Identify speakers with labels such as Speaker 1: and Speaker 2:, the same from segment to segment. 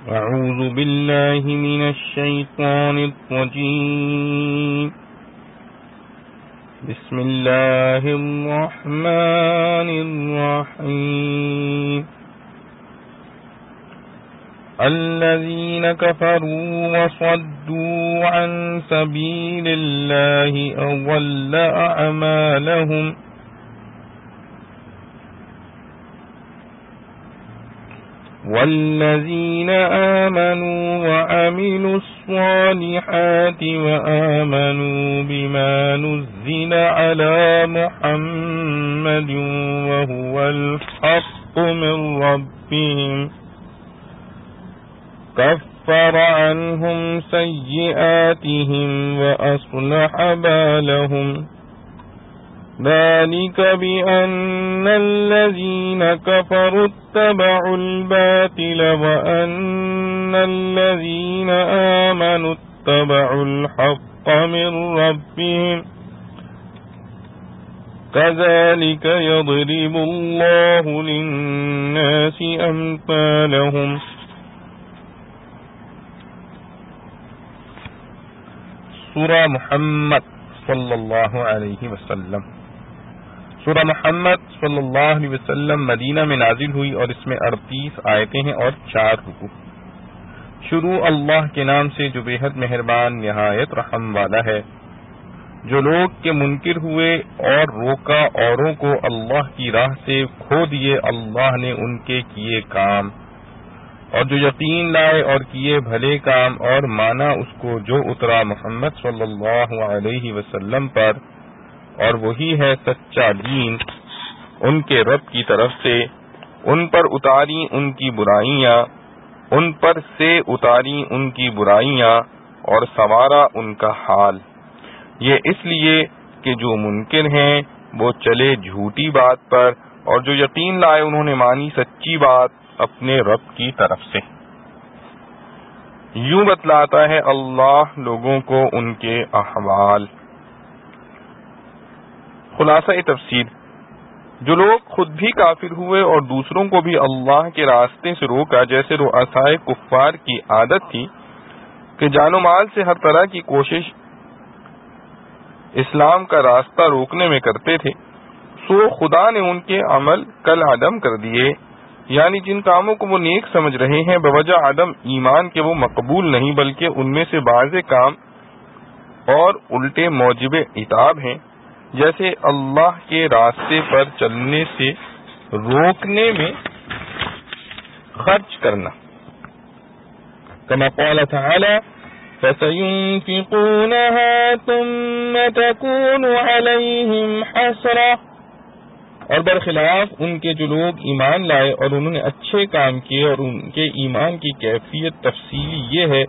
Speaker 1: أعوذ بالله من الشيطان الرجيم بسم الله الرحمن الرحيم الذين كفروا وصدوا عن سبيل الله أضل أعمالهم والذين آمنوا وعملوا الصالحات وآمنوا بما نزل على محمد وهو الحق من ربهم كفر عنهم سيئاتهم وأصلح بالهم ذلك بأن الذين كفروا اتبعوا الباطل وأن الذين آمنوا اتبعوا الحق من ربهم كذلك يضرب الله للناس أمثالهم. سورہ محمد صلی اللہ علیہ وسلم. سورہ محمد صلی اللہ علیہ وسلم مدینہ میں نازل ہوئی اور اس میں 38 آیتیں ہیں اور 4 رکوع. شروع اللہ کے نام سے جو بے حد مہربان نہایت رحم والا ہے. جو لوگ کے منکر ہوئے اور روکا اوروں کو اللہ کی راہ سے کھو دیے اللہ نے ان کے کیے کام، اور جو یقین لائے اور کیے بھلے کام اور مانا اس کو جو اترا محمد صلی اللہ علیہ وسلم پر، اور وہی ہے سچا دین ان کے رب کی طرف سے. ان پر اتاری ان کی برائیاں، ان پر سے اتاری ان کی برائیاں اور سنوارا ان کا حال. یہ اس لیے کہ جو منکر ہیں وہ چلے جھوٹی بات پر، اور جو یقین لائے انہوں نے مانی سچی بات اپنے رب کی طرف سے. یوں بتلاتا ہے اللہ لوگوں کو ان کے احوال. خلاصہ تفسیر: جو لوگ خود بھی کافر ہوئے اور دوسروں کو بھی اللہ کے راستے سے روکا، جیسے رؤسائے کفار کی عادت تھی کہ جان و مال سے ہر طرح کی کوشش اسلام کا راستہ روکنے میں کرتے تھے، سو خدا نے ان کے عمل کل عدم کر دیے. یعنی جن کاموں کو وہ نیک سمجھ رہے ہیں بوجہ عدم ایمان کے وہ مقبول نہیں، بلکہ ان میں سے بعض کام اور الٹے موجب عتاب ہیں، جیسے اللہ کے راستے پر چلنے سے روکنے میں خرچ کرنا. کما قال تعالی فَسَيُنْفِقُونَهَا ثُمَّ تَكُونُ عَلَيْهِمْ حَسْرَةٌ. اور برخلاف ان کے جو لوگ ایمان لائے اور انہوں نے اچھے کام کیے اور ان کے ایمان کی کیفیت تفصیلی یہ ہے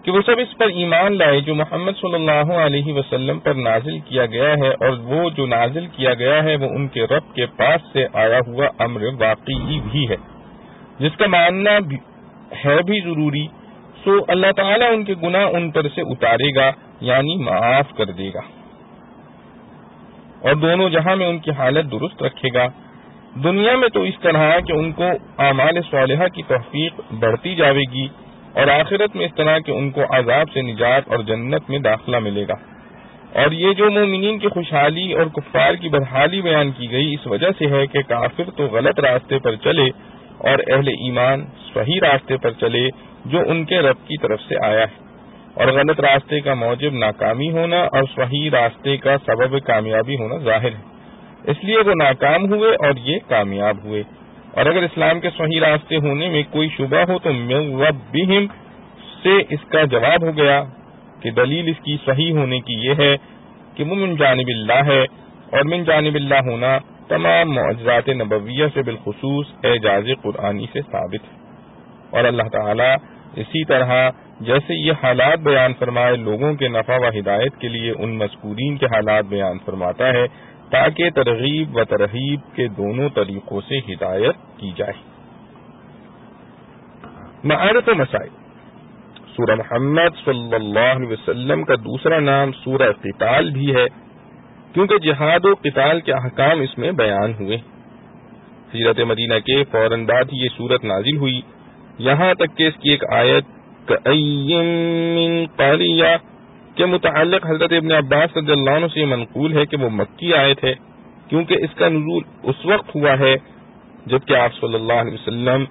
Speaker 1: کہ وہ سب اس پر ایمان لائے جو محمد صلی اللہ علیہ وسلم پر نازل کیا گیا ہے، اور وہ جو نازل کیا گیا ہے وہ ان کے رب کے پاس سے آیا ہوا امر واقعی بھی ہے جس کا ماننا ہے بھی ضروری. سو اللہ تعالیٰ ان کے گناہ ان پر سے اتارے گا، یعنی معاف کر دے گا، اور دونوں جہاں میں ان کی حالت درست رکھے گا. دنیا میں تو اس طرح کہ ان کو اعمال صالحہ کی توفیق بڑھتی جاوے گی، اور آخرت میں اس طرح کہ ان کو عذاب سے نجات اور جنت میں داخلہ ملے گا. اور یہ جو مومنین کی خوشحالی اور کفار کی بدحالی بیان کی گئی اس وجہ سے ہے کہ کافر تو غلط راستے پر چلے اور اہل ایمان صحیح راستے پر چلے جو ان کے رب کی طرف سے آیا ہے، اور غلط راستے کا موجب ناکامی ہونا اور صحیح راستے کا سبب کامیابی ہونا ظاہر ہے. اس لیے وہ ناکام ہوئے اور یہ کامیاب ہوئے. اور اگر اسلام کے صحیح راستے ہونے میں کوئی شبہ ہو تو من ربہم سے اس کا جواب ہو گیا کہ دلیل اس کی صحیح ہونے کی یہ ہے کہ وہ من جانب اللہ ہے، اور من جانب اللہ ہونا تمام معجزات نبویہ سے بالخصوص اعجاز قرآنی سے ثابت ہے. اور اللہ تعالیٰ اسی طرح جیسے یہ حالات بیان فرمائے لوگوں کے نفع و ہدایت کے لیے ان مذکورین کے حالات بیان فرماتا ہے تاکہ ترغیب و ترہیب کے دونوں طریقوں سے ہدایت کی جائے. معارف و مسائل. سورہ محمد صلی اللہ علیہ وسلم کا دوسرا نام سورہ قتال بھی ہے کیونکہ جہاد و قتال کے احکام اس میں بیان ہوئے. ہجرت مدینہ کے فوراً بعد ہی یہ سورت نازل ہوئی. یہاں تک کہ اس کی ایک آیت کأیم من قاریہ کے متعلق حضرت ابن عباس رضی اللہ عنہ سے منقول ہے کہ وہ مکی آیت ہے، کیونکہ اس کا نزول اس وقت ہوا ہے جبکہ آپ صلی اللہ علیہ وسلم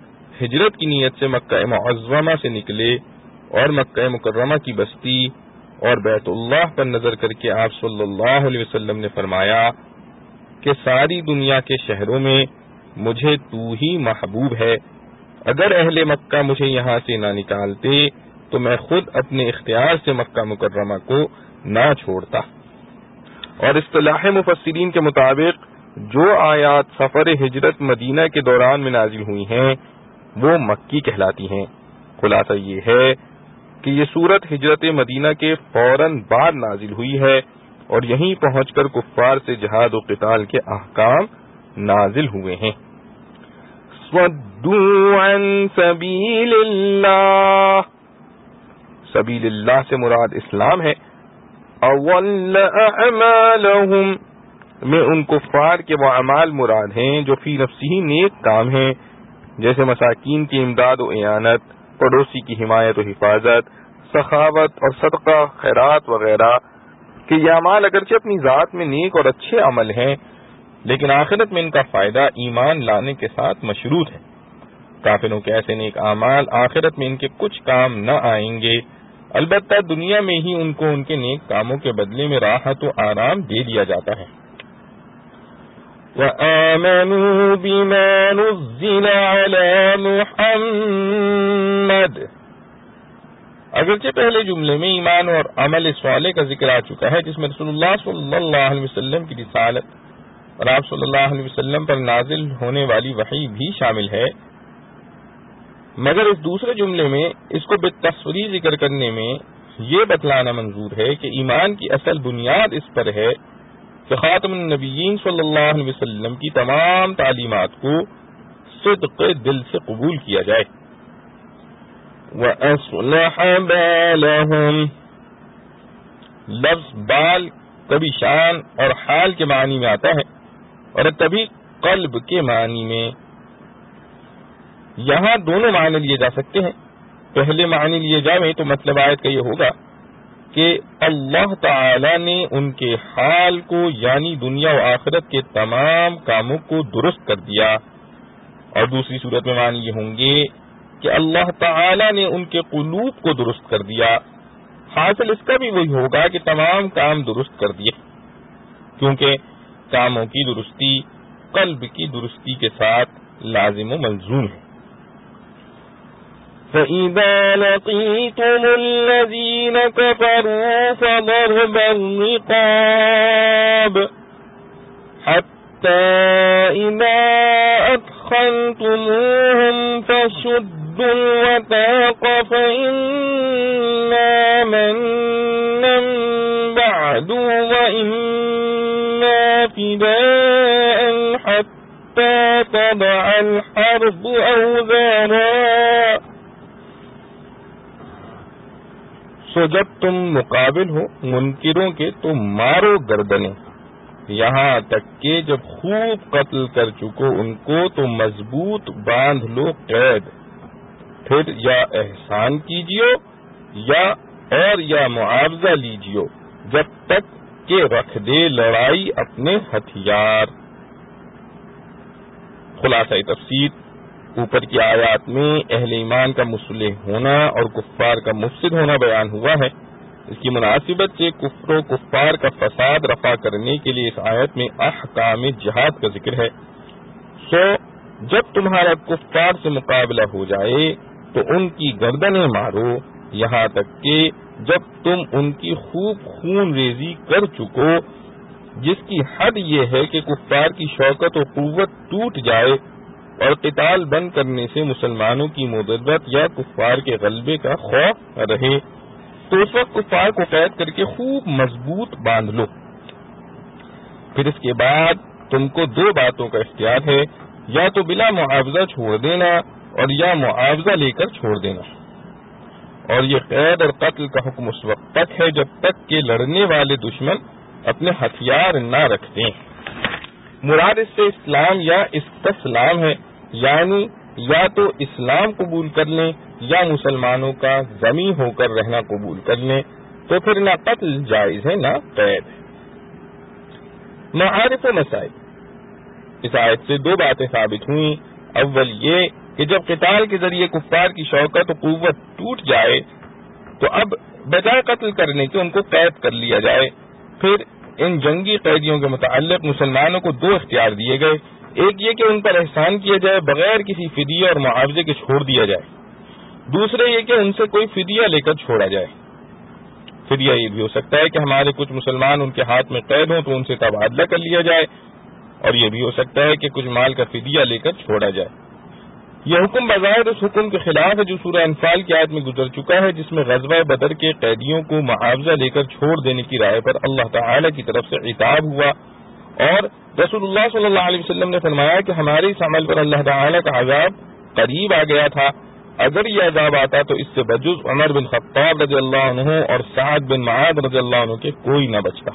Speaker 1: ہجرت کی نیت سے مکہ معظمہ سے نکلے اور مکہ مکرمہ کی بستی اور بیت اللہ پر نظر کر کے آپ صلی اللہ علیہ وسلم نے فرمایا کہ ساری دنیا کے شہروں میں مجھے تو ہی محبوب ہے، اگر اہل مکہ مجھے یہاں سے نہ نکالتے تو میں خود اپنے اختیار سے مکہ مکرمہ کو نہ چھوڑتا۔ اور اصطلاح مفسرین کے مطابق جو آیات سفر ہجرت مدینہ کے دوران میں نازل ہوئی ہیں وہ مکی کہلاتی ہیں۔ خلاصہ یہ ہے کہ یہ سورت ہجرت مدینہ کے فوراً بعد نازل ہوئی ہے اور یہیں پہنچ کر کفار سے جہاد و قتال کے احکام نازل ہوئے ہیں۔ صدوا عن سبیل اللہ، سبیل اللہ سے مراد اسلام ہے۔ اول اعمالہم، میں ان کفار کے وہ اعمال مراد ہیں جو فی نفسہ نیک کام ہیں، جیسے مساکین کی امداد و اعانت، پڑوسی کی حمایت و حفاظت، سخاوت اور صدقہ خیرات وغیرہ، کہ یہ اعمال اگرچہ اپنی ذات میں نیک اور اچھے عمل ہیں لیکن آخرت میں ان کا فائدہ ایمان لانے کے ساتھ مشروط ہے۔ کافروں کے ایسے نیک اعمال آخرت میں ان کے کچھ کام نہ آئیں گے، البتہ دنیا میں ہی ان کو ان کے نیک کاموں کے بدلے میں راحت و آرام دے دیا جاتا ہے۔ وَآمَنُوا بِمَا نُزِّلَ عَلَى مُحَمَّدٍ، اگرچہ پہلے جملے میں ایمان اور عمل صالح کا ذکر آ چکا ہے جس میں رسول اللہ صلی اللہ علیہ وسلم کی رسالت اور آپ صلی اللہ علیہ وسلم پر نازل ہونے والی وحی بھی شامل ہے، مگر اس دوسرے جملے میں اس کو بالتفصیل ذکر کرنے میں یہ بتلانا منظور ہے کہ ایمان کی اصل بنیاد اس پر ہے کہ خاتم النبیین صلی اللہ علیہ وسلم کی تمام تعلیمات کو صدق دل سے قبول کیا جائے۔ وَأَصْلَحَ بَالَهُمْ، لفظ بال کبھی شان اور حال کے معنی میں آتا ہے اور کبھی قلب کے معنی میں، یہاں دونوں معنی لیے جا سکتے ہیں۔ پہلے معنی لیے جائیں تو مطلب آیت کا یہ ہوگا کہ اللہ تعالی نے ان کے حال کو یعنی دنیا و آخرت کے تمام کاموں کو درست کر دیا، اور دوسری صورت میں معنی یہ ہوں گے کہ اللہ تعالی نے ان کے قلوب کو درست کر دیا۔ حاصل اس کا بھی وہی ہوگا کہ تمام کام درست کر دیے، کیونکہ کاموں کی درستی قلب کی درستی کے ساتھ لازم و ملزوم ہے۔ فَإِذَا لَقِيتُمُ الَّذِينَ كَفَرُوا فَضَرْبَ الرِّقَابِ حَتَّى إِذَا أَثْخَنْتُمُوهُمْ فَشُدُّوا الْوَثَاقَ فَإِمَّا مَنًّا بَعْدُ وَإِمَّا فِدَاءً حَتَّى تَضَعَ الْحَرْبُ أَوْزَارَهَا، سو جب تم مقابل ہو منکروں کے تو مارو گردنیں، یہاں تک کہ جب خوب قتل کر چکو ان کو تو مضبوط باندھ لو قید، پھر یا احسان کیجیو یا معاوضہ لیجیو جب تک کہ رکھ دے لڑائی اپنے ہتھیار۔ خلاصہ تفسیر، اوپر کی آیات میں اہل ایمان کا مصلح ہونا اور کفار کا مفسد ہونا بیان ہوا ہے۔ اس کی مناسبت سے کفر و کفار کا فساد رفع کرنے کے لیے اس آیت میں احکام جہاد کا ذکر ہے۔ سو جب تمہارا کفار سے مقابلہ ہو جائے تو ان کی گردنیں مارو، یہاں تک کہ جب تم ان کی خوب خون ریزی کر چکو، جس کی حد یہ ہے کہ کفار کی شوکت و قوت ٹوٹ جائے اور قتال بند کرنے سے مسلمانوں کی مدد یا کفار کے غلبے کا خوف رہے، تو اس وقت کفار کو قید کر کے خوب مضبوط باندھ لو۔ پھر اس کے بعد تم کو دو باتوں کا اختیار ہے، یا تو بلا معاوضہ چھوڑ دینا اور یا معاوضہ لے کر چھوڑ دینا، اور یہ قید اور قتل کا حکم اس وقت تک ہے جب تک کہ لڑنے والے دشمن اپنے ہتھیار نہ رکھ دیں۔ مراد اس سے اسلام یا استسلام ہے، یعنی یا تو اسلام قبول کر لیں یا مسلمانوں کا ذمہ ہو کر رہنا قبول کر لیں، تو پھر نہ قتل جائز ہے نہ قید ہے۔ معارف و مسائل، اس آیت سے دو باتیں ثابت ہوئیں۔ اول یہ کہ جب قتال کے ذریعے کفار کی شوکت و قوت ٹوٹ جائے تو اب بجائے قتل کرنے کے ان کو قید کر لیا جائے۔ پھر ان جنگی قیدیوں کے متعلق مسلمانوں کو دو اختیار دیے گئے، ایک یہ کہ ان پر احسان کیا جائے بغیر کسی فدیہ اور معاوضے کے چھوڑ دیا جائے، دوسرے یہ کہ ان سے کوئی فدیہ لے کر چھوڑا جائے۔ فدیہ یہ بھی ہو سکتا ہے کہ ہمارے کچھ مسلمان ان کے ہاتھ میں قید ہوں تو ان سے تبادلہ کر لیا جائے، اور یہ بھی ہو سکتا ہے کہ کچھ مال کا فدیہ لے کر چھوڑا جائے۔ یہ حکم بظاہر اس حکم کے خلاف ہے جو سورہ انفال کی آیت میں گزر چکا ہے، جس میں غزوہ بدر کے قیدیوں کو معاوضہ لے کر چھوڑ دینے کی رائے پر اللہ تعالی کی طرف سے عتاب ہوا، اور رسول اللہ صلی اللہ علیہ وسلم نے فرمایا کہ ہمارے اس عمل پر اللہ تعالی کا عذاب قریب آ گیا تھا، اگر یہ عذاب آتا تو اس سے بجز عمر بن خطاب رضی اللہ عنہ اور سعد بن معاذ رضی اللہ عنہ کے کوئی نہ بچتا،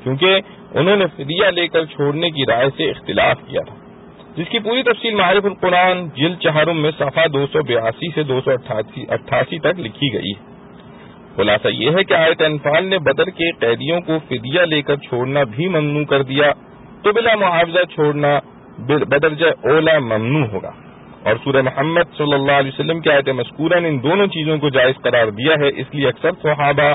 Speaker 1: کیونکہ انہوں نے فدیہ لے کر چھوڑنے کی رائے سے اختلاف کیا تھا، جس کی پوری تفصیل معارف القرآن جلد 4 میں صفحہ 282 سے 288 تک لکھی گئی ہے۔ خلاصہ یہ ہے کہ آیت انفال نے بدر کے قیدیوں کو فدیہ لے کر چھوڑنا بھی ممنوع کر دیا، تو بلا معاوضہ چھوڑنا بدرجہ اولا ممنوع ہوگا، اور سورہ محمد صلی اللہ علیہ وسلم کی آیت مذکورہ نے ان دونوں چیزوں کو جائز قرار دیا ہے، اس لیے اکثر صحابہ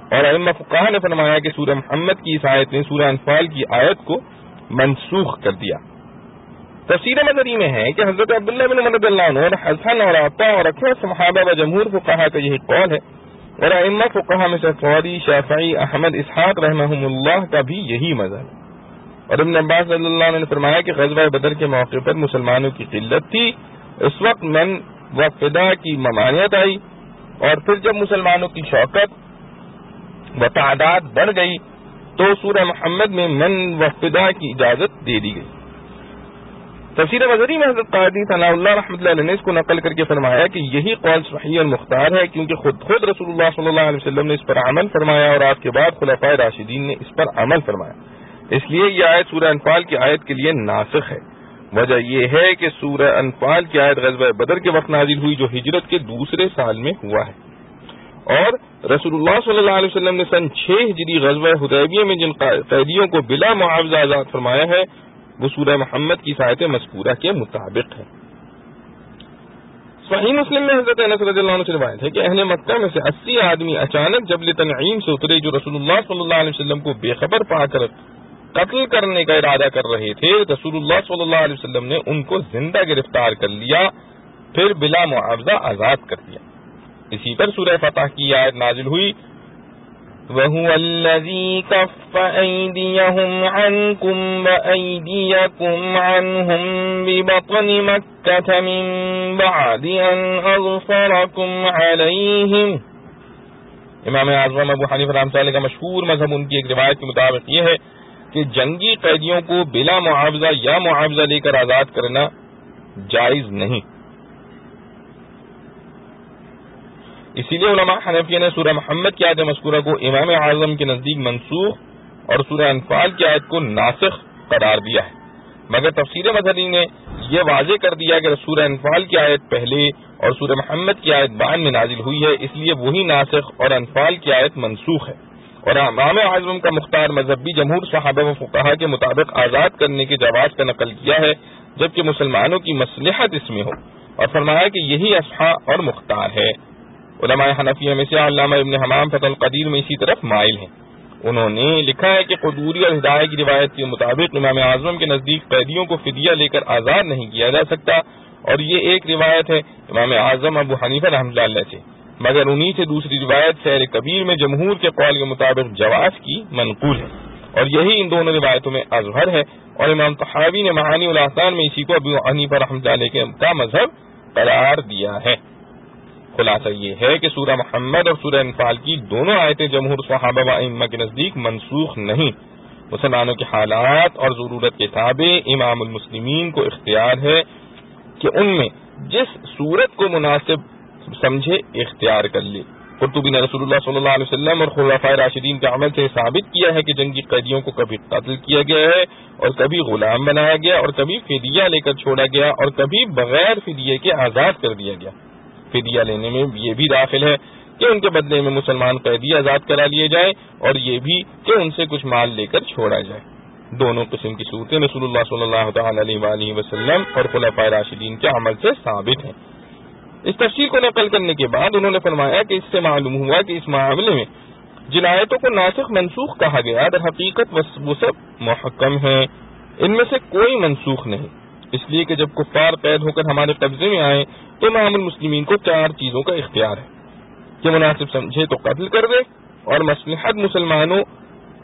Speaker 1: اور ائمہ فقہا نے فرمایا کہ سورہ محمد کی اس آیت نے سورہ انفال کی آیت کو منسوخ کر دیا۔ تفسیر مدنی میں ہے کہ حضرت عبداللہ بن عمر رضی اللہ عنہ اور حسن اور عطا اور اکثر صحابہ و جمہور فقہا کا یہی قول ہے، اور ائمہ فقہا میں سے قاضی، شافعی، احمد، اسحاق رحمہم اللہ کا بھی یہی مذہب ہے۔ اور ابن عباس رضی اللہ عنہ نے فرمایا کہ غزوہ بدر کے موقع پر مسلمانوں کی قلت تھی، اس وقت من و فدا کی ممانعت آئی، اور پھر جب مسلمانوں کی شوکت و تعداد بڑھ گئی تو سورہ محمد میں من و فدا کی اجازت دے دی گئی۔ تفسیر مظہری میں حضرت قاضی ثناء اللہ رحمۃ اللہ علیہ نے اس کو نقل کر کے فرمایا کہ یہی قول صحیح اور مختار ہے، کیونکہ خود رسول اللہ صلی اللہ علیہ وسلم نے اس پر عمل فرمایا، اور آپ کے بعد خلفائے راشدین نے اس پر عمل فرمایا، اس لیے یہ آیت سورہ انفال کی آیت کے لیے ناسخ ہے۔ وجہ یہ ہے کہ سورہ انفال کی آیت غزوہ بدر کے وقت نازل ہوئی جو ہجرت کے دوسرے سال میں ہوا ہے، اور رسول اللہ صلی اللہ علیہ وسلم نے سن 6 ہجری غزوہ حدیبیہ میں جن قیدیوں کو بلا معاوضہ آزاد فرمایا ہے وہ سورہ محمد کی آیت مذکورہ کے مطابق ہے۔ صحیح مسلم میں حضرت انس رضی اللہ عنہ سے روایت ہے کہ اہل مکہ میں سے 80 آدمی اچانک جبل تنعیم سے اترے جو رسول اللہ صلی اللہ علیہ وسلم کو بے خبر پا کر قتل کرنے کا ارادہ کر رہے تھے۔ رسول اللہ صلی اللہ علیہ وسلم نے ان کو زندہ گرفتار کر لیا، پھر بلا معاوضہ آزاد کر دیا۔ اسی پر سورہ فتح کی آیت نازل ہوئی، وَهُوَ الَّذِي كَفَّ أَيْدِيَهُمْ عَنْكُمْ وَأَيْدِيَكُمْ عَنْهُمْ بِبَطْنِ مَكَّةَ مِنْ بَعْدِ أَنْ أَظْفَرَكُمْ عَلَيْهِمْ۔ امام اعظم ابو حنیفہ رحمۃ اللہ علیہ کا مشہور مذہب ان کی ایک روایت کے مطابق یہ ہے کہ جنگی قیدیوں کو بلا معاوضہ یا معاوضہ لے کر آزاد کرنا جائز نہیں۔ اسی لیے علماء حنفیہ نے سورہ محمد کی آیت مذکورہ کو امام اعظم کے نزدیک منسوخ اور سورہ انفال کی آیت کو ناسخ قرار دیا ہے، مگر تفسیر مظہری نے یہ واضح کر دیا کہ سورہ انفال کی آیت پہلے اور سورہ محمد کی آیت بعد میں نازل ہوئی ہے، اس لیے وہی ناسخ اور انفال کی آیت منسوخ ہے، اور امام اعظم کا مختار مذہب بھی جمہور صحابہ و فقہا کے مطابق آزاد کرنے کے جواز کا نقل کیا ہے، جبکہ مسلمانوں کی مصلحت اس میں ہو، اور فرمایا کہ یہی اصحاح اور مختار ہے۔ علماء حنفیہ میں سے علامہ ابن حمام فتح القدیر میں اسی طرف مائل ہیں، انہوں نے لکھا ہے کہ قدوری اور ہدایہ کی روایت کے مطابق امام اعظم کے نزدیک قیدیوں کو فدیہ لے کر آزاد نہیں کیا جا سکتا، اور یہ ایک روایت ہے امام اعظم ابو حنیفہ رحمۃ اللہ علیہ سے، مگر انہی سے دوسری روایت سیر کبیر میں جمہور کے قول کے مطابق جواز کی منقول ہے، اور یہی ان دونوں روایتوں میں اظہر ہے، اور امام طحاوی نے معانی الاحسان میں اسی کو ابو حنیفہ رحمۃ اللہ علیہ کا مذہب قرار دیا ہے۔ خلاصہ یہ ہے کہ سورہ محمد اور سورہ انفال کی دونوں آیتیں جمہور صحابہ و ائمہ کے نزدیک منسوخ نہیں، مسلمانوں کے حالات اور ضرورت کے تابع امام المسلمین کو اختیار ہے کہ ان میں جس صورت کو مناسب سمجھے اختیار کر لے۔ قرطبی نے رسول اللہ صلی اللہ علیہ وسلم اور خلفائے راشدین کے عمل سے ثابت کیا ہے کہ جنگی قیدیوں کو کبھی قتل کیا گیا ہے اور کبھی غلام بنایا گیا اور کبھی فدیہ لے کر چھوڑا گیا اور کبھی بغیر فدیے کے آزاد کر دیا گیا۔ فدیہ لینے میں یہ بھی داخل ہے کہ ان کے بدلے میں مسلمان قیدی آزاد کرا لیے جائیں اور یہ بھی کہ ان سے کچھ مال لے کر چھوڑا جائے۔ دونوں قسم کی صورتیں رسول اللہ صلی اللہ تعالی علیہ وآلہ وسلم اور خلفائے راشدین کے عمل سے ثابت ہیں۔ اس تفصیل کو نقل کرنے کے بعد انہوں نے فرمایا کہ اس سے معلوم ہوا کہ اس معاملے میں جن آیتوں کو ناسخ منسوخ کہا گیا در حقیقت وہ سب محکم ہیں، ان میں سے کوئی منسوخ نہیں، اس لیے کہ جب کفار قید ہو کر ہمارے قبضے میں آئے تو امام المسلمین کو 4 چیزوں کا اختیار ہے کہ مناسب سمجھے تو قتل کر دے، اور مصلحت مسلمانوں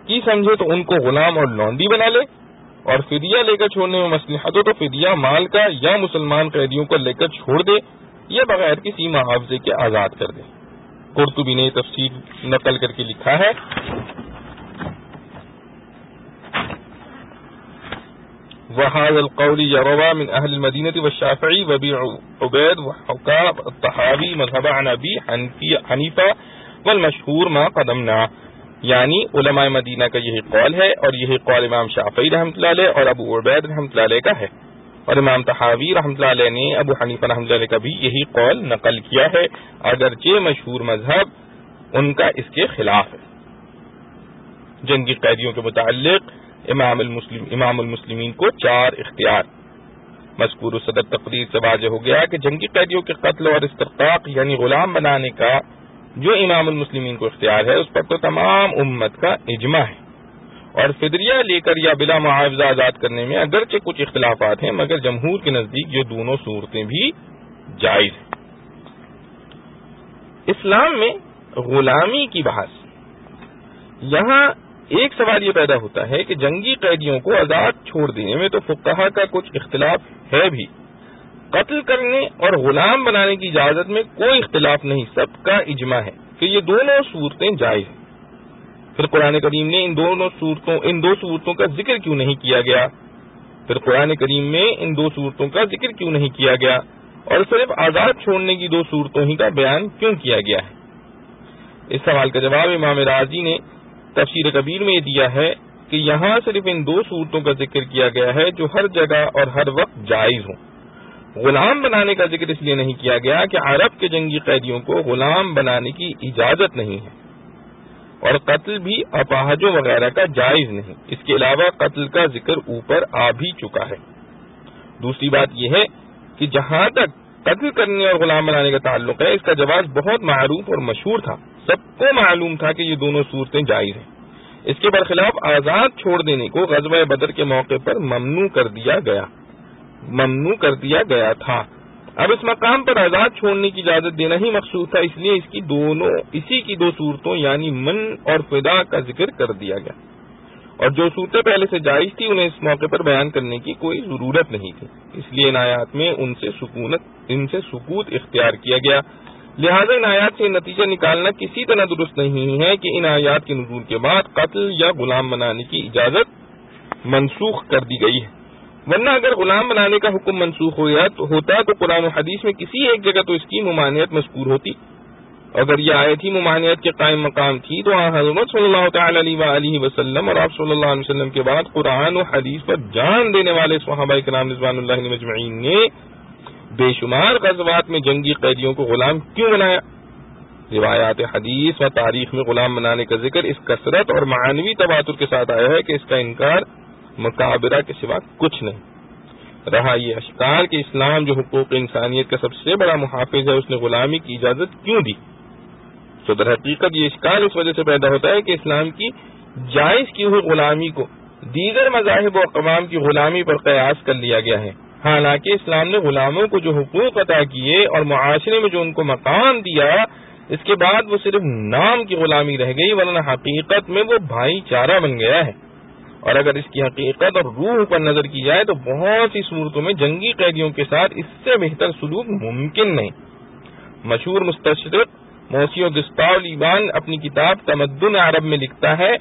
Speaker 1: کی سمجھے تو ان کو غلام اور لونڈی بنا لے، اور فدیہ لے کر چھوڑنے میں مصلحت ہو تو فدیہ مال کا یا مسلمان قیدیوں کو لے کر چھوڑ دے یا بغیر کسی معاوضے کے آزاد کر دے۔ قرطبی نے تفسیر نقل کر کے لکھا ہے وهذا القول يروى من أهل المدينة والشافعي وابي عبيد وحكى الطحاوي مذهب عن أبي حنيفة والمشهور ما قدمنا، یعنی علماء مدینہ کا یہی قول ہے اور یہی قول امام شافعی رحمۃ اللہ علیہ اور ابو عبید رحمۃ اللہ علیہ کا ہے، اور امام طحاوی رحمۃ اللہ علیہ نے ابو حنیفہ رحمۃ اللہ علیہ کا بھی یہی قول نقل کیا ہے، اگرچہ مشہور مذہب ان کا اس کے خلاف ہے۔ جنگی قیدیوں کے متعلق امام المسلمین کو 4 اختیار۔ مذکور صدر تقریر سے واضح ہو گیا کہ جنگی قیدیوں کے قتل اور استرقاق یعنی غلام بنانے کا جو امام المسلمین کو اختیار ہے اس پر تو تمام امت کا اجماع ہے، اور فدیہ لے کر یا بلا معاوضہ آزاد کرنے میں اگرچہ کچھ اختلافات ہیں مگر جمہور کے نزدیک یہ دونوں صورتیں بھی جائز ہیں۔ اسلام میں غلامی کی بحث، یہاں ایک سوال یہ پیدا ہوتا ہے کہ جنگی قیدیوں کو آزاد چھوڑ دینے میں تو فقہا کا کچھ اختلاف ہے بھی، قتل کرنے اور غلام بنانے کی اجازت میں کوئی اختلاف نہیں، سب کا اجماع ہے کہ یہ دونوں صورتیں جائز ہیں۔ پھر قرآن کریم نے ان دو صورتوں کا ذکر کیوں نہیں کیا گیا؟ پھر قرآن کریم میں ان 2 صورتوں کا ذکر کیوں نہیں کیا گیا اور صرف آزاد چھوڑنے کی 2 صورتوں ہی کا بیان کیوں کیا گیا ہے؟ اس سوال کا جواب امام رازی نے تفسیر کبیر میں یہ دیا ہے کہ یہاں صرف ان 2 صورتوں کا ذکر کیا گیا ہے جو ہر جگہ اور ہر وقت جائز ہوں۔ غلام بنانے کا ذکر اس لیے نہیں کیا گیا کہ عرب کے جنگی قیدیوں کو غلام بنانے کی اجازت نہیں ہے، اور قتل بھی اپاہجوں وغیرہ کا جائز نہیں، اس کے علاوہ قتل کا ذکر اوپر آ بھی چکا ہے۔ دوسری بات یہ ہے کہ جہاں تک قتل کرنے اور غلام بنانے کا تعلق ہے اس کا جواز بہت معروف اور مشہور تھا، سب کو معلوم تھا کہ یہ دونوں صورتیں جائز ہیں۔ اس کے برخلاف آزاد چھوڑ دینے کو غزوہ بدر کے موقع پر ممنوع کر دیا گیا تھا۔ اب اس مقام پر آزاد چھوڑنے کی اجازت دینا ہی مقصود تھا، اس لیے اسی کی 2 صورتوں یعنی من اور فدا کا ذکر کر دیا گیا، اور جو صورتیں پہلے سے جائز تھی انہیں اس موقع پر بیان کرنے کی کوئی ضرورت نہیں تھی، اس لیے ان آیات میں ان سے سکوت اختیار کیا گیا۔ لہذا ان آیات سے نتیجہ نکالنا کسی طرح درست نہیں ہے کہ ان آیات کے نزول کے بعد قتل یا غلام بنانے کی اجازت منسوخ کر دی گئی ہے، ورنہ اگر غلام بنانے کا حکم منسوخ ہوتا تو قرآن و حدیث میں کسی ایک جگہ تو اس کی ممانعت مذکور ہوتی۔ اگر یہ آیت ہی ممانعت کے قائم مقام تھی تو حضرت صلی اللہ تعالی علیہ وآلہ وسلم اور آپ صلی اللہ علیہ وسلم کے بعد قرآن و حدیث پر جان دینے والے صحابہ کرام رضوان اللہ مجمعین نے بے شمار غزوات میں جنگی قیدیوں کو غلام کیوں بنایا؟ روایات حدیث و تاریخ میں غلام بنانے کا ذکر اس کثرت اور معنوی تواتر کے ساتھ آیا ہے کہ اس کا انکار مکابرہ کے سوا کچھ نہیں رہا۔ یہ اشکار کہ اسلام جو حقوق انسانیت کا سب سے بڑا محافظ ہے اس نے غلامی کی اجازت کیوں دی؟ تو در حقیقت یہ اشکال اس وجہ سے پیدا ہوتا ہے کہ اسلام کی جائز کی ہوئی غلامی کو دیگر مذاہب و اقوام کی غلامی پر قیاس کر لیا گیا ہے، حالانکہ اسلام نے غلاموں کو جو حقوق عطا کیے اور معاشرے میں جو ان کو مقام دیا اس کے بعد وہ صرف نام کی غلامی رہ گئی، ورنہ حقیقت میں وہ بھائی چارہ بن گیا ہے۔ اور اگر اس کی حقیقت اور روح پر نظر کی جائے تو بہت سی صورتوں میں جنگی قیدیوں کے ساتھ اس سے بہتر سلوک ممکن نہیں۔ مشہور مستشرق موسیو دستاو لیبان اپنی کتاب تمدن عرب میں لکھتا ہے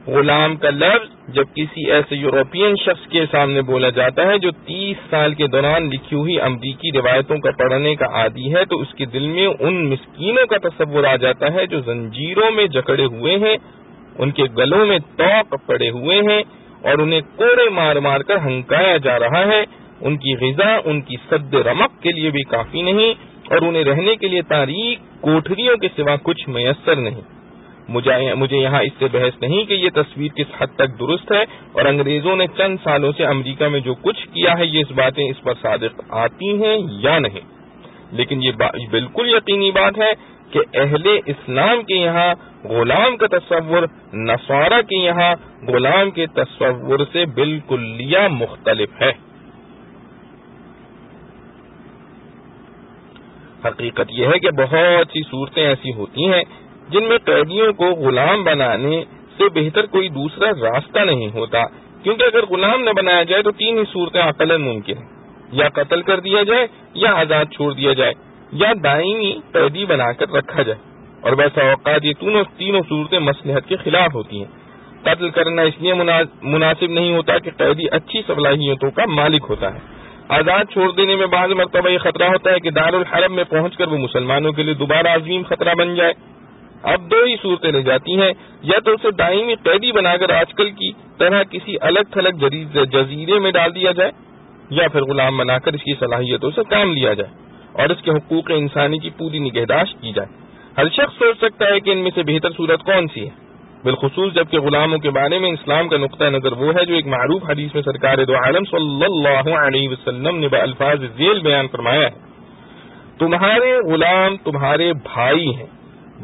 Speaker 1: غلام کا لفظ جب کسی ایسے یورپین شخص کے سامنے بولا جاتا ہے جو 30 سال کے دوران لکھی ہوئی امریکی روایتوں کا پڑھنے کا عادی ہے تو اس کے دل میں ان مسکینوں کا تصور آ جاتا ہے جو زنجیروں میں جکڑے ہوئے ہیں، ان کے گلوں میں توق پڑے ہوئے ہیں اور انہیں کوڑے مار مار کر ہنکایا جا رہا ہے، ان کی غذا ان کی سد رمق کے لیے بھی کافی نہیں اور انہیں رہنے کے لیے تاریک کوٹھریوں کے سوا کچھ میسر نہیں۔ مجھے یہاں اس سے بحث نہیں کہ یہ تصویر کس حد تک درست ہے اور انگریزوں نے چند سالوں سے امریکہ میں جو کچھ کیا ہے یہ اس باتیں اس پر صادق آتی ہیں یا نہیں، لیکن یہ بالکل یقینی بات ہے کہ اہل اسلام کے یہاں غلام کا تصور نصارہ کے یہاں غلام کے تصور سے بالکلیہ مختلف ہے۔ حقیقت یہ ہے کہ بہت سی صورتیں ایسی ہوتی ہیں جن میں قیدیوں کو غلام بنانے سے بہتر کوئی دوسرا راستہ نہیں ہوتا، کیونکہ اگر غلام نہ بنایا جائے تو 3 ہی صورتیں عقلاً ممکن ہیں، یا قتل کر دیا جائے، یا آزاد چھوڑ دیا جائے، یا دائمی قیدی بنا کر رکھا جائے، اور بس اوقات یہ تینوں صورتیں مصلحت کے خلاف ہوتی ہیں۔ قتل کرنا اس لیے مناسب نہیں ہوتا کہ قیدی اچھی صلاحیتوں کا مالک ہوتا ہے۔ آزاد چھوڑ دینے میں بعض مرتبہ یہ خطرہ ہوتا ہے کہ دارالحرب میں پہنچ کر وہ مسلمانوں کے لیے دوبارہ عظیم خطرہ بن جائے۔ اب 2 ہی صورتیں رہ جاتی ہیں، یا تو اسے دائمی قیدی بنا کر آج کل کی طرح کسی الگ تھلگ جزیرے میں ڈال دیا جائے، یا پھر غلام بنا کر اس کی صلاحیتوں سے کام لیا جائے اور اس کے حقوق انسانی کی پوری نگہداشت کی جائے۔ ہر شخص سوچ سکتا ہے کہ ان میں سے بہتر صورت کون سی ہے، بالخصوص جبکہ غلاموں کے بارے میں اسلام کا نقطہ نظر وہ ہے جو ایک معروف حدیث میں سرکار دو عالم صلی اللہ علیہ وسلم نے بالفاظ ذیل بیان فرمایا ہے، تمہارے غلام تمہارے بھائی ہیں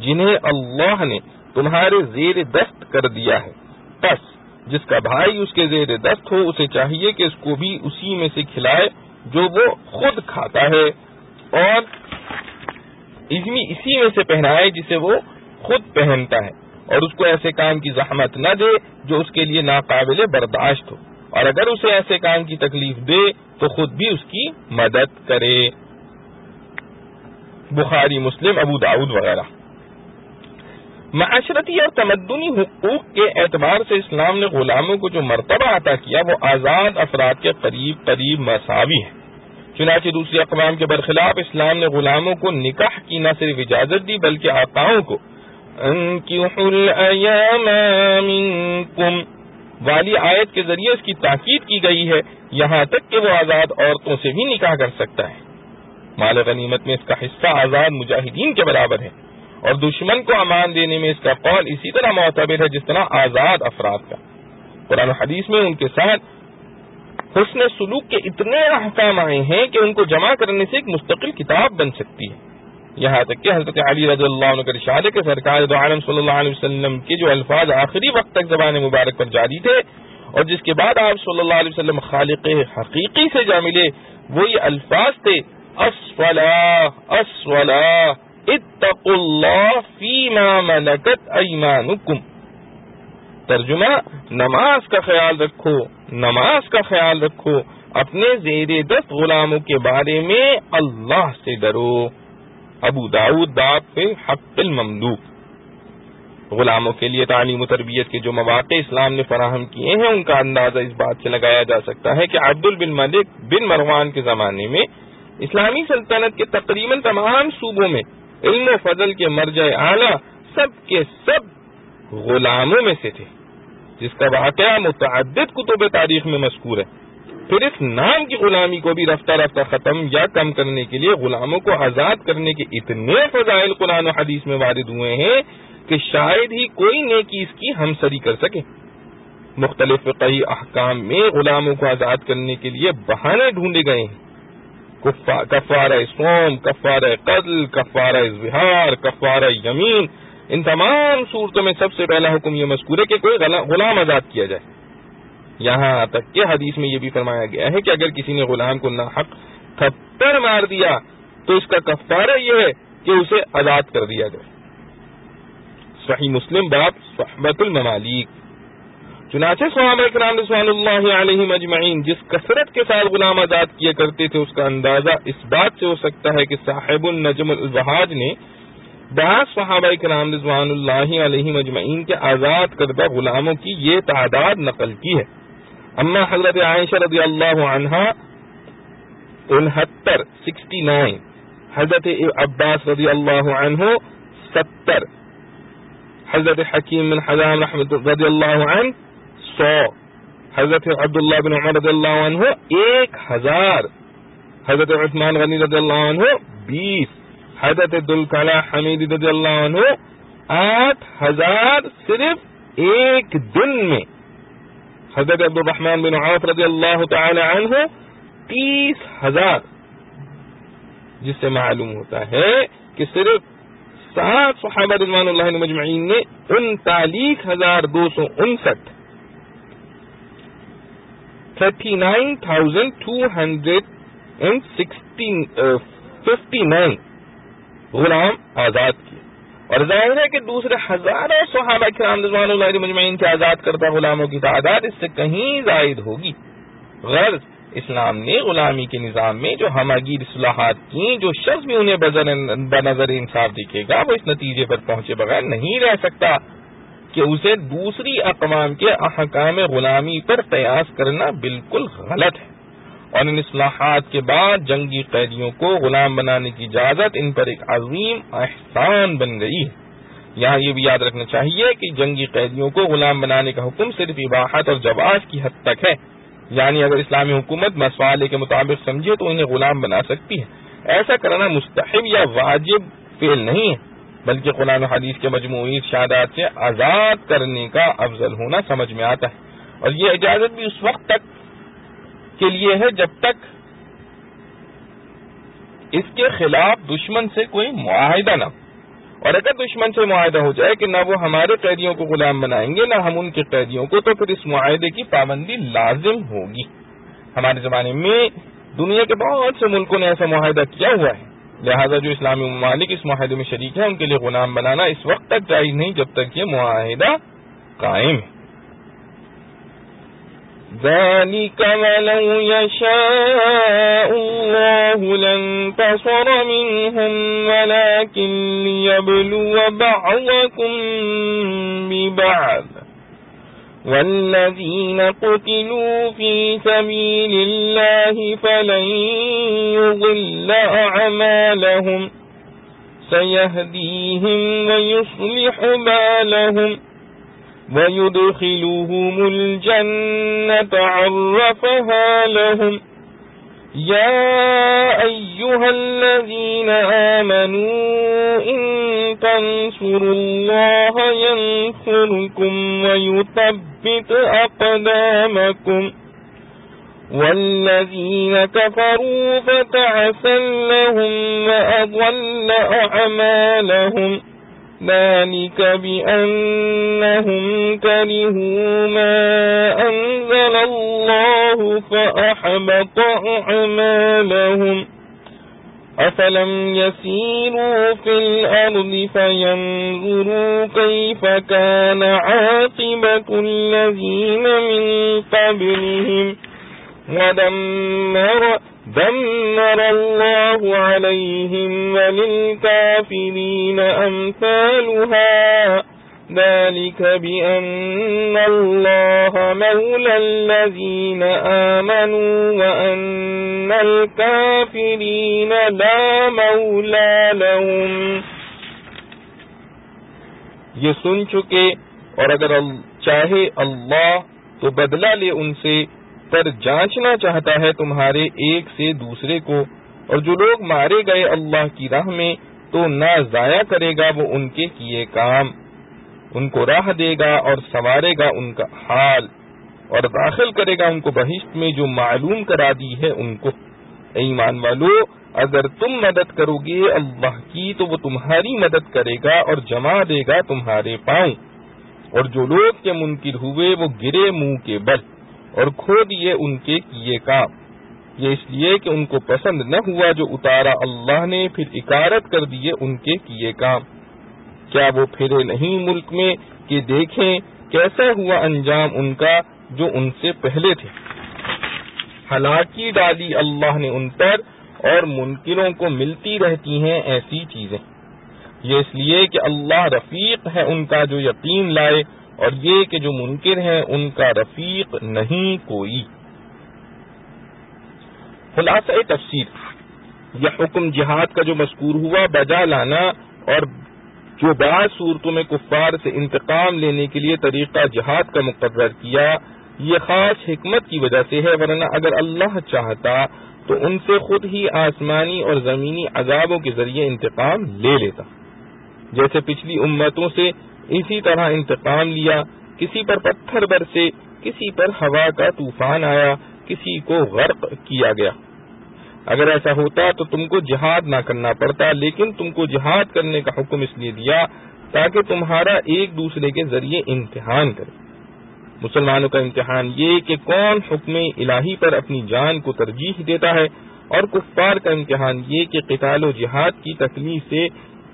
Speaker 1: جنہیں اللہ نے تمہارے زیر دست کر دیا ہے، پس جس کا بھائی اس کے زیر دست ہو اسے چاہیے کہ اس کو بھی اسی میں سے کھلائے جو وہ خود کھاتا ہے، اور اسی میں سے پہنائے جسے وہ خود پہنتا ہے، اور اس کو ایسے کام کی زحمت نہ دے جو اس کے لیے ناقابل برداشت ہو، اور اگر اسے ایسے کام کی تکلیف دے تو خود بھی اس کی مدد کرے۔ بخاری، مسلم، ابو داؤد وغیرہ۔ معاشرتی اور تمدنی حقوق کے اعتبار سے اسلام نے غلاموں کو جو مرتبہ عطا کیا وہ آزاد افراد کے قریب مساوی ہے۔ چنانچہ دوسری اقوام کے برخلاف اسلام نے غلاموں کو نکاح کی نہ صرف اجازت دی بلکہ آقاؤں کو انکحوا الایام منکم والی آیت کے ذریعے اس کی تاکید کی گئی ہے، یہاں تک کہ وہ آزاد عورتوں سے بھی نکاح کر سکتا ہے۔ مال غنیمت میں اس کا حصہ آزاد مجاہدین کے برابر ہے، اور دشمن کو امان دینے میں اس کا قول اسی طرح معتبر ہے جس طرح آزاد افراد کا۔ قرآن و حدیث میں ان کے ساتھ حسن سلوک کے اتنے احکام آئے ہیں کہ ان کو جمع کرنے سے ایک مستقل کتاب بن سکتی ہے، یہاں تک کہ حضرت علی رضی اللہ عنہ کا ارشاد ہے کہ سرکار دو عالم صلی اللہ علیہ وسلم کے جو الفاظ آخری وقت تک زبان مبارک پر جاری تھے اور جس کے بعد آپ صلی اللہ علیہ وسلم خالق حقیقی سے جا ملے وہ یہ الفاظ تھے، الصلاۃ الصلاۃ اتقوا اللہ فیما ملکت ایمانکم۔ ترجمہ، نماز کا خیال رکھو، نماز کا خیال رکھو، اپنے زیر دست غلاموں کے بارے میں اللہ سے ڈرو۔ ابو داؤد باب فی حق المملوک۔ غلاموں کے لیے تعلیم و تربیت کے جو مواقع اسلام نے فراہم کیے ہیں ان کا اندازہ اس بات سے لگایا جا سکتا ہے کہ عبد الملک بن مروان کے زمانے میں اسلامی سلطنت کے تقریباً تمام صوبوں میں علم و فضل کے مرجع اعلیٰ سب کے سب غلاموں میں سے تھے، جس کا واقعہ متعدد کتب تاریخ میں مذکور ہے۔ پھر اس نام کی غلامی کو بھی رفتہ رفتہ ختم یا کم کرنے کے لیے غلاموں کو آزاد کرنے کے اتنے فضائل قرآن و حدیث میں وارد ہوئے ہیں کہ شاید ہی کوئی نیکی اس کی ہمسری کر سکے۔ مختلف فقہی احکام میں غلاموں کو آزاد کرنے کے لیے بہانے ڈھونڈے گئے ہیں، کفارہ صوم، کفارہ قتل، کفارہ ظہار، کفارہ یمین۔ ان تمام صورتوں میں سب سے پہلا حکم یہ مذکور ہے کہ کوئی غلام آزاد کیا جائے، یہاں تک کہ حدیث میں یہ بھی فرمایا گیا ہے کہ اگر کسی نے غلام کو ناحق تھپڑ مار دیا تو اس کا کفارہ یہ ہے کہ اسے آزاد کر دیا جائے۔ صحیح مسلم باب صحبت الممالک۔ چنانچہ صحابہ کرام رضوان اللہ علیہم اجمعین جس کثرت کے ساتھ غلام آزاد کیا کرتے تھے اس کا اندازہ اس بات سے ہو سکتا ہے کہ صاحب النجم الزہاج نے 10 صحابہ کرام رضوان اللہ علیہم اجمعین کے آزاد کردہ غلاموں کی یہ تعداد نقل کی ہے. اما حضرت عائشہ رضی اللہ عنہا 69، حضرت عباس رضی اللہ عنہ 70، حضرت حکیم بن حزام رضی اللہ عنہ 100، حضرت عبداللہ بن عمر رضی اللہ عنہ 1000، حضرت عثمان غنی رضی اللہ عنہ 20، حضرت ذوالکلہ حمید رضی اللہ عنہ 8000 صرف ایک دن میں، حضرت عبد الرحمن بن عوف رضی اللہ تعالی عنہ 30,000، جس سے معلوم ہوتا ہے کہ صرف 7 صحابہ رضوان اللہ مجمعین نے 39,259 39,259 غلام آزاد کیے. اور ظاہر ہے کہ دوسرے ہزاروں صحابہ کرام رضوان اللہ مجمعین کے آزاد کردہ غلاموں کی تعداد اس سے کہیں زائد ہوگی. غرض اسلام نے غلامی کے نظام میں جو ہماگیر اصلاحات کی، جو شخص بھی انہیں بنظر انصاف دیکھے گا وہ اس نتیجے پر پہنچے بغیر نہیں رہ سکتا کہ اسے دوسری اقوام کے احکام غلامی پر قیاس کرنا بالکل غلط ہے. اور ان اصلاحات کے بعد جنگی قیدیوں کو غلام بنانے کی اجازت ان پر ایک عظیم احسان بن گئی ہے. یہاں یہ بھی یاد رکھنا چاہیے کہ جنگی قیدیوں کو غلام بنانے کا حکم صرف اباحت اور جواز کی حد تک ہے، یعنی اگر اسلامی حکومت مسئلے کے مطابق سمجھے تو انہیں غلام بنا سکتی ہے. ایسا کرنا مستحب یا واجب فعل نہیں ہے، بلکہ قرآن و حدیث کے مجموعی ارشادات سے آزاد کرنے کا افضل ہونا سمجھ میں آتا ہے. اور یہ اجازت بھی اس وقت تک کے لیے ہے جب تک اس کے خلاف دشمن سے کوئی معاہدہ نہ ہو. اور اگر دشمن سے معاہدہ ہو جائے کہ نہ وہ ہمارے قیدیوں کو غلام بنائیں گے نہ ہم ان کے قیدیوں کو، تو پھر اس معاہدے کی پابندی لازم ہوگی. ہمارے زمانے میں دنیا کے بہت سے ملکوں نے ایسا معاہدہ کیا ہوا ہے، لہذا جو اسلامی ممالک اس معاہدے میں شریک ہیں ان کے لیے غلام بنانا اس وقت تک جائز نہیں جب تک یہ معاہدہ قائم ہے. ذلك ولو يشاء الله لانتصر منهم ولكن ليبلو بعضكم ببعض والذين قتلوا في سبيل الله فلن يضل أعمالهم سيهديهم ويصلح بالهم وَيُدْخِلُهُمُ الْجَنَّةَ عَرَّفَهَا لَهُمْ يَا أَيُّهَا الَّذِينَ آمَنُوا إِن تَنصُرُوا اللَّهَ يَنصُرْكُمْ وَيُثَبِّتْ أَقْدَامَكُمْ وَالَّذِينَ كَفَرُوا فَتَعْسًا لَّهُمْ وَأَضَلَّ أَعْمَالَهُمْ ذلك بأنهم كرهوا ما أنزل الله فأحبط أعمالهم أفلم يسيروا في الأرض فينظروا كيف كان عاقبة الذين من قبلهم دمر الله عليهم وللكافرين أمثالها ذلك بأن الله مولى الذين آمنوا وأن الكافرين لا مولى لهم. یہ سن چکے اور اگر چاہے اللہ تو بدلہ لے ان سے، پر جانچنا چاہتا ہے تمہارے ایک سے دوسرے کو، اور جو لوگ مارے گئے اللہ کی راہ میں تو نہ ضائع کرے گا وہ ان کے کیے کام، ان کو راہ دے گا اور سنوارے گا ان کا حال، اور داخل کرے گا ان کو بہشت میں جو معلوم کرا دی ہے ان کو. اے ایمان والو، اگر تم مدد کرو گے اللہ کی تو وہ تمہاری مدد کرے گا اور جما دے گا تمہارے پاؤں، اور جو لوگ کے منکر ہوئے وہ گرے منہ کے بل اور کھو دیے ان کے کیے کام. یہ اس لیے کہ ان کو پسند نہ ہوا جو اتارا اللہ نے، پھر اکارت کر دیے ان کے کیے کام. کیا وہ پھرے نہیں ملک میں کہ دیکھیں کیسا ہوا انجام ان کا جو ان سے پہلے تھے. ہلاکی ڈالی اللہ نے ان پر، اور منکروں کو ملتی رہتی ہیں ایسی چیزیں. یہ اس لیے کہ اللہ رفیق ہے ان کا جو یقین لائے، اور یہ کہ جو منکر ہیں ان کا رفیق نہیں کوئی۔ خلاصہ تفسیر، یہ حکم جہاد کا جو مذکور ہوا بجا لانا اور جو بعض صورتوں میں کفار سے انتقام لینے کے لیے طریقہ جہاد کا مقرر کیا، یہ خاص حکمت کی وجہ سے ہے، ورنہ اگر اللہ چاہتا تو ان سے خود ہی آسمانی اور زمینی عذابوں کے ذریعے انتقام لے لیتا، جیسے پچھلی امتوں سے اسی طرح انتقام لیا۔ کسی پر پتھر برسے، کسی پر ہوا کا طوفان آیا، کسی کو غرق کیا گیا۔ اگر ایسا ہوتا تو تم کو جہاد نہ کرنا پڑتا، لیکن تم کو جہاد کرنے کا حکم اس لیے دیا تاکہ تمہارا ایک دوسرے کے ذریعے امتحان کرے۔ مسلمانوں کا امتحان یہ کہ کون حکم الہی پر اپنی جان کو ترجیح دیتا ہے، اور کفار کا امتحان یہ کہ قتال و جہاد کی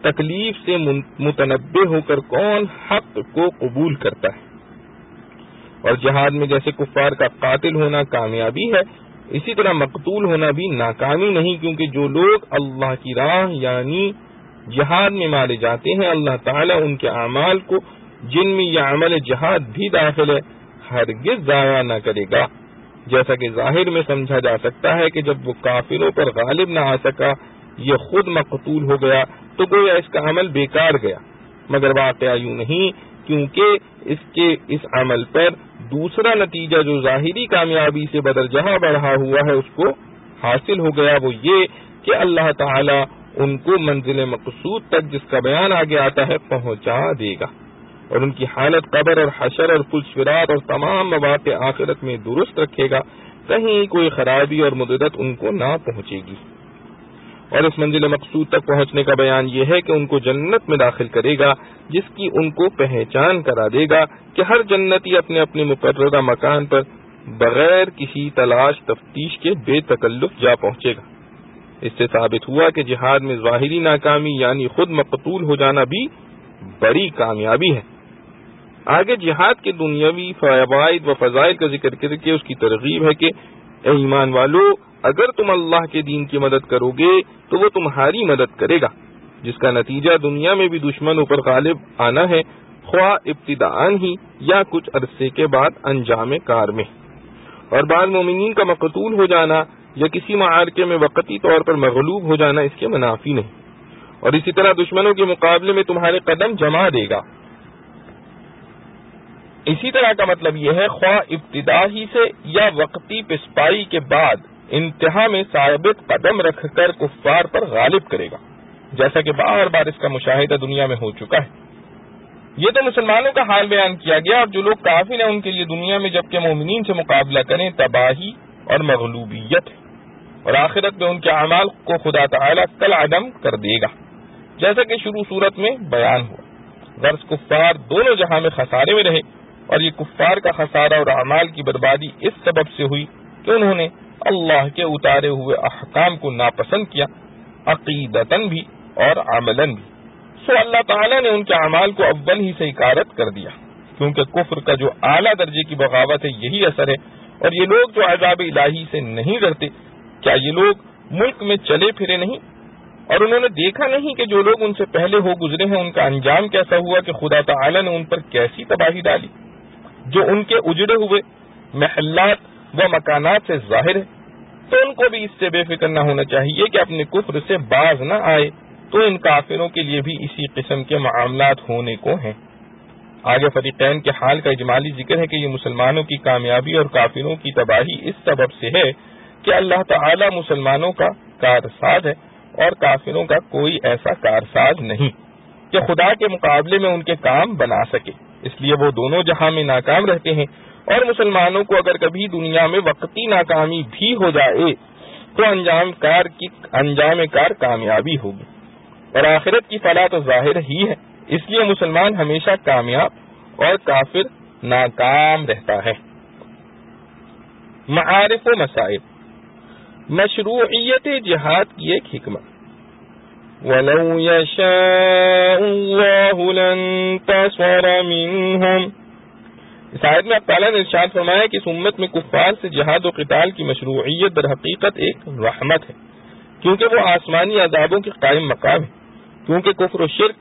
Speaker 1: تکلیف سے متنبہ ہو کر کون حق کو قبول کرتا ہے۔ اور جہاد میں جیسے کفار کا قاتل ہونا کامیابی ہے، اسی طرح مقتول ہونا بھی ناکامی نہیں، کیونکہ جو لوگ اللہ کی راہ یعنی جہاد میں مارے جاتے ہیں، اللہ تعالیٰ ان کے اعمال کو، جن میں یہ عمل جہاد بھی داخل ہے، ہرگز ضائع نہ کرے گا۔ جیسا کہ ظاہر میں سمجھا جا سکتا ہے کہ جب وہ کافروں پر غالب نہ آ سکا، یہ خود مقتول ہو گیا، تو گویا اس کا عمل بیکار گیا، مگر واقعہ یوں نہیں، کیونکہ اس عمل پر دوسرا نتیجہ جو ظاہری کامیابی سے بدرجہ بڑھا ہوا ہے اس کو حاصل ہو گیا، وہ یہ کہ اللہ تعالی ان کو منزل مقصود تک، جس کا بیان آگے آتا ہے، پہنچا دے گا، اور ان کی حالت قبر اور حشر اور پل صراط اور تمام مواقع آخرت میں درست رکھے گا، کہیں کوئی خرابی اور مدت ان کو نہ پہنچے گی۔ اور اس منزل مقصود تک پہنچنے کا بیان یہ ہے کہ ان کو جنت میں داخل کرے گا، جس کی ان کو پہچان کرا دے گا کہ ہر جنتی اپنے اپنے مقررہ مکان پر بغیر کسی تلاش تفتیش کے بے تکلف جا پہنچے گا۔ اس سے ثابت ہوا کہ جہاد میں ظاہری ناکامی یعنی خود مقتول ہو جانا بھی بڑی کامیابی ہے۔ آگے جہاد کے دنیاوی فوائد و فضائل کا ذکر کر کے اس کی ترغیب ہے کہ اے ایمان والو، اگر تم اللہ کے دین کی مدد کرو گے تو وہ تمہاری مدد کرے گا، جس کا نتیجہ دنیا میں بھی دشمنوں پر غالب آنا ہے، خواہ ابتداءً ہی یا کچھ عرصے کے بعد انجام کار میں۔ اور بعض مومنین کا مقتول ہو جانا یا کسی معرکے میں وقتی طور پر مغلوب ہو جانا اس کے منافی نہیں، اور اسی طرح دشمنوں کے مقابلے میں تمہارے قدم جما دے گا۔ اسی طرح کا مطلب یہ ہے، خواہ ابتدا ہی سے یا وقتی پسپائی کے بعد انتہا میں ثابت قدم رکھ کر کفار پر غالب کرے گا، جیسا کہ بار بار اس کا مشاہدہ دنیا میں ہو چکا ہے۔ یہ تو مسلمانوں کا حال بیان کیا گیا، اور جو لوگ کافر ہیں ان کے لیے دنیا میں جبکہ مومنین سے مقابلہ کریں تباہی اور مغلوبیت ہے، اور آخرت میں ان کے اعمال کو خدا تعالیٰ کل عدم کر دے گا، جیسا کہ شروع صورت میں بیان ہوا۔ غرض کفار دونوں جہاں میں خسارے میں رہے، اور یہ کفار کا خسارہ اور اعمال کی بربادی اس سبب سے ہوئی کہ انہوں نے اللہ کے اتارے ہوئے احکام کو ناپسند کیا، عقیدتاً بھی اور عملاً بھی۔ سو اللہ تعالیٰ نے ان کے اعمال کو اول ہی سے اکارت کر دیا، کیونکہ کفر کا جو اعلیٰ درجے کی بغاوت ہے یہی اثر ہے۔ اور یہ لوگ جو عذاب الہی سے نہیں ڈرتے، کیا یہ لوگ ملک میں چلے پھرے نہیں، اور انہوں نے دیکھا نہیں کہ جو لوگ ان سے پہلے ہو گزرے ہیں ان کا انجام کیسا ہوا، کہ خدا تعالیٰ نے ان پر کیسی تباہی ڈالی، جو ان کے اجڑے ہوئے محلات و مکانات سے ظاہر ہے۔ تو ان کو بھی اس سے بے فکر نہ ہونا چاہیے کہ اپنے کفر سے باز نہ آئے، تو ان کافروں کے لیے بھی اسی قسم کے معاملات ہونے کو ہیں۔ آگے فریقین کے حال کا اجمالی ذکر ہے کہ یہ مسلمانوں کی کامیابی اور کافروں کی تباہی اس سبب سے ہے کہ اللہ تعالی مسلمانوں کا کارساز ہے، اور کافروں کا کوئی ایسا کارساز نہیں کہ خدا کے مقابلے میں ان کے کام بنا سکے، اس لیے وہ دونوں جہاں میں ناکام رہتے ہیں۔ اور مسلمانوں کو اگر کبھی دنیا میں وقتی ناکامی بھی ہو جائے تو انجام کار کامیابی ہوگی، اور آخرت کی فلاح تو ظاہر ہی ہے، اس لیے مسلمان ہمیشہ کامیاب اور کافر ناکام رہتا ہے۔ معارف و مسائل، مشروعیت جہاد کی ایک حکمت۔ وَلَوْ يَشَاءُ اللَّهُ لَانتَصَرَ مِنْهُمْ، اس آیت میں اللہ تعالیٰ نے ارشاد فرمایا کہ اس امت میں کفار سے جہاد و قتال کی مشروعیت در حقیقت ایک رحمت ہے، کیونکہ وہ آسمانی عذابوں کے قائم مقام ہے، کیونکہ کفر و شرک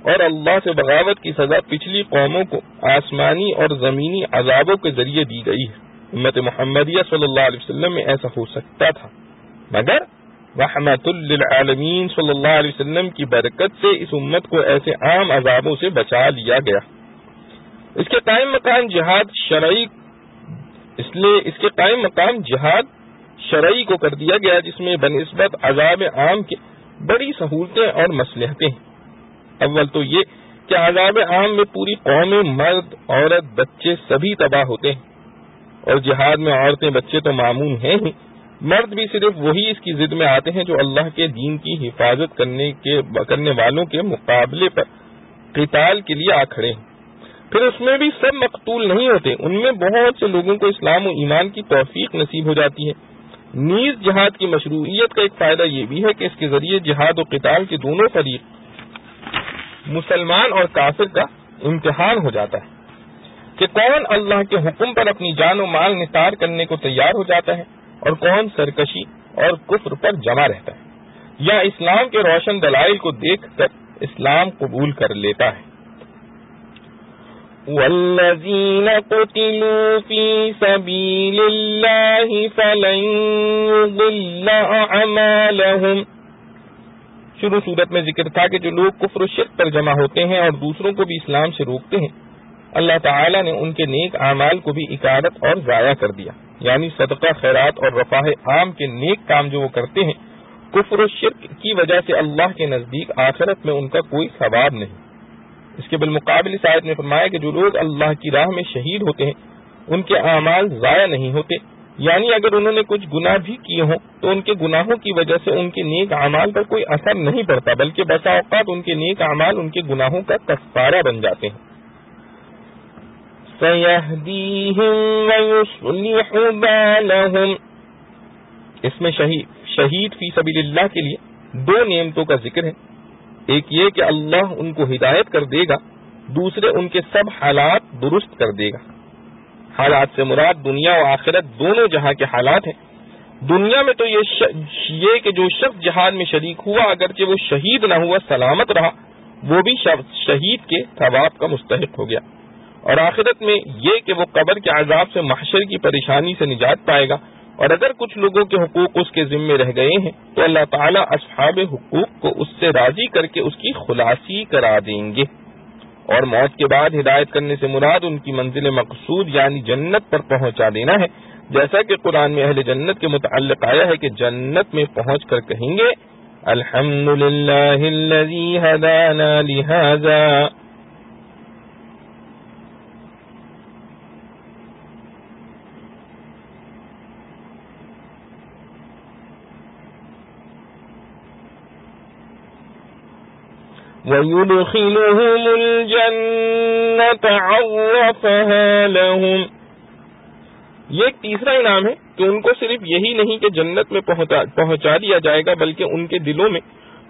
Speaker 1: اور اللہ سے بغاوت کی سزا پچھلی قوموں کو آسمانی اور زمینی عذابوں کے ذریعے دی گئی ہے. امت محمدیہ صلی اللہ علیہ وسلم میں ایسا ہو سکتا تھا، مگر رحمت للعالمین صلی اللہ علیہ وسلم کی برکت سے اس امت کو ایسے عام عذابوں سے بچا لیا گیا. اس کے قائم مقام جہاد شرعی کو کر دیا گیا، جس میں بنسبت عذاب عام کے بڑی سہولتیں اور مصلحتیں ہیں. اول تو یہ کہ عذاب عام میں پوری قومیں، مرد، عورت، بچے سبھی تباہ ہوتے ہیں، اور جہاد میں عورتیں، بچے تو معمون ہیں ہی، مرد بھی صرف وہی اس کی ضد میں آتے ہیں جو اللہ کے دین کی حفاظت کرنے والوں کے مقابلے پر قتال کے لیے آ کھڑے ہیں. پھر اس میں بھی سب مقتول نہیں ہوتے، ان میں بہت سے لوگوں کو اسلام و ایمان کی توفیق نصیب ہو جاتی ہے. نیز جہاد کی مشروعیت کا ایک فائدہ یہ بھی ہے کہ اس کے ذریعے جہاد و قتال کے دونوں فریق، مسلمان اور کافر، کا امتحان ہو جاتا ہے کہ کون اللہ کے حکم پر اپنی جان و مال نثار کرنے کو تیار ہو جاتا ہے اور کون سرکشی اور کفر پر جمع رہتا ہے یا اسلام کے روشن دلائل کو دیکھ کر اسلام قبول کر لیتا ہے. والذین قتلوا فی سبیل اللہ فلن یضل اعمالہم. شروع صورت میں ذکر تھا کہ جو لوگ کفر و شرک پر جمع ہوتے ہیں اور دوسروں کو بھی اسلام سے روکتے ہیں، اللہ تعالیٰ نے ان کے نیک اعمال کو بھی اکارت اور ضائع کر دیا. یعنی صدقہ، خیرات اور رفاہ عام کے نیک کام جو وہ کرتے ہیں، کفر و شرک کی وجہ سے اللہ کے نزدیک آخرت میں ان کا کوئی ثواب نہیں. اس کے بالمقابل اس آیت میں فرمایا کہ جو لوگ اللہ کی راہ میں شہید ہوتے ہیں ان کے اعمال ضائع نہیں ہوتے. یعنی اگر انہوں نے کچھ گناہ بھی کیے ہوں تو ان کے گناہوں کی وجہ سے ان کے نیک اعمال پر کوئی اثر نہیں پڑتا، بلکہ بسا اوقات ان کے نیک اعمال ان کے گناہوں کا کفارہ بن جاتے ہیں. سَيَهْدِيهِمْ وَيُصْلِحُ بَالَهُمْ. اس میں شہید فی سبیل اللہ کے لیے دو نعمتوں کا ذکر ہے. ایک یہ کہ اللہ ان کو ہدایت کر دے گا، دوسرے ان کے سب حالات درست کر دے گا. حالات سے مراد دنیا و آخرت دونوں جہاں کے حالات ہیں. دنیا میں تو یہ کہ جو شخص جہاد میں شریک ہوا اگرچہ وہ شہید نہ ہوا، سلامت رہا، وہ بھی شہید کے ثواب کا مستحق ہو گیا. اور آخرت میں یہ کہ وہ قبر کے عذاب سے، محشر کی پریشانی سے نجات پائے گا. اور اگر کچھ لوگوں کے حقوق اس کے ذمے رہ گئے ہیں تو اللہ تعالیٰ اصحاب حقوق کو اس سے راضی کر کے اس کی خلاصی کرا دیں گے. اور موت کے بعد ہدایت کرنے سے مراد ان کی منزل مقصود یعنی جنت پر پہنچا دینا ہے، جیسا کہ قرآن میں اہل جنت کے متعلق آیا ہے کہ جنت میں پہنچ کر کہیں گے الحمدللہ الذی ہدانا لہذا. وَيُدْخِلُهُمُ الْجَنَّةَ عَرَّفَهَا لَهُمْ. یہ ایک تیسرا انعام ہے کہ ان کو صرف یہی نہیں کہ جنت میں پہنچا دیا جائے گا، بلکہ ان کے دلوں میں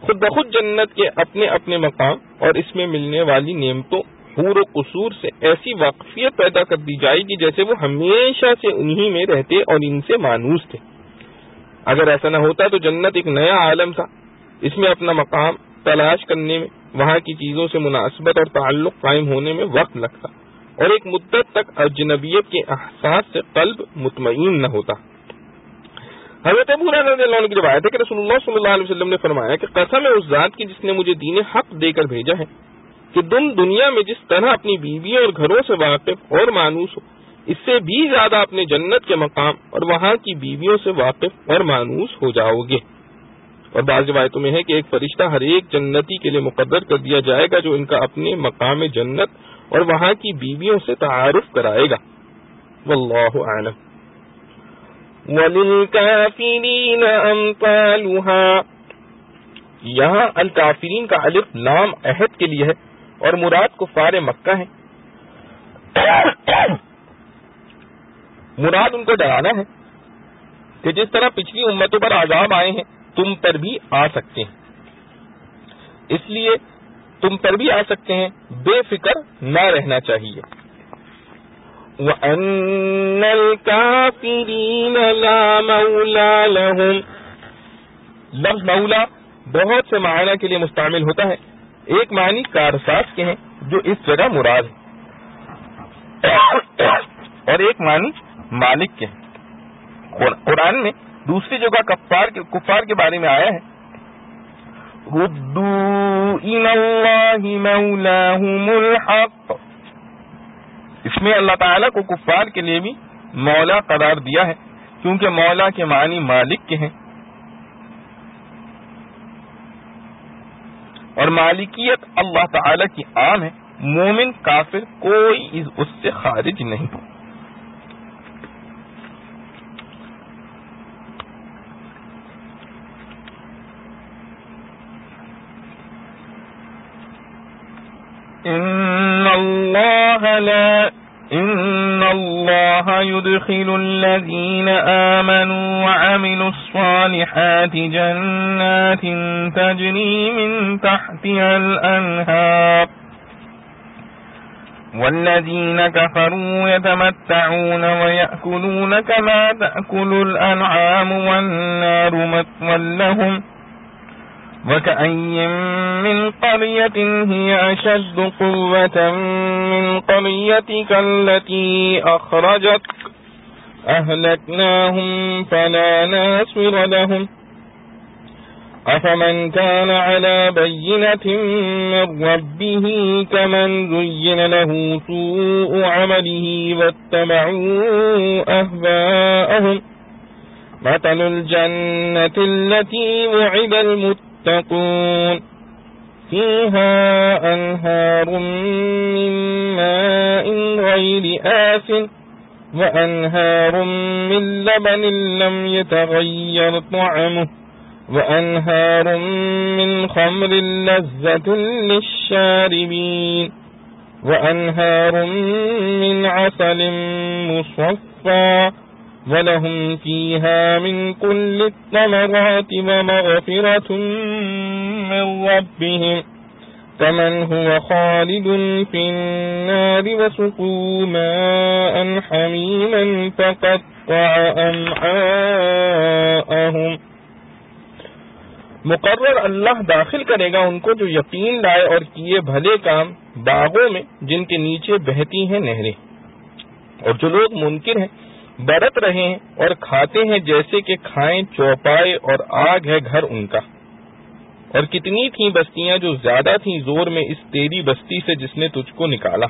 Speaker 1: خود بخود جنت کے اپنے اپنے مقام اور اس میں ملنے والی نعمتوں، حور و قصور سے ایسی واقفیت پیدا کر دی جائے گی جیسے وہ ہمیشہ سے انہی میں رہتے اور ان سے مانوس تھے. اگر ایسا نہ ہوتا تو جنت ایک نیا عالم تھا، اس میں اپنا مقام تلاش کرنے میں، وہاں کی چیزوں سے مناسبت اور تعلق قائم ہونے میں وقت لگتا اور ایک مدت تک اجنبیت کے احساس سے قلب مطمئن نہ ہوتا. حضرت ابو ہریرہ رضی اللہ عنہ کی روایت ہے کہ رسول اللہ صلی اللہ علیہ وسلم نے فرمایا کہ قسم ہے اس ذات کی جس نے مجھے دین حق دے کر بھیجا ہے کہ تم دنیا میں جس طرح اپنی بیویوں اور گھروں سے واقف اور مانوس ہو، اس سے بھی زیادہ اپنے جنت کے مقام اور وہاں کی بیویوں سے واقف اور مانوس ہو جاؤ گے. اور بعض روایتوں میں ہے کہ ایک فرشتہ ہر ایک جنتی کے لیے مقرر کر دیا جائے گا جو ان کا اپنے مقام جنت اور وہاں کی بیویوں سے تعارف کرائے گا. واللہ اعلم. وَلِلْكَافِرِينَ أَمْثَالُهَا. یہاں الکافرین کا الف لام عہد کے لیے ہے اور مراد کفار مکہ ہے. مراد ان کو ڈرانا ہے کہ جس طرح پچھلی امتوں پر عذاب آئے ہیں تم پر بھی آ سکتے ہیں، اس لیے تم پر بھی آ سکتے ہیں، بے فکر نہ رہنا چاہیے. وَأَنَّ الْكَافِرِينَ لَا مَوْلَى لَهُمْ. لفظ مولا بہت سے معنی کے لیے مستعمل ہوتا ہے. ایک معنی کارساز کے ہیں جو اس جگہ مراد ہے، اور ایک معنی مالک کے ہیں. قرآن میں دوسری جگہ کفار کے بارے میں آیا ہے ردوا الی اللہ مولاہم الحق. اس میں اللہ تعالیٰ کو کفار کے لیے بھی مولا قرار دیا ہے کیونکہ مولا کے معنی مالک کے ہیں، اور مالکیت اللہ تعالیٰ کی عام ہے. مومن کافر کوئی اس سے خارج نہیں. ان اللہ يدخل الذین آمنوا وعملوا الصالحات جنات تجری من تحتها الانہار والذین کفروا يتمتعون ويأكلون كما تأكل الانعام والنار مثوى لهم وكأي من قرية هي أشد قوة من قريتك التي أخرجتك أهلكناهم فلا ناصر لهم أفمن كان على بينة من ربه كمن زين له سوء عمله واتبعوا أهواءهم مثل الجنة التي وعد المتقون فيها أنهار من ماء غير آسن وأنهار من لبن لم يتغير طعمه وأنهار من خمر لذة للشاربين وأنهار من عسل مصفى ولهم فيها من كل الثمرات ومغفرة من ربهم كمن هو خالد في النار وسقوا ماء حميما فقطع أمعاءهم. مقرر اللہ داخل کرے گا ان کو جو یقین لائے اور کیے بھلے کام باغوں میں جن کے نیچے بہتی ہیں نہریں، اور جو لوگ منکر ہیں برت رہے ہیں اور کھاتے ہیں جیسے کہ کھائیں چوپائے اور آگ ہے گھر ان کا. اور کتنی تھیں بستیاں جو زیادہ تھیں زور میں اس تیری بستی سے جس نے تجھ کو نکالا،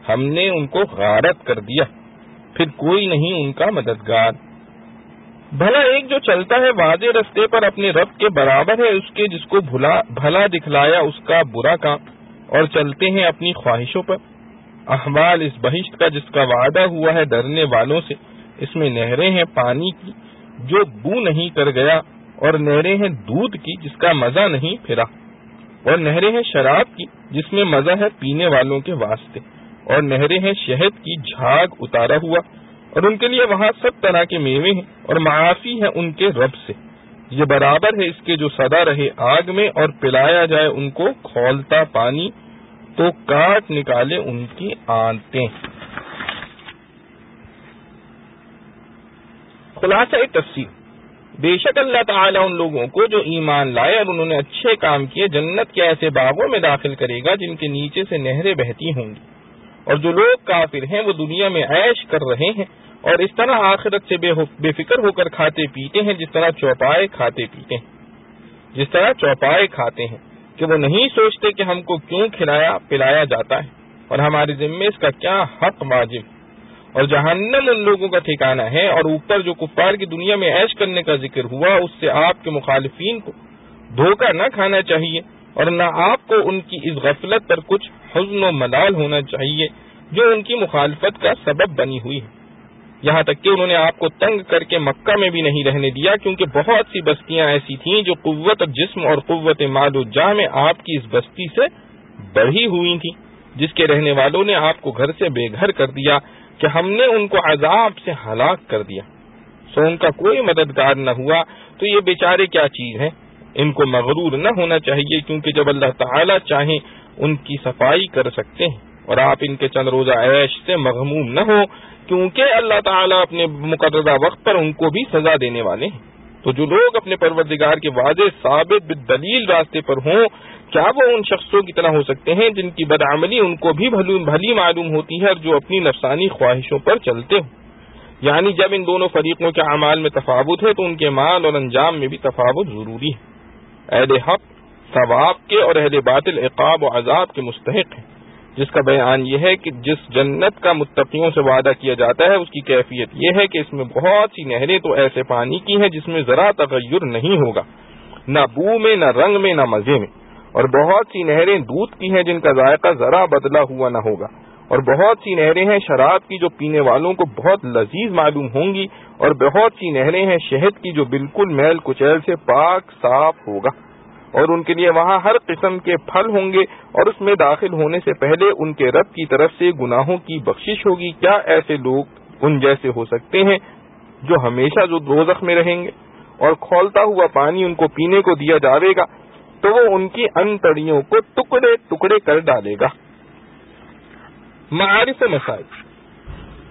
Speaker 1: ہم نے ان کو غارت کر دیا پھر کوئی نہیں ان کا مددگار. بھلا ایک جو چلتا ہے واضح رستے پر اپنے رب کے برابر ہے اس کے جس کو بھلا دکھلایا اس کا برا کام، اور چلتے ہیں اپنی خواہشوں پر. احوال اس بہشت کا جس کا وعدہ ہوا ہے ڈرنے والوں سے، اس میں نہریں ہیں پانی کی جو بو نہیں کر گیا، اور نہریں ہیں دودھ کی جس کا مزہ نہیں پھرا، اور نہریں ہیں شراب کی جس میں مزہ ہے پینے والوں کے واسطے، اور نہریں ہیں شہد کی جھاگ اتارا ہوا، اور ان کے لیے وہاں سب طرح کے میوے ہیں اور معافی ہے ان کے رب سے. یہ برابر ہے اس کے جو سدا رہے آگ میں اور پلایا جائے ان کو کھولتا پانی تو کاٹ نکالے ان کی آنتیں. خلاصہ تفسیر: بے شک اللہ تعالیٰ ان لوگوں کو جو ایمان لائے اور انہوں نے اچھے کام کیے جنت کے ایسے باغوں میں داخل کرے گا جن کے نیچے سے نہریں بہتی ہوں گی. اور جو لوگ کافر ہیں وہ دنیا میں عیش کر رہے ہیں اور اس طرح آخرت سے بے فکر ہو کر کھاتے پیتے ہیں جس طرح چوپائے کھاتے ہیں کہ وہ نہیں سوچتے کہ ہم کو کیوں کھلایا پلایا جاتا ہے اور ہمارے ذمے اس کا کیا حق واجب. اور جہنم ان لوگوں کا ٹھکانہ ہے. اور اوپر جو کفار کی دنیا میں عیش کرنے کا ذکر ہوا اس سے آپ کے مخالفین کو دھوکہ نہ کھانا چاہیے اور نہ آپ کو ان کی اس غفلت پر کچھ حزن و ملال ہونا چاہیے جو ان کی مخالفت کا سبب بنی ہوئی ہے. یہاں تک کہ انہوں نے آپ کو تنگ کر کے مکہ میں بھی نہیں رہنے دیا کیونکہ بہت سی بستیاں ایسی تھیں جو قوت جسم اور قوت مال و جاہ میں آپ کی اس بستی سے بڑھی ہوئی تھیں جس کے رہنے والوں نے آپ کو گھر سے بے گھر کر دیا کہ ہم نے ان کو عذاب سے ہلاک کر دیا. سو ان کا کوئی مددگار نہ ہوا تو یہ بیچارے کیا چیز ہیں. ان کو مغرور نہ ہونا چاہیے کیونکہ جب اللہ تعالیٰ چاہیں ان کی صفائی کر سکتے ہیں. اور آپ ان کے چند روزہ عیش سے مغموم نہ ہو کیونکہ اللہ تعالیٰ اپنے مقررہ وقت پر ان کو بھی سزا دینے والے ہیں. تو جو لوگ اپنے پروردگار کے واضح ثابت بالدلیل راستے پر ہوں، کیا وہ ان شخصوں کی طرح ہو سکتے ہیں جن کی بدعملی ان کو بھی بھلی معلوم ہوتی ہے اور جو اپنی نفسانی خواہشوں پر چلتے ہوں؟ یعنی جب ان دونوں فریقوں کے اعمال میں تفاوت ہے تو ان کے مال اور انجام میں بھی تفاوت ضروری ہے۔ اہل حق ثواب کے اور اہل باطل عقاب و عذاب کے مستحق ہیں، جس کا بیان یہ ہے کہ جس جنت کا متقیوں سے وعدہ کیا جاتا ہے اس کی کیفیت یہ ہے کہ اس میں بہت سی نہریں تو ایسے پانی کی ہیں جس میں ذرا تغیر نہیں ہوگا، نہ بو میں، نہ رنگ میں، نہ مزے میں، اور بہت سی نہریں دودھ کی ہیں جن کا ذائقہ ذرا بدلا ہوا نہ ہوگا، اور بہت سی نہریں ہیں شراب کی جو پینے والوں کو بہت لذیذ معلوم ہوں گی، اور بہت سی نہریں ہیں شہد کی جو بالکل میل کچیل سے پاک صاف ہوگا، اور ان کے لیے وہاں ہر قسم کے پھل ہوں گے، اور اس میں داخل ہونے سے پہلے ان کے رب کی طرف سے گناہوں کی بخشش ہوگی۔ کیا ایسے لوگ ان جیسے ہو سکتے ہیں جو ہمیشہ جو دوزخ میں رہیں گے؟ اور کھولتا ہوا پانی ان کو پینے کو دیا جاوے گا تو وہ ان کی انتڑیوں کو ٹکڑے ٹکڑے کر ڈالے گا۔ معارف و مسائل: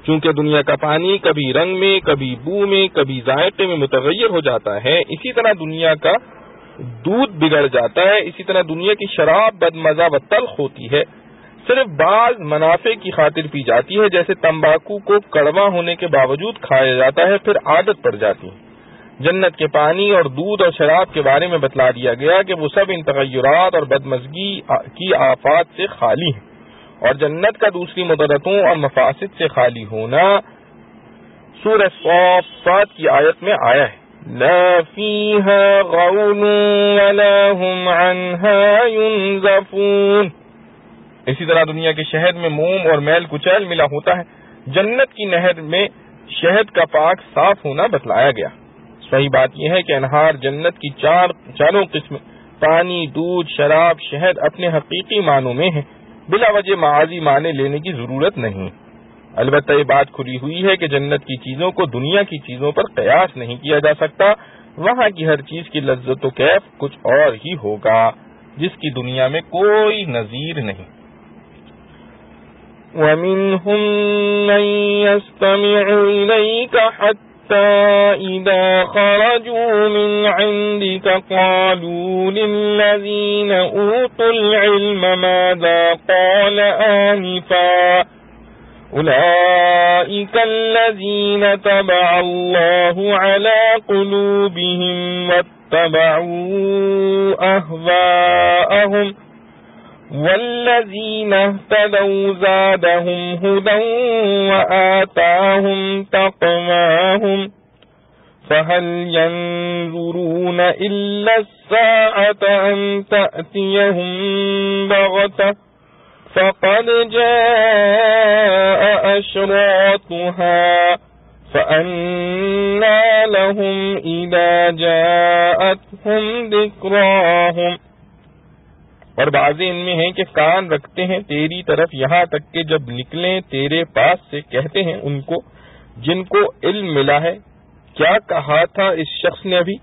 Speaker 1: چونکہ دنیا کا پانی کبھی رنگ میں، کبھی بو میں، کبھی ذائقے میں متغیر ہو جاتا ہے، اسی طرح دنیا کا دودھ بگڑ جاتا ہے، اسی طرح دنیا کی شراب بدمزہ و تلخ ہوتی ہے، صرف بعض منافع کی خاطر پی جاتی ہے، جیسے تمباکو کو کڑوا ہونے کے باوجود کھایا جاتا ہے، پھر عادت پڑ جاتی ہے۔ جنت کے پانی اور دودھ اور شراب کے بارے میں بتلا دیا گیا کہ وہ سب ان تغیرات اور بدمزگی کی آفات سے خالی ہیں، اور جنت کا دوسری مضرتوں اور مفاسد سے خالی ہونا سورہ صافات کی آیت میں آیا ہے، لا فیہا غول ولا هم عنہا ینزفون۔ اسی طرح دنیا کے شہد میں موم اور میل کچیل ملا ہوتا ہے، جنت کی نہر میں شہد کا پاک صاف ہونا بتلایا گیا۔ صحیح بات یہ ہے کہ انہار جنت کی چاروں قسم پانی، دودھ، شراب، شہد اپنے حقیقی معنوں میں ہیں، بلا وجہ معاذی معنی لینے کی ضرورت نہیں۔ البتہ یہ بات کھلی ہوئی ہے کہ جنت کی چیزوں کو دنیا کی چیزوں پر قیاس نہیں کیا جا سکتا، وہاں کی ہر چیز کی لذت و کیف کچھ اور ہی ہوگا جس کی دنیا میں کوئی نظیر نہیں۔ وَمِنْهُمْ مَنْ يَسْتَمِعُ إِلَيْكَ حَتَّى إِذَا خَرَجُوا مِنْ عِنْدِكَ قَالُوا لِلَّذِينَ أُوتُوا الْعِلْمَ مَاذَا قَالَ آنِفًا أُولَئِكَ الَّذِينَ طَبَعَ اللَّهُ عَلَى قُلُوبِهِمْ وَاتَّبَعُوا أَهْوَاءَهُمْ وَالَّذِينَ اهْتَدَوْا زَادَهُمْ هُدًى وَآتَاهُمْ تَقْوَاهُمْ فَهَلْ يَنظُرُونَ إِلَّا السَّاعَةَ أَن تَأْتِيَهُمْ بَغْتَةً فَقَدْ جَاءَ أَشْرَاطُهَا فَأَنَّىٰ لَهُمْ إِذَا جَاءَتْهُمْ ذِكْرَاهُمْ۔ اور بعض ان میں ہیں کہ کان رکھتے ہیں تیری طرف یہاں تک کہ جب نکلیں تیرے پاس سے کہتے ہیں ان کو جن کو علم ملا ہے، کیا کہا تھا اس شخص نے ابھی؟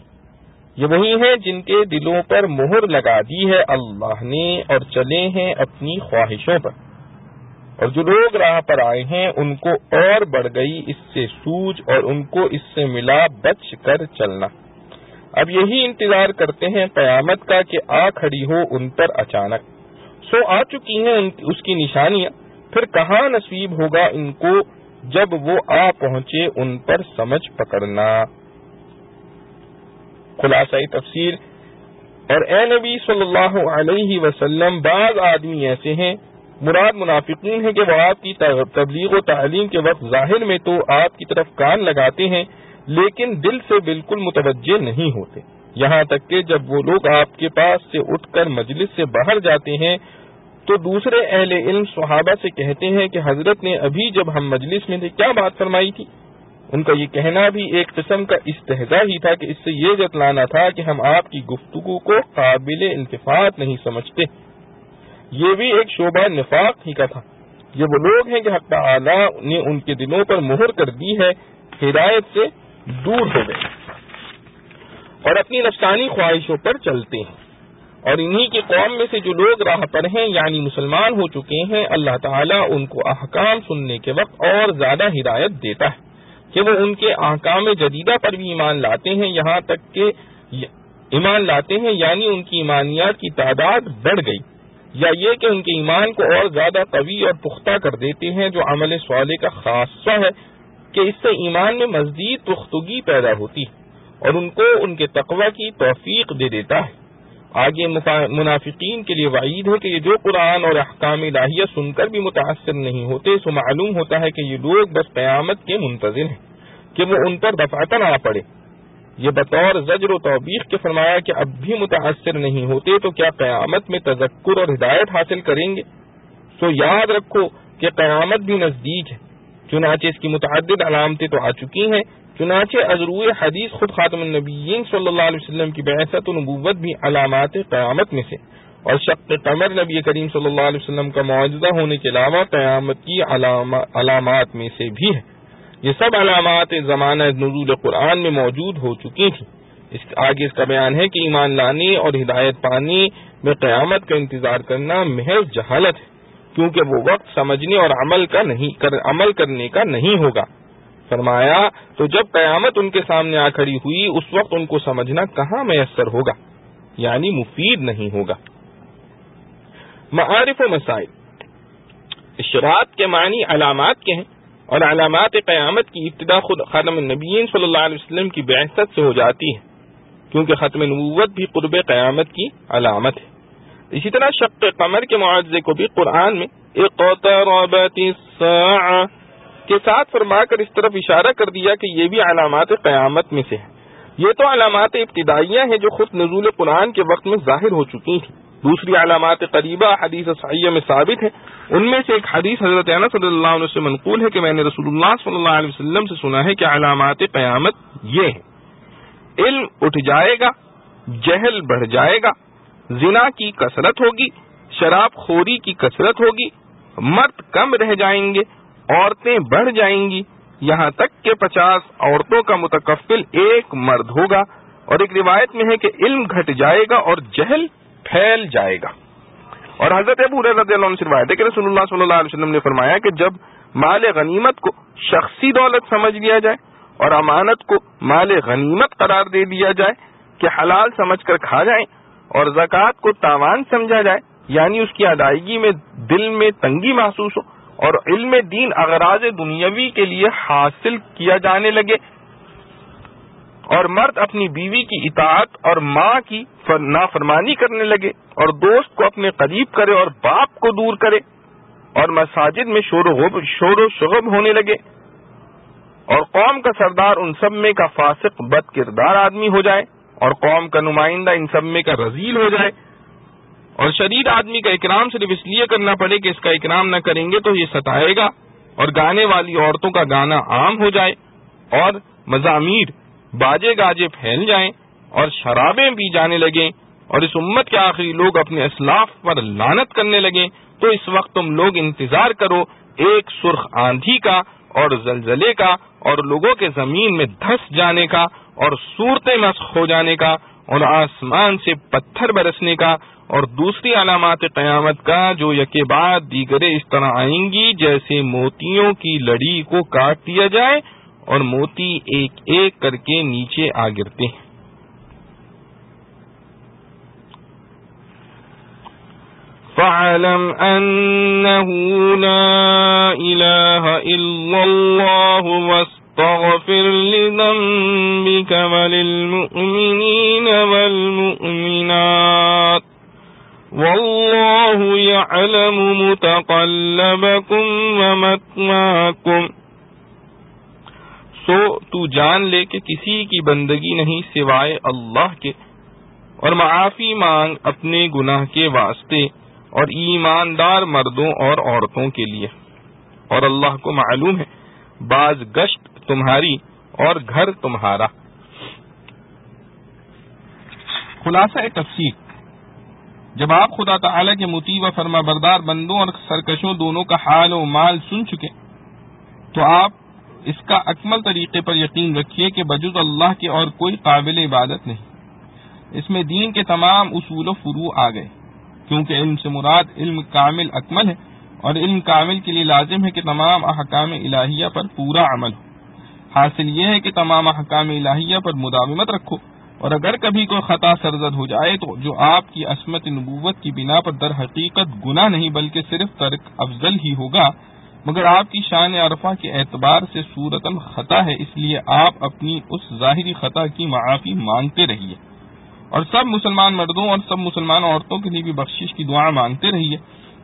Speaker 1: یہ وہی ہیں جن کے دلوں پر مہر لگا دی ہے اللہ نے اور چلے ہیں اپنی خواہشوں پر، اور جو لوگ راہ پر آئے ہیں ان کو اور بڑھ گئی اس سے سوج اور ان کو اس سے ملا بچ کر چلنا۔ اب یہی انتظار کرتے ہیں قیامت کا کہ آ کھڑی ہو ان پر اچانک، سو آ چکی ہیں اس کی نشانیاں، پھر کہاں نصیب ہوگا ان کو جب وہ آ پہنچے ان پر سمجھ پکڑنا۔ خلاصہ تفسیر: اور اے نبی صلی اللہ علیہ وسلم، بعض آدمی ایسے ہیں، مراد منافقین ہیں، کہ وہ آپ کی تبلیغ و تعلیم کے وقت ظاہر میں تو آپ کی طرف کان لگاتے ہیں لیکن دل سے بالکل متوجہ نہیں ہوتے، یہاں تک کہ جب وہ لوگ آپ کے پاس سے اٹھ کر مجلس سے باہر جاتے ہیں تو دوسرے اہل علم صحابہ سے کہتے ہیں کہ حضرت نے ابھی جب ہم مجلس میں تھے کیا بات فرمائی تھی؟ ان کا یہ کہنا بھی ایک قسم کا استہزاء ہی تھا کہ اس سے یہ جتلانا تھا کہ ہم آپ کی گفتگو کو قابل التفات نہیں سمجھتے۔ یہ بھی ایک شعبہ نفاق ہی کا تھا۔ یہ وہ لوگ ہیں کہ حق تعالی نے ان کے دلوں پر مہر کر دی ہے، ہدایت سے دور ہو گئے اور اپنی نفسانی خواہشوں پر چلتے ہیں، اور انہی کی قوم میں سے جو لوگ راہ پر ہیں یعنی مسلمان ہو چکے ہیں، اللہ تعالیٰ ان کو احکام سننے کے وقت اور زیادہ ہدایت دیتا ہے، کہ وہ ان کے احکام جدیدہ پر بھی ایمان لاتے ہیں، یہاں تک کہ ایمان لاتے ہیں یعنی ان کی ایمانیات کی تعداد بڑھ گئی، یا یہ کہ ان کے ایمان کو اور زیادہ قوی اور پختہ کر دیتے ہیں، جو عمل صالح کا خاصہ ہے کہ اس سے ایمان میں مزید پختگی پیدا ہوتی ہے اور ان کو ان کے تقوی کی توفیق دے دیتا ہے۔ آگے منافقین کے لیے وعید ہے کہ یہ جو قرآن اور احکام الہیہ سن کر بھی متاثر نہیں ہوتے، سو معلوم ہوتا ہے کہ یہ لوگ بس قیامت کے منتظر ہیں کہ وہ ان پر دفعتاً آ پڑے۔ یہ بطور زجر و توبیخ کے فرمایا کہ اب بھی متاثر نہیں ہوتے تو کیا قیامت میں تذکر اور ہدایت حاصل کریں گے؟ سو یاد رکھو کہ قیامت بھی نزدیک ہے، چنانچہ اس کی متعدد علامتیں تو آ چکی ہیں، چنانچہ از روئے حدیث خود خاتم النبیین صلی اللہ علیہ وسلم کی بعثت و نبوت بھی علامات قیامت میں سے، اور شق قمر نبی کریم صلی اللہ علیہ وسلم کا معجزہ ہونے کے علاوہ قیامت کی علامات میں سے بھی ہے۔ یہ سب علامات زمانہ نزول قرآن میں موجود ہو چکی تھیں۔ آگے اس کا بیان ہے کہ ایمان لانے اور ہدایت پانے میں قیامت کا انتظار کرنا محض جہالت ہے، کیونکہ وہ وقت سمجھنے اور عمل کرنے کا نہیں ہوگا۔ فرمایا تو جب قیامت ان کے سامنے آ کھڑی ہوئی اس وقت ان کو سمجھنا کہاں میسر ہوگا، یعنی مفید نہیں ہوگا۔ معارف و مسائل، اشراط کے معنی علامات کے ہیں، اور علامات قیامت کی ابتدا خود خاتم النبیین صلی اللہ علیہ وسلم کی بعثت سے ہو جاتی ہے، کیونکہ ختم نبوت بھی قرب قیامت کی علامت ہے۔ اسی طرح شق قمر کے معجزے کو بھی قرآن میں اقتربت الساعہ کے ساتھ فرما کر اس طرف اشارہ کر دیا کہ یہ بھی علامات قیامت میں سے ہے۔ یہ تو علامات ابتدائیہ ہیں جو خود نزول قرآن کے وقت میں ظاہر ہو چکی تھیں۔ دوسری علامات قریبہ حدیث صحیحہ میں ثابت ہے، ان میں سے ایک حدیث حضرت انس رضی اللہ عنہ سے منقول ہے کہ میں نے رسول اللہ صلی اللہ علیہ وسلم سے سنا ہے کہ علامات قیامت یہ ہیں: علم اٹھ جائے گا، جہل بڑھ جائے گا، زنا کی کثرت ہوگی، شراب خوری کی کثرت ہوگی، مرد کم رہ جائیں گے، عورتیں بڑھ جائیں گی، یہاں تک کہ 50 عورتوں کا متکفل ایک مرد ہوگا، اور ایک روایت میں ہے کہ علم گھٹ جائے گا اور جہل پھیل جائے گا۔ اور حضرت ابو ہریرہ رضی اللہ عنہ سے روایت ہے کہ رسول اللہ صلی اللہ علیہ وسلم نے فرمایا کہ جب مال غنیمت کو شخصی دولت سمجھ لیا جائے اور امانت کو مال غنیمت قرار دے دیا جائے کہ حلال سمجھ کر کھا جائیں، اور زکوٰۃ کو تاوان سمجھا جائے یعنی اس کی ادائیگی میں دل میں تنگی محسوس ہو، اور علم دین اغراض دنیاوی کے لیے حاصل کیا جانے لگے، اور مرد اپنی بیوی کی اطاعت اور ماں کی نافرمانی کرنے لگے، اور دوست کو اپنے قریب کرے اور باپ کو دور کرے، اور مساجد میں شور و شغب ہونے لگے، اور قوم کا سردار ان سب میں کا فاسق بد کردار آدمی ہو جائے، اور قوم کا نمائندہ ان سب میں کا رذیل ہو جائے، اور شدید آدمی کا اکرام صرف اس لیے کرنا پڑے کہ اس کا اکرام نہ کریں گے تو یہ ستائے گا، اور گانے والی عورتوں کا گانا عام ہو جائے، اور مزامیر باجے گاجے پھیل جائیں، اور شرابیں پی جانے لگیں، اور اس امت کے آخری لوگ اپنے اسلاف پر لعنت کرنے لگیں، تو اس وقت تم لوگ انتظار کرو ایک سرخ آندھی کا اور زلزلے کا، اور لوگوں کے زمین میں دھس جانے کا، اور صورتیں مسخ ہو جانے کا، اور آسمان سے پتھر برسنے کا، اور دوسری علامات قیامت کا جو یکے بعد دیگرے اس طرح آئیں گی جیسے موتیوں کی لڑی کو کاٹ دیا جائے اور موتی ایک ایک کر کے نیچے آ گرتے ہیں۔ فَاعْلَمْ أَنَّهُ لَا إِلَٰهَ إِلَّا اللَّهُ وَاسْتَغْفِرْ لِذَنبِكَ وَلِلْمُؤْمِنِينَ وَالْمُؤْمِنَاتِ وَاللَّهُ يَعْلَمُ مُتَقَلَّبَكُمْ وَمَثْوَاكُمْ۔ سو تو جان لے کہ کسی کی بندگی نہیں سوائے اللہ کے، اور معافی مانگ اپنے گناہ کے واسطے، اور ایماندار مردوں اور عورتوں کے لیے، اور اللہ کو معلوم ہے باز گشت تمہاری اور گھر تمہارا۔ خلاصہ تفسیر، جب آپ خدا تعالی کے مطیع و فرما بردار بندوں اور سرکشوں دونوں کا حال و مال سن چکے تو آپ اس کا اکمل طریقے پر یقین رکھیے کہ بجز اللہ کے اور کوئی قابل عبادت نہیں۔ اس میں دین کے تمام اصول و فروع آ گئے، کیونکہ علم سے مراد علم کامل اکمل ہے، اور علم کامل کے لیے لازم ہے کہ تمام احکام الہیہ پر پورا عمل ہو۔ حاصل یہ ہے کہ تمام احکام الہیہ پر مداومت رکھو، اور اگر کبھی کوئی خطا سرزد ہو جائے تو جو آپ کی عصمت نبوت کی بنا پر در حقیقت گناہ نہیں بلکہ صرف ترک افضل ہی ہوگا، مگر آپ کی شان عرفہ کے اعتبار سے صورتاً خطا ہے، اس لیے آپ اپنی اس ظاہری خطا کی معافی مانگتے رہیے، اور سب مسلمان مردوں اور سب مسلمان عورتوں کے لیے بھی بخشش کی دعا مانگتے رہیے،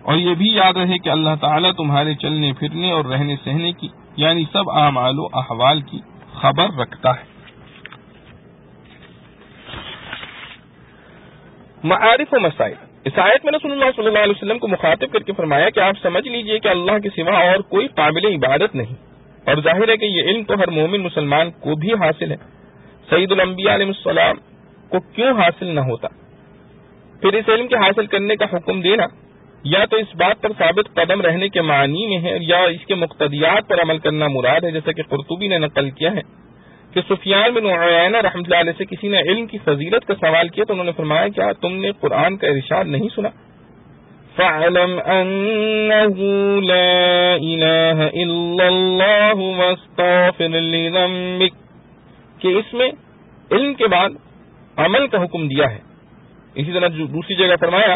Speaker 1: اور یہ بھی یاد رہے کہ اللہ تعالیٰ تمہارے چلنے پھرنے اور رہنے سہنے کی یعنی سب اعمال و احوال کی خبر رکھتا ہے۔ معارف و مسائل۔ اس آیت میں رسول اللہ صلی اللہ علیہ وسلم کو مخاطب کر کے فرمایا کہ آپ سمجھ لیجئے کہ اللہ کے سوا اور کوئی قابل عبادت نہیں، اور ظاہر ہے کہ یہ علم تو ہر مومن مسلمان کو بھی حاصل ہے، سید الانبیاء علیہ السلام کو کیوں حاصل نہ ہوتا؟ پھر اس علم کے حاصل کرنے کا حکم دینا یا تو اس بات پر ثابت قدم رہنے کے معنی میں ہے یا اس کے مقتضیات پر عمل کرنا مراد ہے، جیسا کہ قرطبی نے نقل کیا ہے کہ سفیان بن عیینہ رحمۃ اللہ علیہ سے کسی نے علم کی فضیلت کا سوال کیا تو انہوں نے فرمایا کیا تم نے قرآن کا ارشاد نہیں سنا؟ فَاعْلَمْ أَنَّهُ لَا إِلَٰهَ إِلَّا اللَّهُ وَاسْتَغْفِرْ لِذَنبِكَ، کہ اس میں علم کے بعد عمل کا حکم دیا ہے۔ اسی طرح دوسری جگہ فرمایا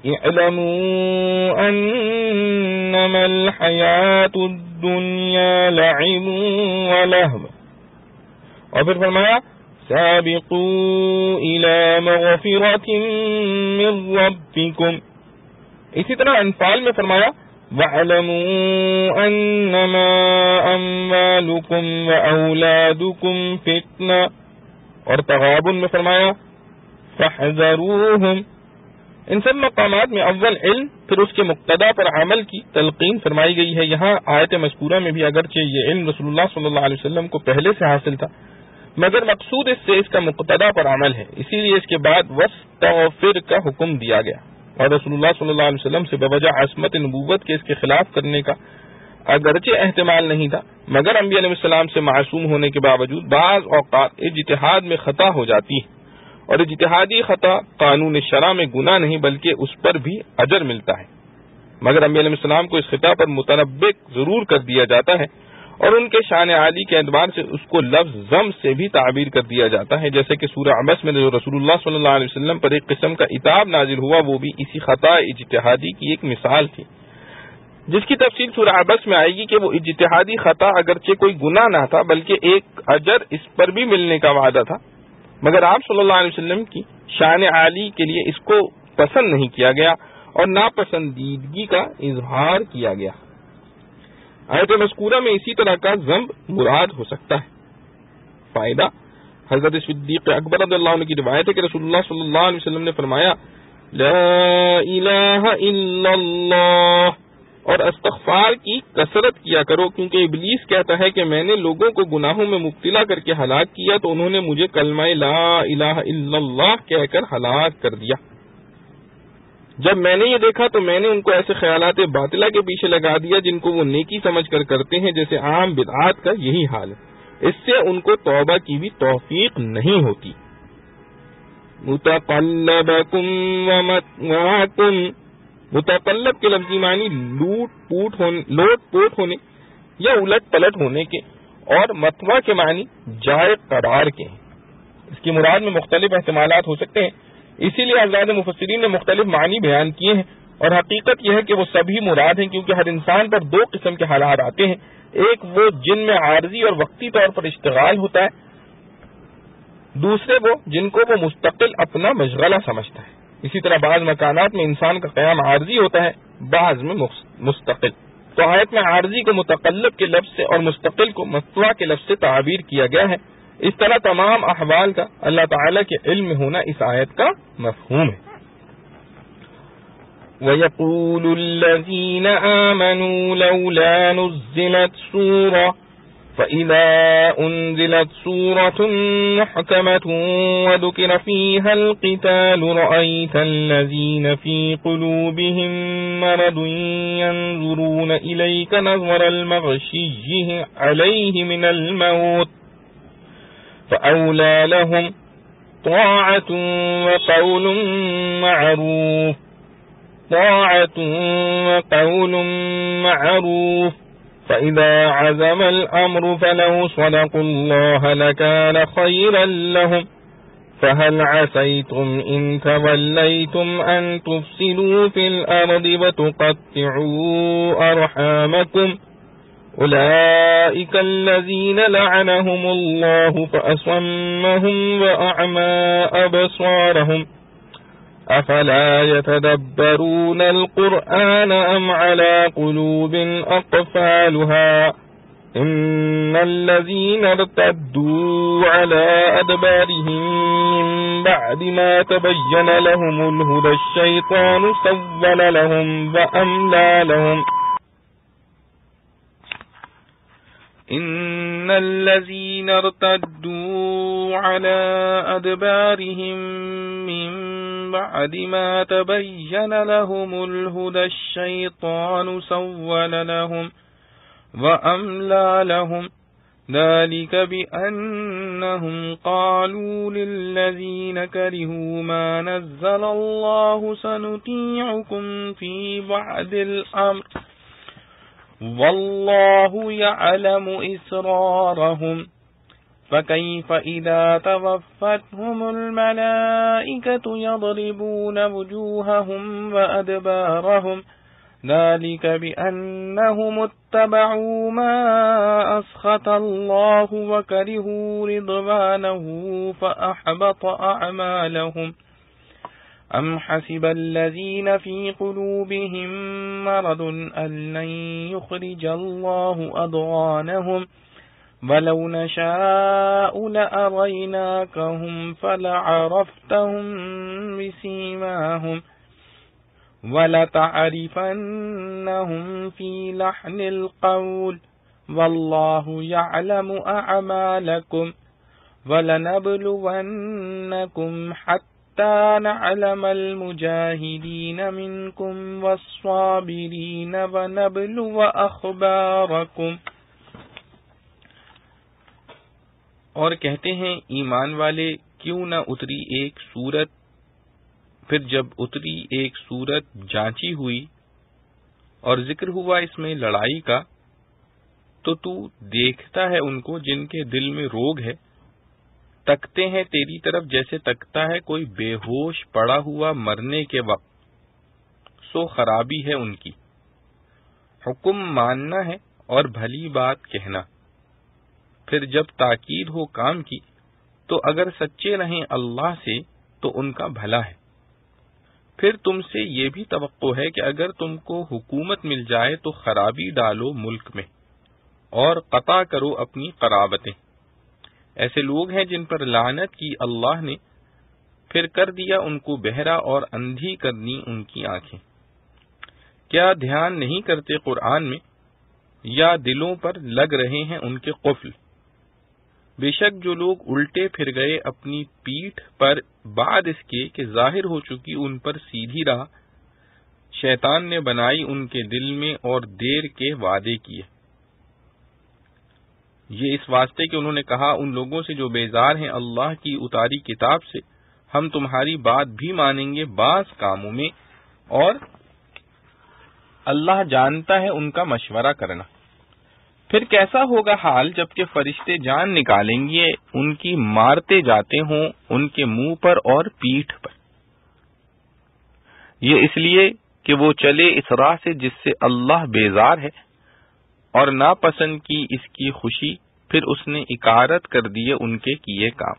Speaker 1: اعلموا انما الحیاة الدنیا لعب ولہو، اور پھر فرمایا سابقوا الى مغفرۃ من ربکم۔ اسی طرح انفال میں فرمایا وَاعْلَمُوا أَنَّمَا أَمْوَالُكُمْ وَأَوْلَادُكُمْ فِتْنَةٌ، اور تغابن میں فرمایا فَاحْذَرُوهُمْ۔ ان سب مقامات میں اول علم پھر اس کے مقتضا پر عمل کی تلقین فرمائی گئی ہے۔ یہاں آیت مذکورہ میں بھی اگرچہ یہ علم رسول اللہ صلی اللہ علیہ وسلم کو پہلے سے حاصل تھا، مگر مقصود اس سے اس کا مقتضا پر عمل ہے، اسی لیے اس کے بعد وَاسْتَغْفِرْ کا حکم دیا گیا، اور رسول اللہ صلی اللہ علیہ وسلم سے بوجہ عصمت نبوت کے اس کے خلاف کرنے کا اگرچہ احتمال نہیں تھا، مگر انبیاء علیہ السلام سے معصوم ہونے کے باوجود بعض اوقات اجتہاد میں خطا ہو جاتی ہے، اور اجتہادی خطا قانون شرع میں گناہ نہیں بلکہ اس پر بھی اجر ملتا ہے، مگر انبیاء علیہ السلام کو اس خطا پر متنبہ ضرور کر دیا جاتا ہے، اور ان کے شان عالی کے اعتبار سے اس کو لفظ ضم سے بھی تعبیر کر دیا جاتا ہے، جیسے کہ سورہ عبس میں جو رسول اللہ صلی اللہ علیہ وسلم پر ایک قسم کا عتاب نازل ہوا وہ بھی اسی خطا اجتہادی کی ایک مثال تھی، جس کی تفصیل سورہ عبس میں آئے گی کہ وہ اجتہادی خطا اگرچہ کوئی گناہ نہ تھا بلکہ ایک اجر اس پر بھی ملنے کا وعدہ تھا، مگر آپ صلی اللہ علیہ وسلم کی شان عالی کے لیے اس کو پسند نہیں کیا گیا اور ناپسندیدگی کا اظہار کیا گیا۔ آیت مذکورہ میں اسی طرح کا ذنب مراد ہو سکتا ہے۔ فائدہ، حضرت صدیق اکبر رضی اللہ عنہ کی روایت ہے کہ رسول اللہ صلی اللہ علیہ وسلم نے فرمایا لا الہ الا اللہ، اور استغفار کی کثرت کیا کرو، کیونکہ ابلیس کہتا ہے کہ میں نے لوگوں کو گناہوں میں مبتلا کر کے ہلاک کیا تو انہوں نے مجھے کلمہ لا الہ الا اللہ کہہ کر ہلاک کر دیا۔ جب میں نے یہ دیکھا تو میں نے ان کو ایسے خیالات باطلہ کے پیچھے لگا دیا جن کو وہ نیکی سمجھ کر کرتے ہیں، جیسے عام بدعات کا یہی حال ہے، اس سے ان کو توبہ کی بھی توفیق نہیں ہوتی۔ متقلبکم ومتواکم، متقلب کے لفظی معنی لوٹ پوٹ ہونے یا الٹ پلٹ ہونے کے، اور متوا کے معنی جائے قرار کے ہیں۔ اس کی مراد میں مختلف احتمالات ہو سکتے ہیں، اسی لیے حضرات مفسرین نے مختلف معنی بیان کیے ہیں، اور حقیقت یہ ہے کہ وہ سبھی مراد ہیں، کیونکہ ہر انسان پر دو قسم کے حالات آتے ہیں، ایک وہ جن میں عارضی اور وقتی طور پر اشتغال ہوتا ہے، دوسرے وہ جن کو وہ مستقل اپنا مشغلہ سمجھتا ہے۔ اسی طرح بعض مکانات میں انسان کا قیام عارضی ہوتا ہے، بعض میں مستقل۔ تو آیت میں عارضی کو متقلب کے لفظ سے اور مستقل کو متوا کے لفظ سے تعبیر کیا گیا ہے۔ اس طرح تمام احوال کا اللہ تعالیٰ کے علم میں ہونا اس آیت کا مفہوم ہے۔ وَيَقُولُ الَّذِينَ آمَنُوا لَوْلَا نُزِّلَتْ سُورَةٌ فَإِذَا أُنزِلَتْ سُورَةٌ مُحْكَمَةٌ وَذُكِرَ فِيهَا الْقِتَالُ رَأَيْتَ الَّذِينَ فِي قُلُوبِهِم مَّرَضٌ يَنظُرُونَ إِلَيْكَ نَظْرَ الْمَغْشِيِّ عَلَيْهِ مِنَ الْمَوْتِ فَأَوْلَى لَهُمْ طَاعَةٌ وَقَوْلٌ مَّعْرُوفٌ فإذا عزم الأمر فلو صدقوا الله لكان خيرا لهم فهل عسيتم إن توليتم أن تفسدوا في الأرض وتقطعوا أرحامكم أولئك الذين لعنهم الله فأصمهم وأعمى أبصارهم أفلا يتدبرون القرآن أم على قلوب أقفالها إن الذين ارتدوا على أدبارهم من بعد ما تبين لهم الهدى الشيطان سول لهم وأملى لهم إن الذين ارتدوا على أدبارهم من بعد ما تبين لهم الهدى الشيطان سول لهم وأملى لهم ذلك بأنهم قالوا للذين كرهوا ما نزل الله سنطيعكم في بعض الأمر والله يعلم إسرارهم فكيف إذا توفتهم الملائكة يضربون وجوههم وأدبارهم ذلك بأنهم اتبعوا ما أسخط الله وكرهوا رضوانه فأحبط أعمالهم أم حسب الذين في قلوبهم مرض أن لن يخرج الله أضغانهم ولو نشاء لأريناكهم فلعرفتهم بسيماهم ولتعرفنهم في لحن القول والله يعلم أعمالكم ولنبلونكم حتى نعلم المجاهدين منكم والصابرين ونبلو أخباركم. اور کہتے ہیں ایمان والے کیوں نہ اتری ایک سورت، پھر جب اتری ایک سورت جانچی ہوئی اور ذکر ہوا اس میں لڑائی کا، تو تو دیکھتا ہے ان کو جن کے دل میں روگ ہے، تکتے ہیں تیری طرف جیسے تکتا ہے کوئی بے ہوش پڑا ہوا مرنے کے وقت، سو خرابی ہے ان کی. حکم ماننا ہے اور بھلی بات کہنا، پھر جب تاکید ہو کام کی تو اگر سچے رہیں اللہ سے تو ان کا بھلا ہے. پھر تم سے یہ بھی توقع ہے کہ اگر تم کو حکومت مل جائے تو خرابی ڈالو ملک میں اور قطع کرو اپنی قرابتیں. ایسے لوگ ہیں جن پر لعنت کی اللہ نے، پھر کر دیا ان کو بہرا اور اندھی کر دی ان کی آنکھیں. کیا دھیان نہیں کرتے قرآن میں، یا دلوں پر لگ رہے ہیں ان کے قفل؟ بے شک جو لوگ الٹے پھر گئے اپنی پیٹھ پر بعد اس کے کہ ظاہر ہو چکی ان پر سیدھی راہ، شیطان نے بنائی ان کے دل میں اور دیر کے وعدے کیے. یہ اس واسطے کہ انہوں نے کہا ان لوگوں سے جو بیزار ہیں اللہ کی اتاری کتاب سے، ہم تمہاری بات بھی مانیں گے بعض کاموں میں، اور اللہ جانتا ہے ان کا مشورہ کرنا. پھر کیسا ہوگا حال جب کہ فرشتے جان نکالیں گے ان کی مارتے جاتے ہوں ان کے منہ پر اور پیٹھ پر. یہ اس لیے کہ وہ چلے اس راہ سے جس سے اللہ بیزار ہے، اور ناپسند کی اس کی خوشی، پھر اس نے اکارت کر دیے ان کے کیے کام.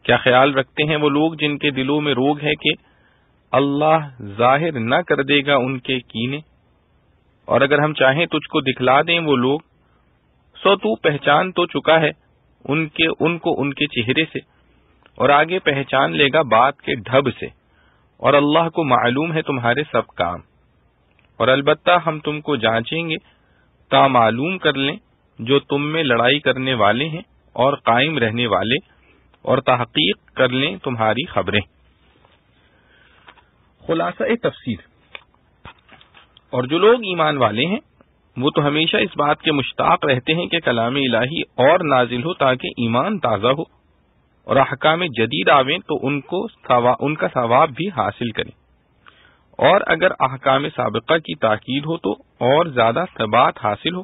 Speaker 1: کیا خیال رکھتے ہیں وہ لوگ جن کے دلوں میں روگ ہے کہ اللہ ظاہر نہ کر دے گا ان کے کینے؟ اور اگر ہم چاہیں تجھ کو دکھلا دیں وہ لوگ، سو تو پہچان تو چکا ہے ان کو ان کے چہرے سے، اور آگے پہچان لے گا بات کے ڈھب سے، اور اللہ کو معلوم ہے تمہارے سب کام. اور البتہ ہم تم کو جانچیں گے تا معلوم کر لیں جو تم میں لڑائی کرنے والے ہیں اور قائم رہنے والے، اور تحقیق کر لیں تمہاری خبریں. خلاصہ تفسیر. اور جو لوگ ایمان والے ہیں وہ تو ہمیشہ اس بات کے مشتاق رہتے ہیں کہ کلام الہی اور نازل ہو تاکہ ایمان تازہ ہو اور احکام جدید آویں تو ان کا ثواب بھی حاصل کریں. اور اگر احکام سابقہ کی تاکید ہو تو اور زیادہ ثبات حاصل ہو،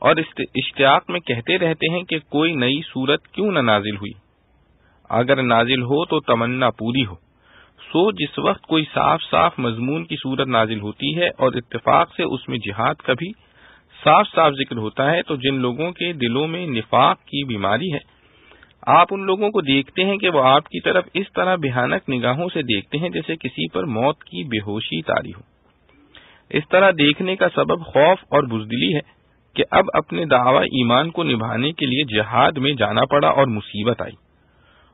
Speaker 1: اور اشتیاق میں کہتے رہتے ہیں کہ کوئی نئی صورت کیوں نہ نازل ہوئی، اگر نازل ہو تو تمنا پوری ہو۔ سو جس وقت کوئی صاف صاف مضمون کی صورت نازل ہوتی ہے اور اتفاق سے اس میں جہاد کا بھی صاف صاف ذکر ہوتا ہے، تو جن لوگوں کے دلوں میں نفاق کی بیماری ہے، آپ ان لوگوں کو دیکھتے ہیں کہ وہ آپ کی طرف اس طرح بھیانک نگاہوں سے دیکھتے ہیں جیسے کسی پر موت کی بے ہوشی طاری ہو۔ اس طرح دیکھنے کا سبب خوف اور بزدلی ہے کہ اب اپنے دعوی ایمان کو نبھانے کے لیے جہاد میں جانا پڑا اور مصیبت آئی،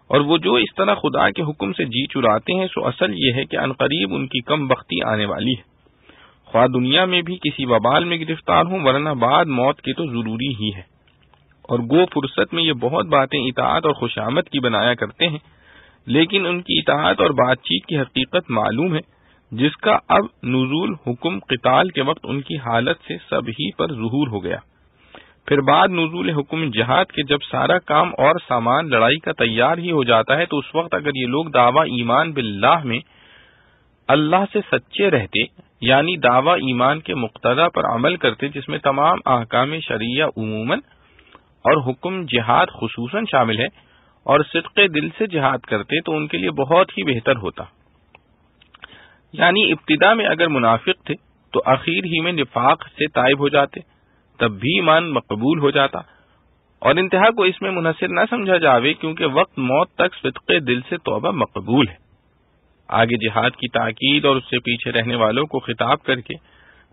Speaker 1: اور وہ جو اس طرح خدا کے حکم سے جی چراتے ہیں، سو اصل یہ ہے کہ عنقریب ان کی کم بختی آنے والی ہے، خواہ دنیا میں بھی کسی وبال میں گرفتار ہوں، ورنہ بعد موت کے تو ضروری ہی ہے۔ اور گو فرصت میں یہ بہت باتیں اطاعت اور خوشامد کی بنایا کرتے ہیں، لیکن ان کی اطاعت اور بات چیت کی حقیقت معلوم ہے، جس کا اب نزول حکم قتال کے وقت ان کی حالت سے سب ہی پر ظہور ہو گیا۔ پھر بعد نزول حکم جہاد کے جب سارا کام اور سامان لڑائی کا تیار ہی ہو جاتا ہے، تو اس وقت اگر یہ لوگ دعوی ایمان باللہ میں اللہ سے سچے رہتے، یعنی دعوی ایمان کے مقتضا پر عمل کرتے جس میں تمام احکام شرعیہ عموماً اور حکم جہاد خصوصاً شامل ہے، اور صدق دل سے جہاد کرتے، تو ان کے لیے بہت ہی بہتر ہوتا۔ یعنی ابتدا میں اگر منافق تھے تو اخیر ہی میں نفاق سے تائب ہو جاتے، تب بھی ایمان مقبول ہو جاتا، اور انتہا کو اس میں منحصر نہ سمجھا جاوے، کیونکہ وقت موت تک صدق دل سے توبہ مقبول ہے۔ آگے جہاد کی تاکید اور اس سے پیچھے رہنے والوں کو خطاب کر کے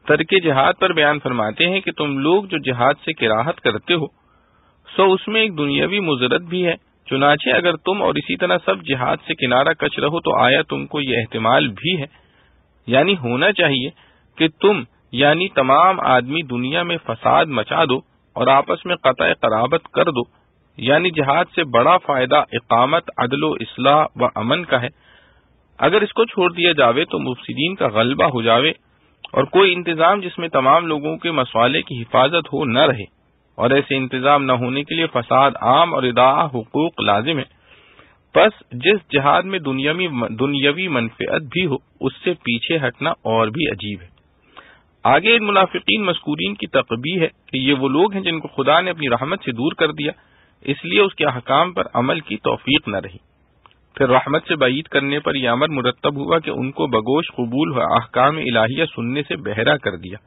Speaker 1: ترک جہاد پر بیان فرماتے ہیں کہ تم لوگ جو جہاد سے کراہت کرتے ہو، سو اس میں ایک دنیاوی مضرت بھی ہے، چنانچہ اگر تم اور اسی طرح سب جہاد سے کنارہ کش رہو تو آیا تم کو یہ احتمال بھی ہے، یعنی ہونا چاہیے کہ تم یعنی تمام آدمی دنیا میں فساد مچا دو اور آپس میں قطع قرابت کر دو، یعنی جہاد سے بڑا فائدہ اقامت عدل و اصلاح و امن کا ہے۔ اگر اس کو چھوڑ دیا جاوے تو مفسدین کا غلبہ ہو جاوے، اور کوئی انتظام جس میں تمام لوگوں کے مصالح کی حفاظت ہو نہ رہے، اور ایسے انتظام نہ ہونے کے لیے فساد عام اور اضاعہ حقوق لازم ہے۔ پس جس جہاد میں دنیاوی منفعت بھی ہو، اس سے پیچھے ہٹنا اور بھی عجیب ہے۔ آگے ان منافقین مذکورین کی تقبیح ہے کہ یہ وہ لوگ ہیں جن کو خدا نے اپنی رحمت سے دور کر دیا، اس لیے اس کے احکام پر عمل کی توفیق نہ رہی۔ پھر رحمت سے بعید کرنے پر یہ امر مرتب ہوا کہ ان کو بگوش قبول ہوا احکام الہیہ سننے سے بہرا کر دیا،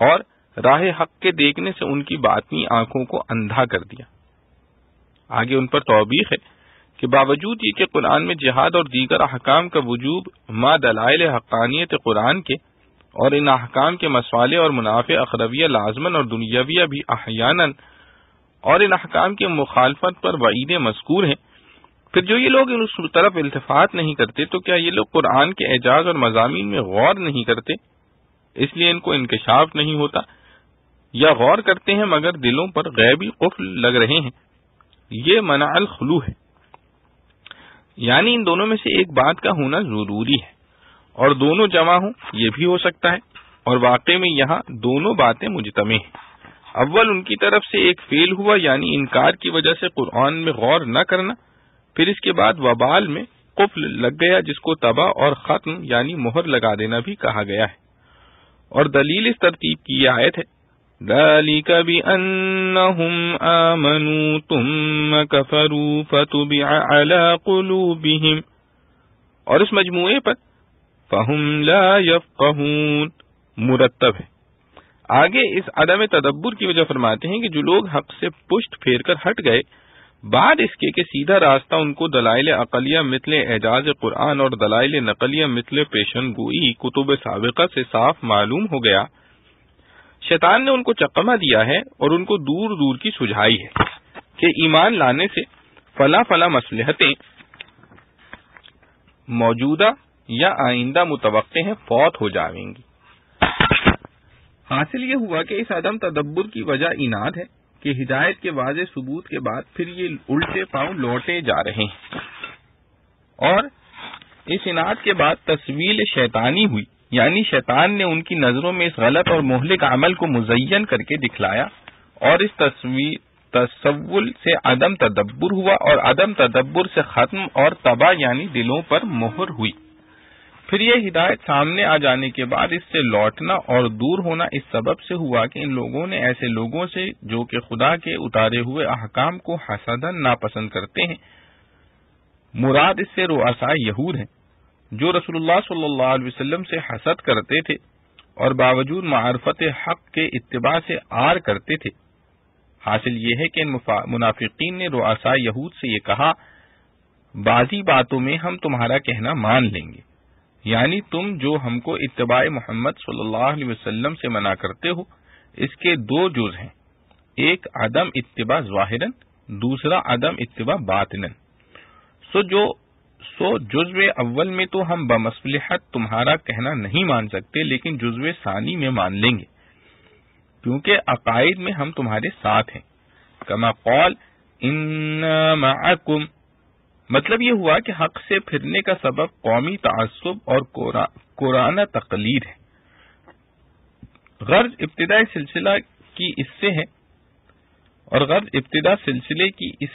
Speaker 1: اور راہ حق کے دیکھنے سے ان کی باطنی آنکھوں کو اندھا کر دیا۔ آگے ان پر توبیخ ہے کہ باوجود یہ کہ قرآن میں جہاد اور دیگر احکام کا وجوب ما دلائل حقانیت قرآن کے، اور ان احکام کے مصالح اور منافع اخرویہ لازمن اور دنیاویہ بھی احیاناً، اور ان احکام کی مخالفت پر وعیدیں مذکور ہیں، پھر جو یہ لوگ اس طرف التفات نہیں کرتے، تو کیا یہ لوگ قرآن کے اعجاز اور مضامین میں غور نہیں کرتے، اس لیے ان کو انکشاف نہیں ہوتا، یا غور کرتے ہیں مگر دلوں پر غیبی قفل لگ رہے ہیں؟ یہ منع الخلو ہے، یعنی ان دونوں میں سے ایک بات کا ہونا ضروری ہے، اور دونوں جمع ہوں یہ بھی ہو سکتا ہے، اور واقع میں یہاں دونوں باتیں مجتمع ہیں۔ اول ان کی طرف سے ایک فعل ہوا، یعنی انکار کی وجہ سے قرآن میں غور نہ کرنا، پھر اس کے بعد وبال میں قفل لگ گیا جس کو تباہ اور ختم یعنی مہر لگا دینا بھی کہا گیا ہے۔ اور دلیل اس ترتیب کی یہ آیت ہے، ذَلِكَ بِأَنَّهُمْ آمَنُوا ثُمَّ كَفَرُوا فَطُبِعَ عَلَى قُلُوبِهِمْ، اور اس مجموعے پر فَهُمْ لَا يَفْقَهُونَ مرتب ہے۔ آگے اس عدم تدبر کی وجہ فرماتے ہیں کہ جو لوگ حق سے پشت پھیر کر ہٹ گئے، بعد اس کے کہ سیدھا راستہ ان کو دلائل عقلیہ مثل اعجاز قرآن اور دلائل نقلیہ مثل پیشن گوئی کتب سابقہ سے صاف معلوم ہو گیا، شیطان نے ان کو چکمہ دیا ہے اور ان کو دور دور کی سجھائی ہے کہ ایمان لانے سے فلاں فلاں مصلحتیں موجودہ یا آئندہ متوقع ہیں فوت ہو جائیں گی۔ حاصل یہ ہوا کہ اس عدم تدبر کی وجہ عناد ہے کہ ہدایت کے واضح ثبوت کے بعد پھر یہ الٹے پاؤں لوٹے جا رہے ہیں، اور اس عناد کے بعد تسویل شیطانی ہوئی، یعنی شیطان نے ان کی نظروں میں اس غلط اور مہلک عمل کو مزین کر کے دکھلایا، اور اس تسول سے عدم تدبر ہوا، اور عدم تدبر سے ختم اور تباہ یعنی دلوں پر مہر ہوئی۔ پھر یہ ہدایت سامنے آ جانے کے بعد اس سے لوٹنا اور دور ہونا اس سبب سے ہوا کہ ان لوگوں نے ایسے لوگوں سے جو کہ خدا کے اتارے ہوئے احکام کو حسداً ناپسند کرتے ہیں، مراد اس سے رؤساء یہود ہیں، جو رسول اللہ صلی اللہ علیہ وسلم سے حسد کرتے تھے اور باوجود معرفت حق کے اتباع سے آر کرتے تھے۔ حاصل یہ ہے کہ ان منافقین نے رؤساء یہود سے یہ کہا، بعضی باتوں میں ہم تمہارا کہنا مان لیں گے، یعنی تم جو ہم کو اتباع محمد صلی اللہ علیہ وسلم سے منع کرتے ہو، اس کے دو جز ہیں، ایک عدم اتباع ظاہراً، دوسرا عدم اتباع باطناً۔ سو جزو اول میں تو ہم بمصلحت تمہارا کہنا نہیں مان سکتے، لیکن جزو ثانی میں مان لیں گے، کیونکہ عقائد میں ہم تمہارے ساتھ ہیں۔ کما قال انا معکم، مطلب یہ ہوا کہ حق سے پھرنے کا سبب قومی تعصب اور قرآن تقلید ہے۔ غرض ابتداء سلسلہ کی اس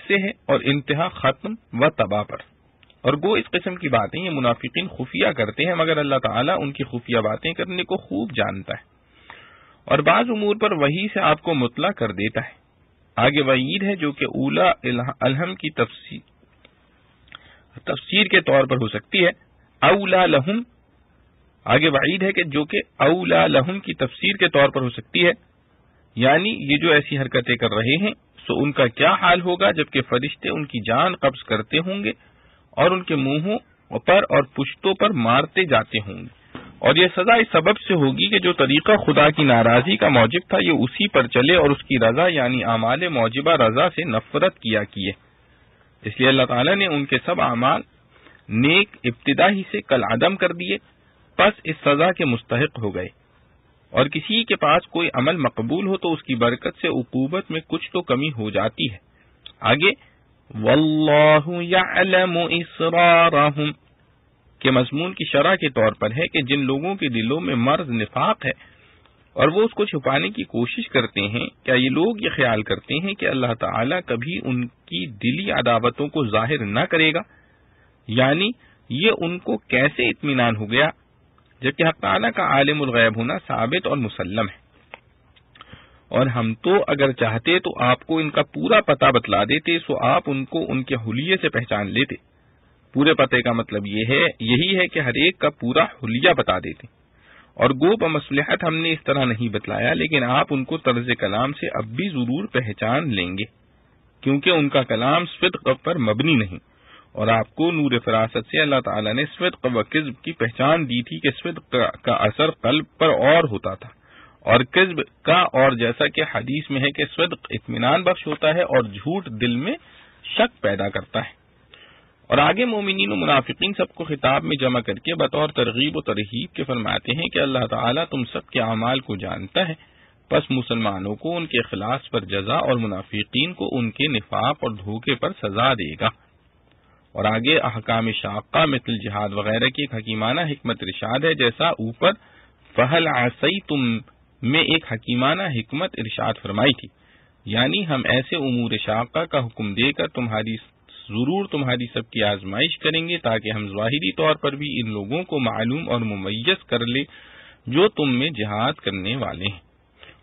Speaker 1: سے ہے اور انتہا ختم و تباہ پر۔ اور گو اس قسم کی باتیں یہ منافقین خفیہ کرتے ہیں، مگر اللہ تعالیٰ ان کی خفیہ باتیں کرنے کو خوب جانتا ہے اور بعض امور پر وحی سے آپ کو مطلع کر دیتا ہے۔ آگے وعید ہے جو کہ اولا الہم کی تفسیر کے طور پر ہو سکتی ہے، اولا لہم، آگے وعید ہے کہ جو کہ اولا لہم کی تفسیر کے طور پر ہو سکتی ہے، یعنی یہ جو ایسی حرکتیں کر رہے ہیں سو ان کا کیا حال ہوگا جبکہ فرشتے ان کی جان قبض کرتے ہوں گے اور ان کے منہوں پر اور پشتوں پر مارتے جاتے ہوں گے، اور یہ سزا اس سبب سے ہوگی کہ جو طریقہ خدا کی ناراضی کا موجب تھا یہ اسی پر چلے اور اس کی رضا یعنی اعمال موجبہ رضا سے نفرت کیا کیے۔ اس لیے اللہ تعالیٰ نے ان کے سب اعمال نیک ابتدا ہی سے کل عدم کر دیے، پس اس سزا کے مستحق ہو گئے۔ اور کسی کے پاس کوئی عمل مقبول ہو تو اس کی برکت سے عقوبت میں کچھ تو کمی ہو جاتی ہے۔ آگے واللہ یعلم اسرارہم کے مضمون کی شرح کے طور پر ہے کہ جن لوگوں کے دلوں میں مرض نفاق ہے اور وہ اس کو چھپانے کی کوشش کرتے ہیں، کیا یہ لوگ یہ خیال کرتے ہیں کہ اللہ تعالیٰ کبھی ان کی دلی عداوتوں کو ظاہر نہ کرے گا؟ یعنی یہ ان کو کیسے اطمینان ہو گیا جبکہ حق تعالیٰ کا عالم الغیب ہونا ثابت اور مسلم ہے؟ اور ہم تو اگر چاہتے تو آپ کو ان کا پورا پتہ بتلا دیتے، سو آپ ان کو ان کے حلیے سے پہچان لیتے۔ پورے پتے کا مطلب یہی ہے کہ ہر ایک کا پورا حلیہ بتا دیتے، اور گو بمصلحت ہم نے اس طرح نہیں بتلایا، لیکن آپ ان کو طرز کلام سے اب بھی ضرور پہچان لیں گے، کیونکہ ان کا کلام صدق پر مبنی نہیں، اور آپ کو نور فراست سے اللہ تعالیٰ نے صدق و کذب کی پہچان دی تھی کہ صدق کا اثر قلب پر اور ہوتا تھا اور کذب کا، اور جیسا کہ حدیث میں ہے کہ صدق اطمینان بخش ہوتا ہے اور جھوٹ دل میں شک پیدا کرتا ہے۔ اور آگے مومنین و منافقین سب کو خطاب میں جمع کر کے بطور ترغیب و ترہیب کے فرماتے ہیں کہ اللہ تعالیٰ تم سب کے اعمال کو جانتا ہے، پس مسلمانوں کو ان کے اخلاص پر جزا اور منافقین کو ان کے نفاق اور دھوکے پر سزا دے گا۔ اور آگے احکام شاقہ مثل جہاد وغیرہ کی ایک حکیمانہ حکمت ارشاد ہے، جیسا اوپر فہل عصیتم میں ایک حکیمانہ حکمت ارشاد فرمائی تھی، یعنی ہم ایسے امور شاقہ کا حکم دے کر ضرور تمہاری سب کی آزمائش کریں گے تاکہ ہم ظاہری طور پر بھی ان لوگوں کو معلوم اور ممیز کر لیں جو تم میں جہاد کرنے والے ہیں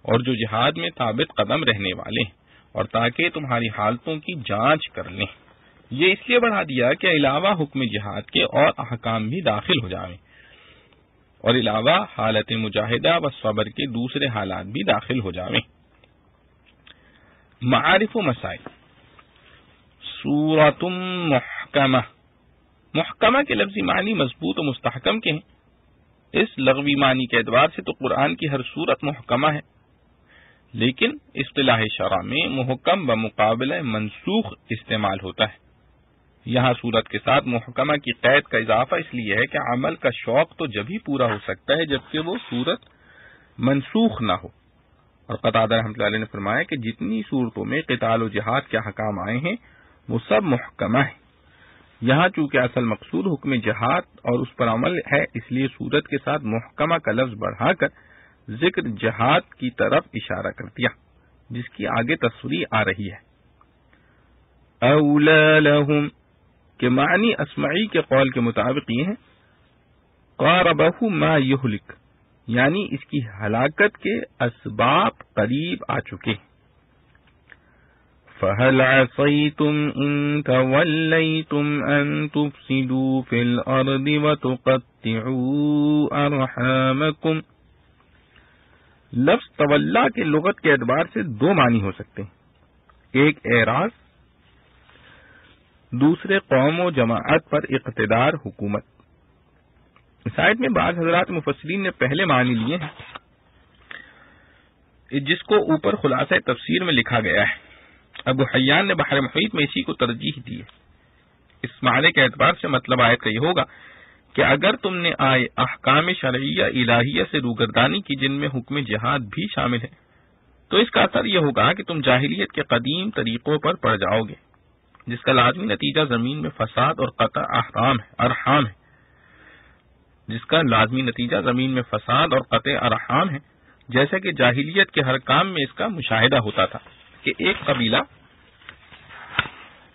Speaker 1: اور جو جہاد میں ثابت قدم رہنے والے ہیں، اور تاکہ تمہاری حالتوں کی جانچ کر لیں۔ یہ اس لیے بڑھا دیا کہ علاوہ حکم جہاد کے اور احکام بھی داخل ہو جائیں، اور علاوہ حالت مجاہدہ و صبر کے دوسرے حالات بھی داخل ہو جائیں۔ معارف و مسائل۔ سورۃ محکمہ، محکمہ کے لفظی معنی مضبوط و مستحکم کے ہیں۔ اس لغوی معنی کے اعتبار سے تو قرآن کی ہر سورت محکمہ ہے، لیکن اصطلاح شرع میں محکم بمقابلہ منسوخ استعمال ہوتا ہے۔ یہاں سورت کے ساتھ محکمہ کی قید کا اضافہ اس لیے ہے کہ عمل کا شوق تو جب ہی پورا ہو سکتا ہے جبکہ وہ سورت منسوخ نہ ہو۔ اور قتادہ رحمۃ اللہ علیہ نے فرمایا کہ جتنی صورتوں میں قتال و جہاد کے احکام آئے ہیں وہ سب محکمہ ہیں۔ یہاں چونکہ اصل مقصود حکم جہاد اور اس پر عمل ہے، اس لیے سورت کے ساتھ محکمہ کا لفظ بڑھا کر ذکر جہاد کی طرف اشارہ کر دیا، جس کی آگے تصریح آ رہی ہے۔ اولا لہم کے معنی اسمعی کے قول کے مطابق یہ ہیں قاربہ ما یہلک، یعنی اس کی ہلاکت کے اسباب قریب آ چکے۔ فَهَلْ عَصَيْتُمْ إِن تَوَلَّيْتُمْ أَن تُفْسِدُوا فِي الْأَرْضِ وَتُقَطِّعُوا أَرْحَامَكُمْ۔ لفظ تولا کے لغت کے اعتبار سے دو معنی ہو سکتے ہیں، ایک اعراض، دوسرے قوم و جماعت پر اقتدار، حکومت۔ اس آیت میں بعض حضرات مفسرین نے پہلے معنی لیے ہیں، جس کو اوپر خلاصہ تفسیر میں لکھا گیا ہے۔ ابو حیان نے بحر محیط میں اسی کو ترجیح دی ہے۔ اس معنی کے اعتبار سے مطلب آیت کا یہ ہوگا کہ اگر تم نے احکام شرعیہ الہیہ سے روگردانی کی جن میں حکم جہاد بھی شامل ہے، تو اس کا اثر یہ ہوگا کہ تم جاہلیت کے قدیم طریقوں پر پڑ جاؤ گے، جس کا لازمی نتیجہ زمین میں فساد اور قطع ارحام ہے، جس کا لازمی نتیجہ زمین میں فساد اور قطع ارحام ہے، جیسا کہ جاہلیت کے ہر کام میں اس کا مشاہدہ ہوتا تھا کہ ایک قبیلہ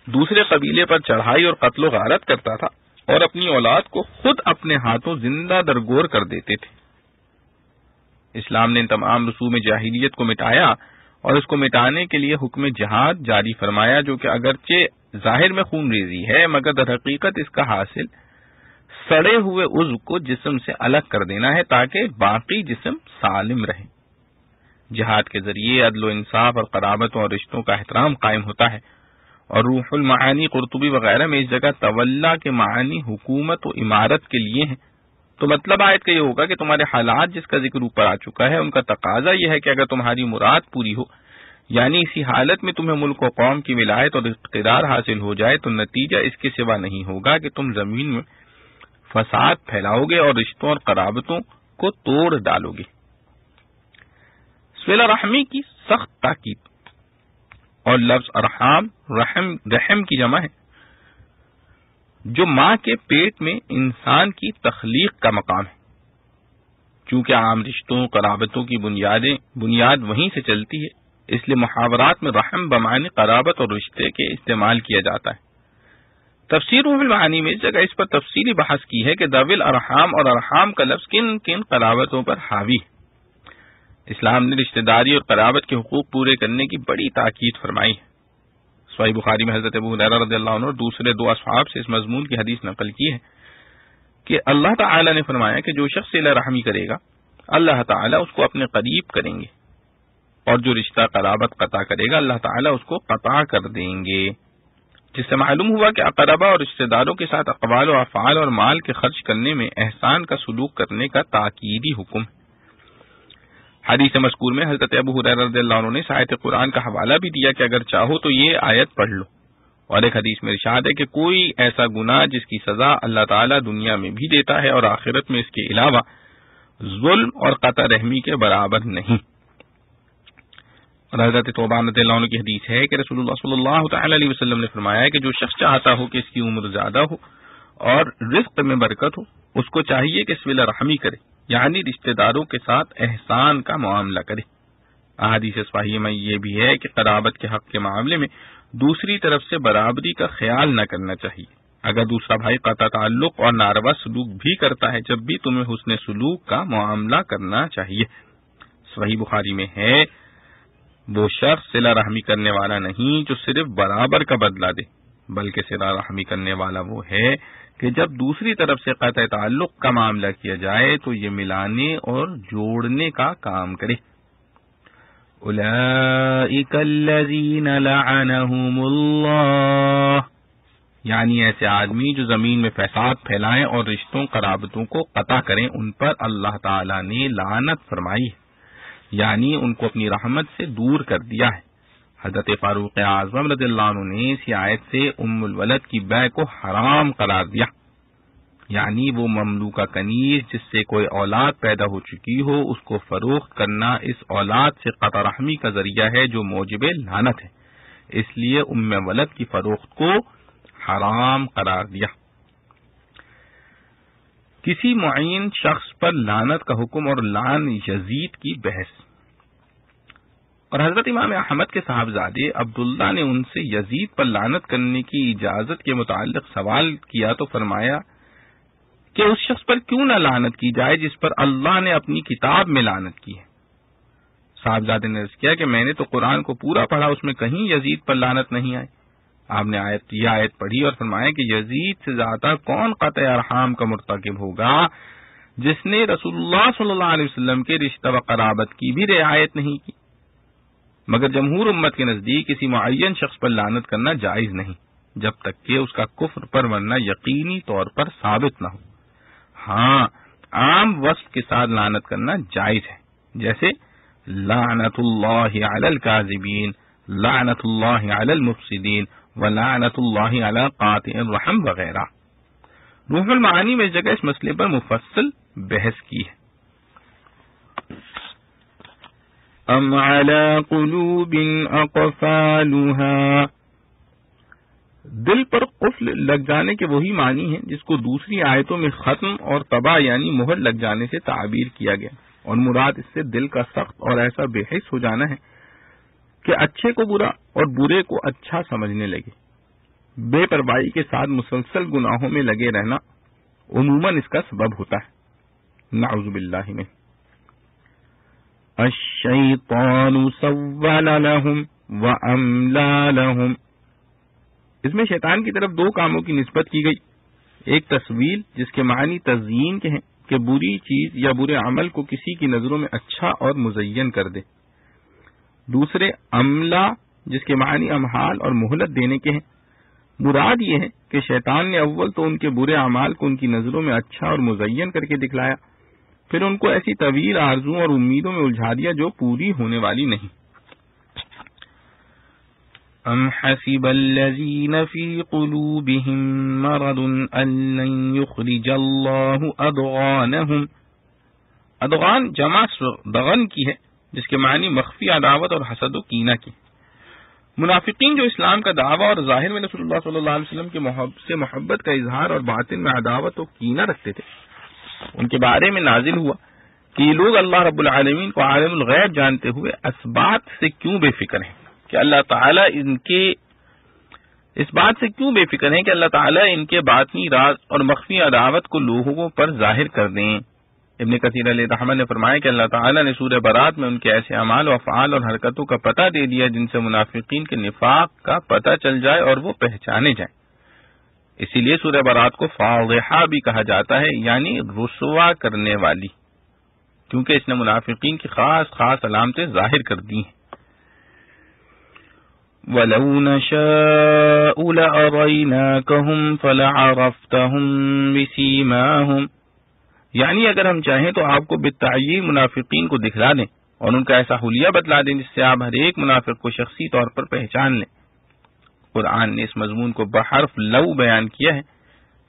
Speaker 1: دوسرے قبیلے پر چڑھائی اور قتل و غارت کرتا تھا اور اپنی اولاد کو خود اپنے ہاتھوں زندہ درگور کر دیتے تھے۔ اسلام نے ان تمام رسوم جاہلیت کو مٹایا اور اس کو مٹانے کے لیے حکم جہاد جاری فرمایا، جو کہ اگرچہ ظاہر میں خون ریزی ہے مگر در حقیقت اس کا حاصل سڑے ہوئے عضو کو جسم سے الگ کر دینا ہے تاکہ باقی جسم سالم رہے۔ جہاد کے ذریعے عدل و انصاف اور قرابتوں اور رشتوں کا احترام قائم ہوتا ہے، اور روح المعانی قرطبی وغیرہ میں اس جگہ تولا کے معنی حکومت و امارت کے لیے ہیں۔ تو مطلب آیت کا یہ ہوگا کہ تمہارے حالات جس کا ذکر اوپر آ چکا ہے ان کا تقاضا یہ ہے کہ اگر تمہاری مراد پوری ہو، یعنی اسی حالت میں تمہیں ملک و قوم کی ولایت اور اقتدار حاصل ہو جائے، تو نتیجہ اس کے سوا نہیں ہوگا کہ تم زمین میں فساد پھیلاؤ گے اور رشتوں اور قرابتوں کو توڑ ڈالو گے۔ صلہ رحمی کی سخت تاکید، اور لفظ ارحام رحم کی جمع ہے، جو ماں کے پیٹ میں انسان کی تخلیق کا مقام ہے۔ چونکہ عام رشتوں قرابتوں کی بنیاد وہیں سے چلتی ہے، اس لیے محاورات میں رحم بمعنی قرابت اور رشتے کے استعمال کیا جاتا ہے۔ تفسیر روح المعانی میں اس جگہ اس پر تفصیلی بحث کی ہے کہ ذوی ارحام اور ارحام کا لفظ کن کن قرابتوں پر حاوی ہے۔ اسلام نے رشتہ داری اور قرابت کے حقوق پورے کرنے کی بڑی تاکید فرمائی ہے۔ صحیح بخاری میں حضرت ابو ہریرہ رضی اللہ عنہ اور دوسرے دو اصحاب سے اس مضمون کی حدیث نقل کی ہے کہ اللہ تعالی نے فرمایا کہ جو شخص صلہ رحمی کرے گا اللہ تعالی اس کو اپنے قریب کریں گے، اور جو رشتہ قرابت قطع کرے گا اللہ تعالی اس کو قطع کر دیں گے، جس سے معلوم ہوا کہ اقربا اور رشتہ داروں کے ساتھ اقوال و افعال اور مال کے خرچ کرنے میں احسان کا سلوک کرنے کا تاکیدی حکم ہے۔ حدیث مذکور میں حضرت ابو ہریرہ رضی اللہ عنہ نے آیت قرآن کا حوالہ بھی دیا کہ اگر چاہو تو یہ آیت پڑھ لو، اور ایک حدیث میں ارشاد ہے کہ کوئی ایسا گناہ جس کی سزا اللہ تعالیٰ دنیا میں بھی دیتا ہے اور آخرت میں اس کے علاوہ ظلم اور قطع رحمی کے برابر نہیں۔ اور حضرت توبان رضی اللہ عنہ کی حدیث ہے کہ رسول اللہ صلی اللہ تعالی علیہ وسلم نے فرمایا کہ جو شخص چاہتا ہو کہ اس کی عمر زیادہ ہو اور رزق میں برکت ہو، اس کو چاہیے کہ صلہ رحمی کرے، یعنی رشتہ داروں کے ساتھ احسان کا معاملہ کرے۔ احادیث صحیحہ میں یہ بھی ہے کہ قرابت کے حق کے معاملے میں دوسری طرف سے برابری کا خیال نہ کرنا چاہیے۔ اگر دوسرا بھائی قطع تعلق اور ناروا سلوک بھی کرتا ہے، جب بھی تمہیں حسن سلوک کا معاملہ کرنا چاہیے۔ صحیح بخاری میں ہے، وہ شخص صلہ رحمی کرنے والا نہیں جو صرف برابر کا بدلہ دے، بلکہ صلہ رحمی کرنے والا وہ ہے کہ جب دوسری طرف سے قطع تعلق کا معاملہ کیا جائے تو یہ ملانے اور جوڑنے کا کام کرے۔ اولئک الذین لعنہم اللہ، یعنی ایسے آدمی جو زمین میں فساد پھیلائیں اور رشتوں قرابتوں کو قطع کریں، ان پر اللہ تعالی نے لعنت فرمائی ہے، یعنی ان کو اپنی رحمت سے دور کر دیا ہے۔ حضرت فاروق اعظم رضی اللہ عنہ نے اسی آیت سے ام الولد کی بیع کو حرام قرار دیا، یعنی وہ مملوکہ کنیز جس سے کوئی اولاد پیدا ہو چکی ہو، اس کو فروخت کرنا اس اولاد سے قطع رحمی کا ذریعہ ہے جو موجب لعنت ہے، اس لیے ام ولد کی فروخت کو حرام قرار دیا۔ کسی معین شخص پر لعنت کا حکم اور لعن یزید کی بحث۔ اور حضرت امام احمد کے صاحبزادے عبداللہ نے ان سے یزید پر لعنت کرنے کی اجازت کے متعلق سوال کیا تو فرمایا کہ اس شخص پر کیوں نہ لعنت کی جائے جس پر اللہ نے اپنی کتاب میں لعنت کی ہے۔ صاحبزادے نے عرض کیا کہ میں نے تو قرآن کو پورا پڑھا، اس میں کہیں یزید پر لعنت نہیں آئی۔ آپ نے یہ آیت پڑھی اور فرمایا کہ یزید سے زیادہ کون قطع ارحام کا مرتکب ہوگا جس نے رسول اللہ صلی اللہ علیہ وسلم کے رشتہ و قرابت کی بھی رعایت نہیں کی۔ مگر جمہور امت کے نزدیک کسی معین شخص پر لعنت کرنا جائز نہیں جب تک کہ اس کا کفر پر مرنا یقینی طور پر ثابت نہ ہو۔ ہاں، عام وصف کے ساتھ لعنت کرنا جائز ہے، جیسے لعنت اللہ علی الکاذبین، لعنت اللہ علی المفسدین ولعنت اللہ علی قاطع الرحم وغیرہ۔ روح المعانی میں اس جگہ اس مسئلے پر مفصل بحث کی ہے۔ ام علی قلوب اقفالها، دل پر قفل لگ جانے کے وہی معنی ہیں جس کو دوسری آیتوں میں ختم اور تباہ یعنی مہر لگ جانے سے تعبیر کیا گیا، اور مراد اس سے دل کا سخت اور ایسا بے حس ہو جانا ہے کہ اچھے کو برا اور برے کو اچھا سمجھنے لگے۔ بے پرواہی کے ساتھ مسلسل گناہوں میں لگے رہنا عموماً اس کا سبب ہوتا ہے، نعوذ باللہ من۔ الشیطان سول لهم واملا لهم، اس میں شیطان کی طرف دو کاموں کی نسبت کی گئی، ایک تصویل جس کے معنی تزیین کے ہیں کہ بری چیز یا برے عمل کو کسی کی نظروں میں اچھا اور مزین کر دے، دوسرے املا جس کے معنی امہال اور مہلت دینے کے ہیں۔ مراد یہ ہے کہ شیطان نے اول تو ان کے برے اعمال کو ان کی نظروں میں اچھا اور مزین کر کے دکھلایا، پھر ان کو ایسی طویل آرزوؤں اور امیدوں میں الجھا دیا جو پوری ہونے والی نہیں۔ ام حسب الذین فی قلوبہم مرض ان لن یخرج اللہ ادغانہم، ادغان جمع دغن کی ہے جس کے معنی مخفی عداوت اور حسد و کینہ کی۔ منافقین جو اسلام کا دعویٰ اور ظاہر میں رسول اللہ صلی اللہ علیہ وسلم کے محبت کا اظہار اور باطن میں عداوت و کینہ رکھتے تھے، ان کے بارے میں نازل ہوا کہ یہ لوگ اللہ رب العالمین کو عالم الغیب جانتے ہوئے اس بات سے کیوں بے فکر ہیں کہ اللہ تعالیٰ ان کے باطنی راز اور مخفی عداوت کو لوگوں پر ظاہر کر دیں۔ ابن کثیر علیہ رحمہ نے فرمایا کہ اللہ تعالیٰ نے سورہ برات میں ان کے ایسے اعمال و افعال اور حرکتوں کا پتہ دے دیا جن سے منافقین کے نفاق کا پتہ چل جائے اور وہ پہچانے جائیں۔ اسی لیے سورہ برات کو فاضحہ بھی کہا جاتا ہے، یعنی رسوا کرنے والی، کیونکہ اس نے منافقین کی خاص خاص علامتیں ظاہر کر دی ہیں۔ وَلَوْ نَشَاءُ لَأَرَيْنَاكَهُمْ فَلَعَرَفْتَهُمْ بِسِيمَاهُمْ، یعنی اگر ہم چاہیں تو آپ کو بالتعیین منافقین کو دکھلا دیں اور ان کا ایسا حلیہ بتلا دیں جس سے آپ ہر ایک منافق کو شخصی طور پر پہچان لیں۔ قرآن نے اس مضمون کو بحرف لو بیان کیا ہے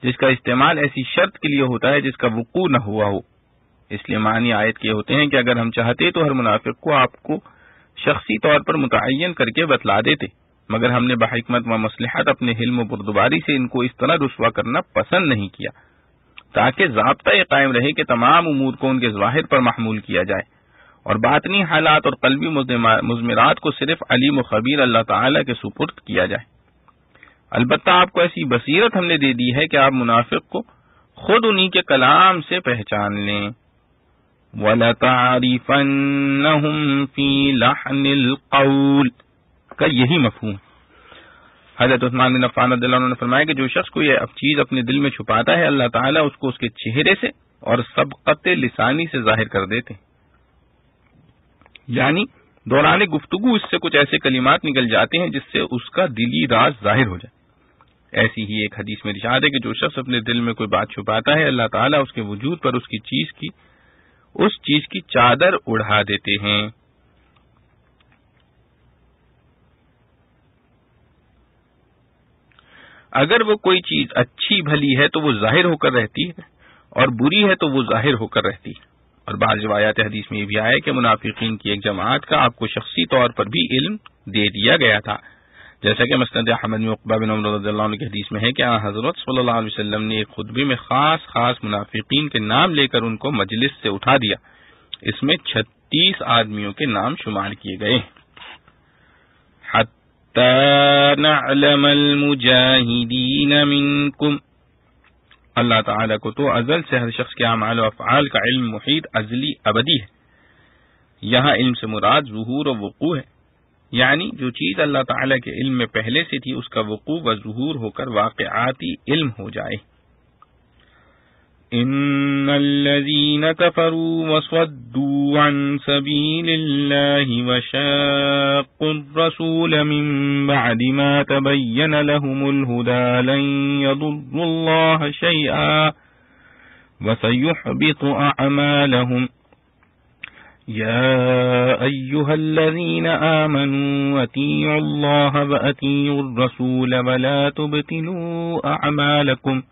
Speaker 1: جس کا استعمال ایسی شرط کے لیے ہوتا ہے جس کا وقوع نہ ہوا ہو، اس لیے معنی آیت کے ہوتے ہیں کہ اگر ہم چاہتے تو ہر منافق کو آپ کو شخصی طور پر متعین کر کے بتلا دیتے، مگر ہم نے بحکمت و مصلحت اپنے حلم و بردباری سے ان کو اس طرح رسوا کرنا پسند نہیں کیا تاکہ ضابطہ یہ قائم رہے کہ تمام امور کو ان کے ظاہر پر محمول کیا جائے اور باطنی حالات اور قلبی مضمرات کو صرف علیم و خبیر اللہ تعالی کے سپرد کیا جائے۔ البتہ آپ کو ایسی بصیرت ہم نے دے دی ہے کہ آپ منافق کو خود انہی کے کلام سے پہچان لیں۔ وَلَتَعْرِفَنَّهُمْ فِي لَحْنِ الْقَوْلِ کا یہی مفہوم۔ حضرت عثمان بن عفان رضی اللہ عنہ نے فرمایا کہ جو شخص کو یہ چیز اپنے دل میں چھپاتا ہے اللہ تعالیٰ اس کو اس کے چہرے سے اور سبقت لسانی سے ظاہر کر دیتے، یعنی دوران گفتگو اس سے کچھ ایسے کلمات نکل جاتے ہیں جس سے اس کا دلی راز ظاہر ہو جائے۔ ایسی ہی ایک حدیث میں ارشاد ہے کہ جو شخص اپنے دل میں کوئی بات چھپاتا ہے اللہ تعالیٰ اس کے وجود پر اس چیز کی چادر اڑا دیتے ہیں۔ اگر وہ کوئی چیز اچھی بھلی ہے تو وہ ظاہر ہو کر رہتی ہے اور بری ہے تو وہ ظاہر ہو کر رہتی ہے۔ اور بعض روایات حدیث میں یہ بھی آیا کہ منافقین کی ایک جماعت کا آپ کو شخصی طور پر بھی علم دے دیا گیا تھا، جیسا کہ مسند احمد میں عقبہ بن عمر رضی اللہ عنہ کی حدیث میں ہے کہ حضرت صلی اللہ علیہ وسلم نے ایک خطبے میں خاص منافقین کے نام لے کر ان کو مجلس سے اٹھا دیا، اس میں 36 آدمیوں کے نام شمار کیے گئے۔ حتی نعلم المجاہدین منکم، اللہ تعالیٰ کو تو ازل سے ہر شخص کے اعمال و افعال کا علم محیط ازلی ابدی ہے۔ یہاں علم سے مراد ظہور و وقوع ہے، یعنی جو چیز اللہ تعالیٰ کے علم میں پہلے سے تھی اس کا وقوع و ظہور ہو کر واقعاتی علم ہو جائے۔ ان الذين كفروا وصدوا عن سبيل الله وشاقوا الرسول من بعد ما تبين لهم الهدى لن يضروا الله شيئا وسيحبط أعمالهم يا أيها الذين آمنوا أطيعوا الله وأطيعوا الرسول ولا تبطلوا أعمالكم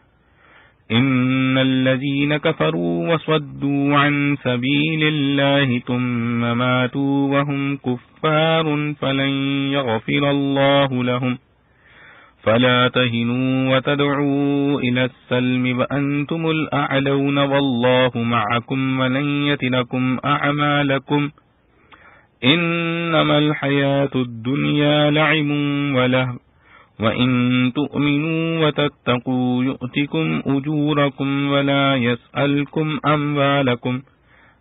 Speaker 1: ان الذين كفروا وصدوا عن سبيل الله ثم ماتوا وهم كفار فلن يغفر الله لهم فلا تهنوا وتدعوا إلى السلم وأنتم الأعلون والله معكم ولن يتركم أعمالكم إنما الحياة الدنيا لعب ولهو وَإِن تُؤْمِنُوا وَتَتَّقُوا يُؤْتِكُمْ أُجُورَكُمْ وَلَا يَسْأَلْكُمْ أَمْوَالَكُمْ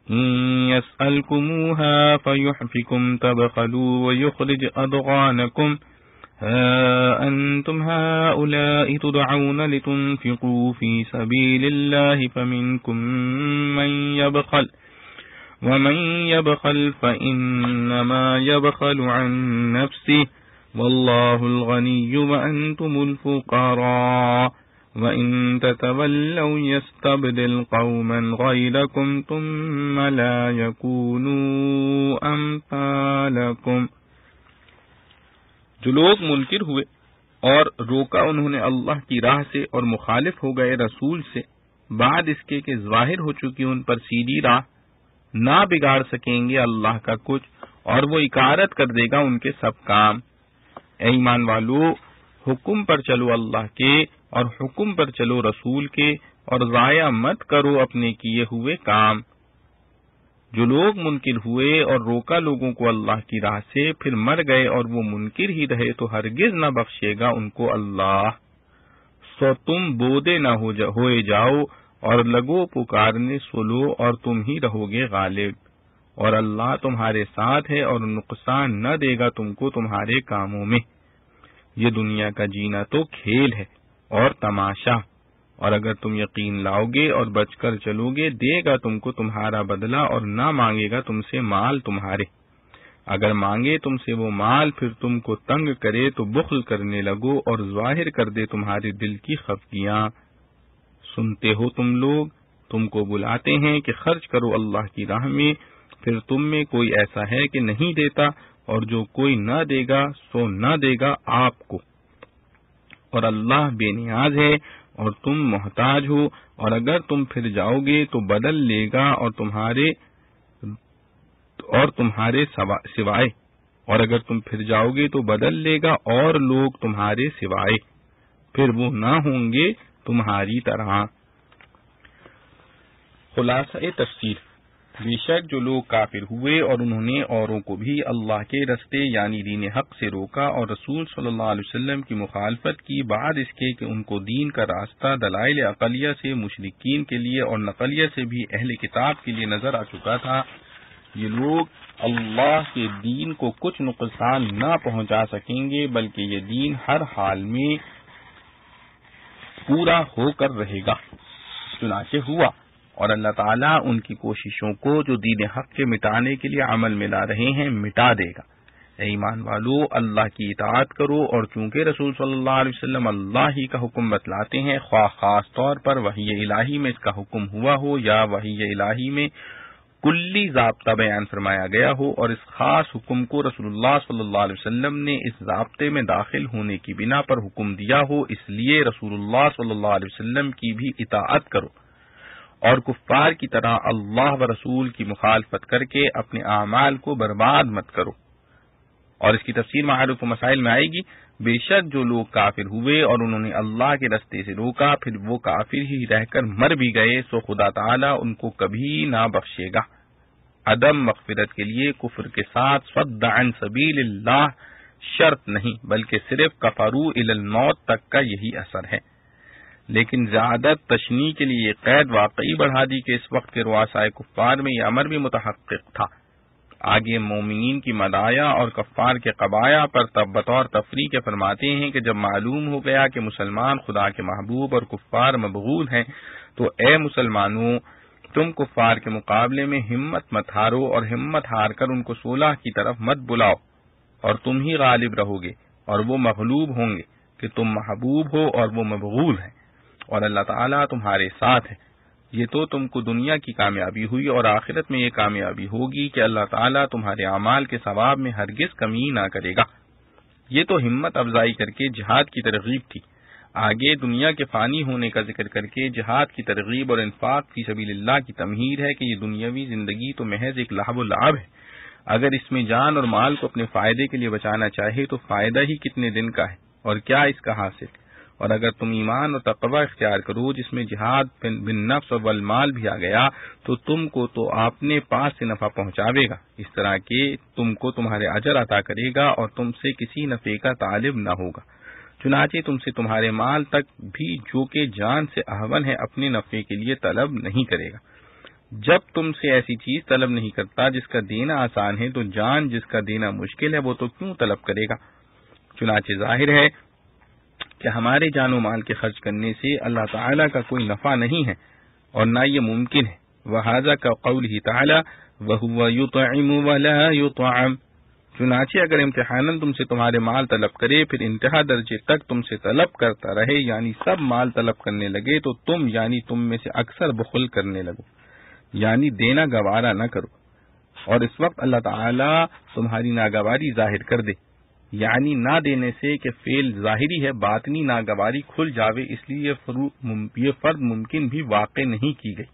Speaker 1: إِن يَسْأَلْكُمُوهَا فَيُحْفِكُمْ تَبْخَلُوا وَيُخْرِجْ أَضْغَانَكُمْ ها أنتم هؤلاء تدعون لتنفقوا في سبيل الله فمنكم من يبخل ومن يبخل فإنما يبخل عن نفسه والله الغني وأنتم الفقراء وإن تتولوا يستبدل قوما غيركم ثم لا يكونوا أمثالكم۔ جو لوگ منکر ہوئے اور روکا انہوں نے اللہ کی راہ سے اور مخالف ہو گئے رسول سے بعد اس کے کہ ظاہر ہو چکی ان پر سیدھی راہ، نہ بگاڑ سکیں گے اللہ کا کچھ اور وہ اکارت کر دے گا ان کے سب کام۔ اے ایمان والو، حکم پر چلو اللہ کے اور حکم پر چلو رسول کے اور ضائع مت کرو اپنے کیے ہوئے کام۔ جو لوگ منکر ہوئے اور روکا لوگوں کو اللہ کی راہ سے پھر مر گئے اور وہ منکر ہی رہے تو ہرگز نہ بخشے گا ان کو اللہ۔ سو تم بودے نہ ہوئے جاؤ اور لگو پکارنے سلو اور تم ہی رہو گے غالب، اور اللہ تمہارے ساتھ ہے اور نقصان نہ دے گا تم کو تمہارے کاموں میں۔ یہ دنیا کا جینا تو کھیل ہے اور تماشا، اور اگر تم یقین لاؤ گے اور بچ کر چلو گے دے گا تم کو تمہارا بدلہ اور نہ مانگے گا تم سے مال تمہارے۔ اگر مانگے تم سے وہ مال پھر تم کو تنگ کرے تو بخل کرنے لگو اور ظاہر کر دے تمہارے دل کی خفگیاں۔ سنتے ہو تم لوگ، تم کو بلاتے ہیں کہ خرچ کرو اللہ کی راہ میں، پھر تم میں کوئی ایسا ہے کہ نہیں دیتا، اور جو کوئی نہ دے گا سو نہ دے گا آپ کو، اور اللہ بے نیاز ہے اور تم محتاج ہو، اور اگر تم پھر جاؤ گے تو بدل لے گا اور تمہارے سوائے، اور اگر تم پھر جاؤ گے تو بدل لے گا اور لوگ تمہارے سوائے، پھر وہ نہ ہوں گے تمہاری طرح۔ خلاصہ تفسیر، بے شک جو لوگ کافر ہوئے اور انہوں نے اوروں کو بھی اللہ کے رستے یعنی دین حق سے روکا اور رسول صلی اللہ علیہ وسلم کی مخالفت کی بعد اس کے کہ ان کو دین کا راستہ دلائل عقلیہ سے مشرکین کے لیے اور نقلیہ سے بھی اہل کتاب کے لیے نظر آ چکا تھا، یہ لوگ اللہ کے دین کو کچھ نقصان نہ پہنچا سکیں گے بلکہ یہ دین ہر حال میں پورا ہو کر رہے گا۔ چنانچہ ہوا، اور اللہ تعالیٰ ان کی کوششوں کو جو دین حق کے مٹانے کے لیے عمل میں لا رہے ہیں مٹا دے گا۔ اے ایمان والو، اللہ کی اطاعت کرو، اور چونکہ رسول صلی اللہ علیہ وسلم اللہ ہی کا حکم بتلاتے ہیں، خواہ خاص طور پر وحی الہی میں اس کا حکم ہوا ہو یا وحی الہی میں کلی ضابطہ بیان فرمایا گیا ہو، اور اس خاص حکم کو رسول اللہ صلی اللہ علیہ وسلم نے اس ضابطے میں داخل ہونے کی بنا پر حکم دیا ہو، اس لیے رسول اللہ صلی اللہ علیہ وسلم کی بھی اطاعت کرو، اور کفار کی طرح اللہ و رسول کی مخالفت کر کے اپنے اعمال کو برباد مت کرو۔ اور اس کی تفسیر معارف و مسائل میں آئے گی، بے شک جو لوگ کافر ہوئے اور انہوں نے اللہ کے رستے سے روکا پھر وہ کافر ہی رہ کر مر بھی گئے سو خدا تعالیٰ ان کو کبھی نہ بخشے گا۔ عدم مغفرت کے لیے کفر کے ساتھ صد عن سبیل اللہ شرط نہیں بلکہ صرف کفروا الی الموت تک کا یہی اثر ہے۔ لیکن زیادہ تشنیع کے لیے یہ قید واقعی بڑھا دی کہ اس وقت کے رؤسائے کفار میں یہ امر بھی متحقق تھا۔ آگے مومنین کی مدایا اور کفار کے قبایا پر بطور تفریح کے فرماتے ہیں کہ جب معلوم ہو گیا کہ مسلمان خدا کے محبوب اور کفار مبغوض ہیں تو اے مسلمانوں، تم کفار کے مقابلے میں ہمت مت ہارو اور ہمت ہار کر ان کو صلح کی طرف مت بلاؤ، اور تم ہی غالب رہو گے اور وہ مغلوب ہوں گے کہ تم محبوب ہو اور وہ مبغوض ہیں، اور اللہ تعالیٰ تمہارے ساتھ ہے۔ یہ تو تم کو دنیا کی کامیابی ہوئی اور آخرت میں یہ کامیابی ہوگی کہ اللہ تعالیٰ تمہارے اعمال کے ثواب میں ہرگز کمی نہ کرے گا۔ یہ تو ہمت افزائی کر کے جہاد کی ترغیب تھی۔ آگے دنیا کے فانی ہونے کا ذکر کر کے جہاد کی ترغیب اور انفاق فی سبیل اللہ کی تمہید ہے کہ یہ دنیاوی زندگی تو محض ایک لہو و لعب ہے۔ اگر اس میں جان اور مال کو اپنے فائدے کے لیے بچانا چاہے تو فائدہ ہی کتنے دن کا ہے اور کیا اس کا حاصل؟ اور اگر تم ایمان اور تقوی اختیار کرو جس میں جہاد بن نفس اور والمال بھی آ گیا تو تم کو تو اپنے پاس سے نفع پہنچاوے گا، اس طرح کہ تم کو تمہارے اجر عطا کرے گا اور تم سے کسی نفع کا طالب نہ ہوگا۔ چنانچہ تم سے تمہارے مال تک بھی جو کہ جان سے اہون ہے اپنے نفع کے لیے طلب نہیں کرے گا۔ جب تم سے ایسی چیز طلب نہیں کرتا جس کا دینا آسان ہے تو جان جس کا دینا مشکل ہے وہ تو کیوں طلب کرے گا؟ چنانچہ ظاہر ہے کہ ہمارے جان و مال کے خرچ کرنے سے اللہ تعالیٰ کا کوئی نفع نہیں ہے اور نہ یہ ممکن ہے۔ وَهَذَا كَقَوْلِهِ تَعَالَى وَهُوَ يُطْعِمُ وَلَا يُطْعَمُ۔ چنانچہ اگر امتحاناً تم سے تمہارے مال طلب کرے پھر انتہا درجے تک تم سے طلب کرتا رہے، یعنی سب مال طلب کرنے لگے تو تم یعنی تم میں سے اکثر بخل کرنے لگو، یعنی دینا گوارا نہ کرو، اور اس وقت اللہ تعالیٰ تمہاری ناگواری ظاہر کر دے، یعنی نہ دینے سے کہ فعل ظاہری ہے، باطنی ناگواری کھل جاوے، اس لیے یہ فرض ممکن بھی واقع نہیں کی گئی۔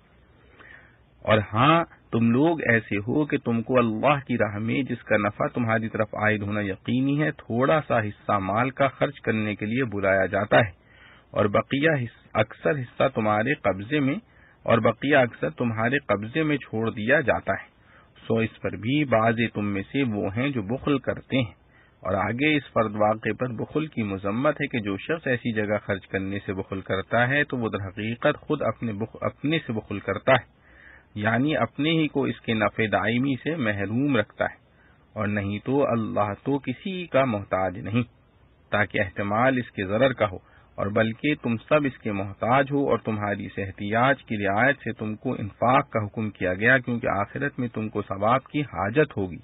Speaker 1: اور ہاں تم لوگ ایسے ہو کہ تم کو اللہ کی راہ میں جس کا نفع تمہاری طرف عائد ہونا یقینی ہے تھوڑا سا حصہ مال کا خرچ کرنے کے لیے بلایا جاتا ہے، اور بقیہ اکثر حصہ تمہارے قبضے میں چھوڑ دیا جاتا ہے۔ سو اس پر بھی بعض تم میں سے وہ ہیں جو بخل کرتے ہیں۔ اور آگے اس فرد واقع پر بخل کی مذمت ہے کہ جو شخص ایسی جگہ خرچ کرنے سے بخل کرتا ہے تو وہ در حقیقت خود اپنے سے بخل کرتا ہے، یعنی اپنے ہی کو اس کے نفع دائمی سے محروم رکھتا ہے، اور نہیں تو اللہ تو کسی کا محتاج نہیں تاکہ احتمال اس کے ضرر کا ہو، اور بلکہ تم سب اس کے محتاج ہو، اور تمہاری اس احتیاج کی رعایت سے تم کو انفاق کا حکم کیا گیا کیونکہ آخرت میں تم کو ثواب کی حاجت ہوگی،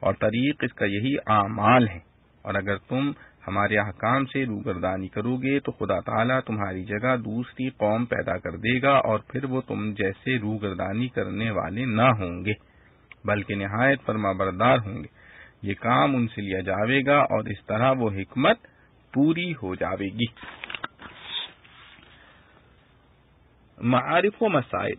Speaker 1: اور طریق اس کا یہی اعمال ہے۔ اور اگر تم ہمارے احکام سے روگردانی کرو گے تو خدا تعالیٰ تمہاری جگہ دوسری قوم پیدا کر دے گا، اور پھر وہ تم جیسے روگردانی کرنے والے نہ ہوں گے بلکہ نہایت فرمانبردار ہوں گے۔ یہ کام ان سے لیا جاوے گا اور اس طرح وہ حکمت پوری ہو جاوے گی۔ معارف و مسائل۔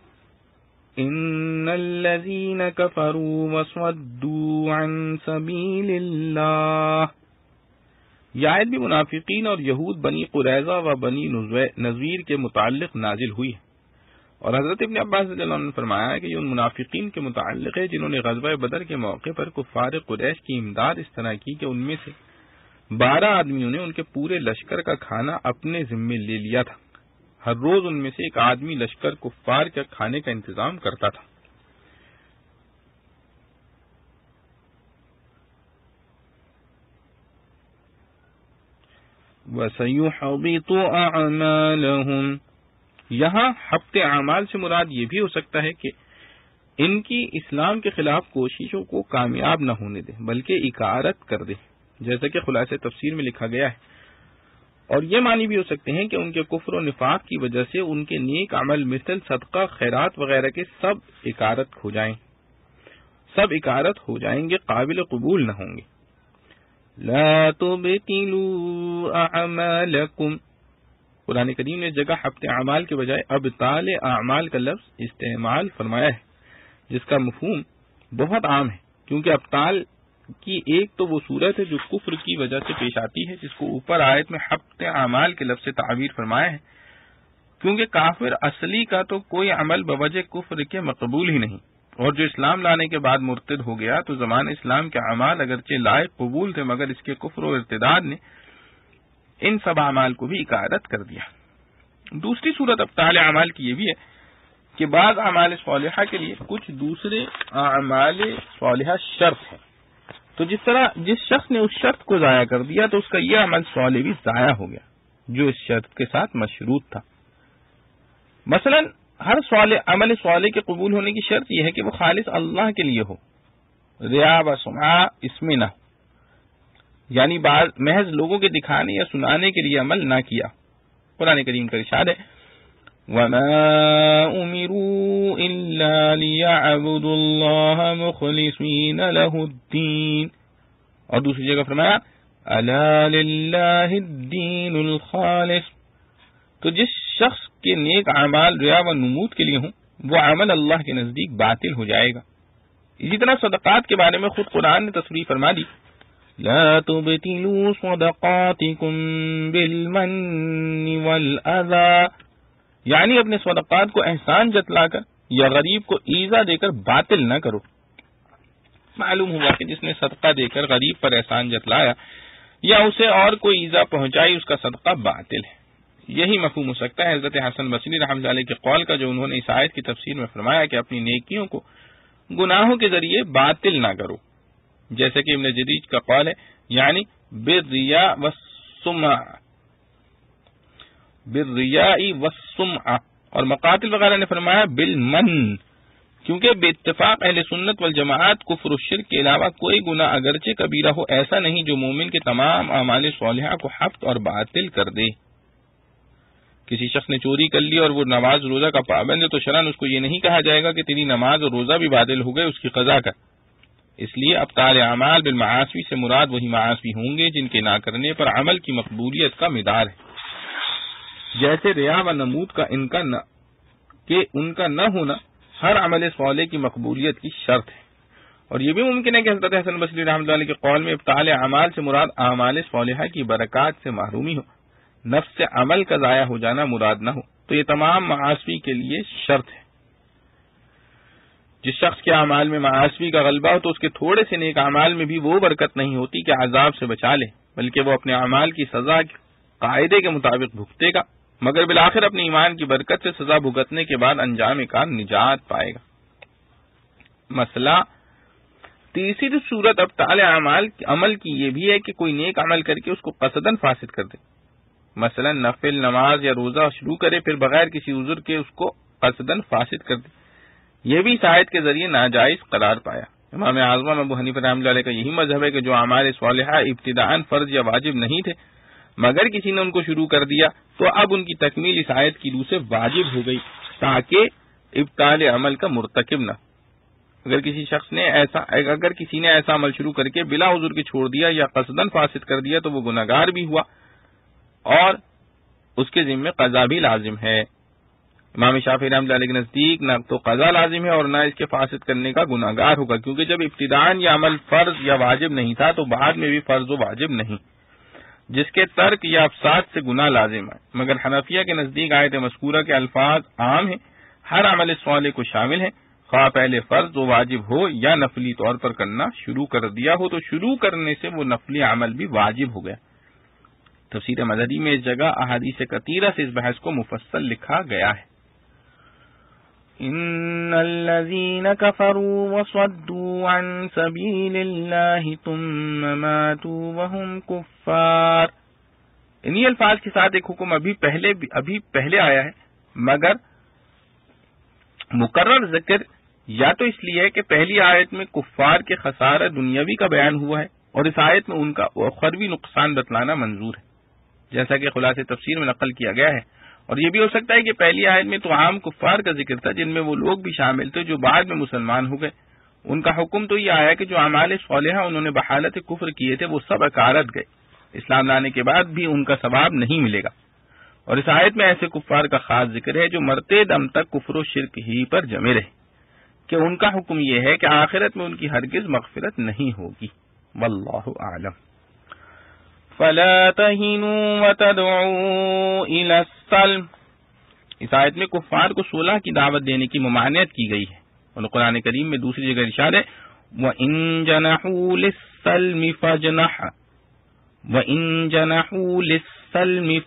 Speaker 1: ان الذين كفروا وصدوا عن سبيل الله، یہ آیت بھی منافقین اور یہود بنی قریظہ و بنی نذیر کے متعلق نازل ہوئی ہے، اور حضرت ابن عباس رضی اللہ عنہ نے فرمایا ہے کہ یہ ان منافقین کے متعلق ہے جنہوں نے غزوہ بدر کے موقع پر کفار قریش کی امداد اس طرح کی کہ ان میں سے 12 آدمیوں نے ان کے پورے لشکر کا کھانا اپنے ذمے لے لیا تھا۔ ہر روز ان میں سے ایک آدمی لشکر کفار کے کھانے کا انتظام کرتا تھا۔ وَسَيُحْبِطُ أَعْمَالَهُمْ، یہاں حبط اعمال سے مراد یہ بھی ہو سکتا ہے کہ ان کی اسلام کے خلاف کوششوں کو کامیاب نہ ہونے دے بلکہ اکارت کر دے، جیسا کہ خلاصہ تفسیر میں لکھا گیا ہے۔ اور یہ معنی بھی ہو سکتے ہیں کہ ان کے کفر و نفاق کی وجہ سے ان کے نیک عمل مثل صدقہ، خیرات وغیرہ کے سب اکارت ہو جائیں گے، قابل قبول نہ ہوں گے۔ لا تبطلوا اعمالکم، قرآن کریم نے جگہ حبط اعمال کے بجائے ابطال اعمال کا لفظ استعمال فرمایا ہے، جس کا مفہوم بہت عام ہے، کیونکہ ابطال کی ایک تو وہ صورت ہے جو کفر کی وجہ سے پیش آتی ہے، جس کو اوپر آیت میں حبط اعمال کے لفظ سے تعبیر فرمایا ہے، کیونکہ کافر اصلی کا تو کوئی عمل بوجہ کفر کے مقبول ہی نہیں، اور جو اسلام لانے کے بعد مرتد ہو گیا تو زمان اسلام کے اعمال اگرچہ لائق قبول تھے مگر اس کے کفر و ارتداد نے ان سب اعمال کو بھی اکارت کر دیا۔ دوسری صورت ابطال اعمال کی یہ بھی ہے کہ بعض اعمال صالحہ کے لیے کچھ دوسرے اعمال صالحہ شرط ہے، تو جس طرح جس شخص نے اس شرط کو ضائع کر دیا تو اس کا یہ عمل صالح بھی ضائع ہو گیا جو اس شرط کے ساتھ مشروط تھا۔ مثلا ہر عمل صالح کے قبول ہونے کی شرط یہ ہے کہ وہ خالص اللہ کے لیے ہو، ریا و سمعہ اس میں نہ ہو، یعنی محض لوگوں کے دکھانے یا سنانے کے لیے عمل نہ کیا۔ قرآن کریم کا ارشاد ہے وَمَا أُمِرُوا إِلَّا لِيَعْبُدُوا اللَّهَ مُخْلِصِينَ لَهُ الدِّينَ، اور دوسری جگہ فرمایا أَلَا لِلَّهِ الدِّينُ الْخَالِصُ۔ تو جس شخص کے نیک اعمال ریا و نمود کے لیے ہوں وہ عمل اللہ کے نزدیک باطل ہو جائے گا۔ اسی طرح صدقات کے بارے میں خود قرآن نے تصریح فرما دی لا تبطلوا صدقاتكم بالمن والأذى، یعنی اپنے صدقات کو احسان جتلا کر یا غریب کو ایذا دے کر باطل نہ کرو۔ معلوم ہوا کہ جس نے صدقہ دے کر غریب پر احسان جتلایا یا اسے اور کوئی ایذا پہنچائی اس کا صدقہ باطل ہے۔ یہی مفہوم ہو سکتا ہے حضرت حسن بصری رحمۃ اللہ علیہ کے قول کا جو انہوں نے اس آیت کی تفسیر میں فرمایا کہ اپنی نیکیوں کو گناہوں کے ذریعے باطل نہ کرو، جیسے کہ ابن جریج کا قول ہے یعنی بالریا والسمع، اور مقاتل وغیرہ نے فرمایا بالمن، کیونکہ بے اتفاق اہل سنت والجماعت کفر و شرک کے علاوہ کوئی گناہ اگرچہ کبیرہ ہو ایسا نہیں جو مومن کے تمام اعمال صالحہ کو حبط اور باطل کر دے۔ کسی شخص نے چوری کر لی اور وہ نماز روزہ کا پابند ہے تو شرعاً اس کو یہ نہیں کہا جائے گا کہ تیری نماز اور روزہ بھی باطل ہو گئے، اس کی قضا کر۔ اس لیے ابطال اعمال بالمعاصی سے مراد وہی معاصی ہوں گے جن کے نہ کرنے پر عمل کی مقبولیت کا مدار ہے، جیسے ریا و نمود کا ان کا نہ ہونا ہر عمل صالح کی مقبولیت کی شرط ہے۔ اور یہ بھی ممکن ہے کہ حضرت حسن بصری رحمۃ اللہ علیہ کے قول میں ابطال اعمال سے مراد اعمال صالحہ کی برکات سے محرومی ہو، نفس سے عمل کا ضائع ہو جانا مراد نہ ہو، تو یہ تمام معاصی کے لیے شرط ہے۔ جس شخص کے اعمال میں معاصی کا غلبہ ہو تو اس کے تھوڑے سے نیک اعمال میں بھی وہ برکت نہیں ہوتی کہ عذاب سے بچا لے، بلکہ وہ اپنے اعمال کی سزا قاعدے کے مطابق بھگتے گا، مگر بالآخر اپنے ایمان کی برکت سے سزا بھگتنے کے بعد انجام کار نجات پائے گا۔ مسئلہ تیسری صورت ابطال عمل کی یہ بھی ہے کہ کوئی نیک عمل کر کے اس کو قصداً فاسد کر دے، مثلا نفل نماز یا روزہ شروع کرے پھر بغیر کسی عذر کے اس کو قصداً فاسد کر دے، یہ بھی اس آیت کے ذریعے ناجائز قرار پایا۔ امام اعظم ابو حنیفہ رحمۃ اللہ علیہ کا یہی مذہب ہے کہ جو اعمال صالحہ ابتداءً فرض یا واجب نہیں تھے مگر کسی نے ان کو شروع کر دیا تو اب ان کی تکمیل اس آیت کی روح سے واجب ہو گئی تاکہ ابطال عمل کا مرتکب نہ۔ اگر کسی نے ایسا عمل شروع کر کے بلا عذر کے چھوڑ دیا یا قصداً فاسد کر دیا تو وہ گناہگار بھی ہوا اور اس کے ذمہ قضا بھی لازم ہے۔ امام شافعی رحمۃ اللہ علیہ کے نزدیک نہ تو قضا لازم ہے اور نہ اس کے فاسد کرنے کا گناہگار ہوگا، کیونکہ جب ابتداءً یہ عمل فرض یا واجب نہیں تھا تو بعد میں بھی فرض و واجب نہیں، جس کے ترک یا افساد سے گناہ لازم ہے۔ مگر حنفیہ کے نزدیک آیت مذکورہ کے الفاظ عام ہیں، ہر عمل صالح کو شامل ہیں، خواہ پہلے فرض و واجب ہو یا نفلی طور پر کرنا شروع کر دیا ہو تو شروع کرنے سے وہ نفلی عمل بھی واجب ہو گیا۔ تفسیر مدنی میں اس جگہ احادیث کثیرہ سے اس بحث کو مفصل لکھا گیا ہے۔ ان الذين كفروا وصدوا عن سبيل الله ثم ماتوا وهم كفار، انہی الفاظ کے ساتھ ایک حکم ابھی پہلے آیا ہے، مگر مکرر ذکر یا تو اس لیے کہ پہلی آیت میں کفار کے خسارہ دنیاوی کا بیان ہوا ہے اور اس آیت میں ان کا اخروی نقصان بتلانا منظور ہے، جیسا کہ خلاصہ تفسیر میں نقل کیا گیا ہے۔ اور یہ بھی ہو سکتا ہے کہ پہلی آیت میں تو عام کفار کا ذکر تھا جن میں وہ لوگ بھی شامل تھے جو بعد میں مسلمان ہو گئے، ان کا حکم تو یہ آیا کہ جو اعمال صالحہ انہوں نے بحالت کفر کیے تھے وہ سب اکارت گئے، اسلام لانے کے بعد بھی ان کا ثواب نہیں ملے گا۔ اور اس آیت میں ایسے کفار کا خاص ذکر ہے جو مرتے دم تک کفر و شرک ہی پر جمے رہے، کہ ان کا حکم یہ ہے کہ آخرت میں ان کی ہرگز مغفرت نہیں ہوگی۔ واللہ اعلم۔ فلا تهنوا وتدعوا الى السلم، اس آیت میں کفار کو صلح کی دعوت دینے کی ممانعت کی گئی ہے، اور قرآن کریم میں دوسری جگہ ارشاد ہے وَإِن جَنَحُوا لِلسَّلْمِ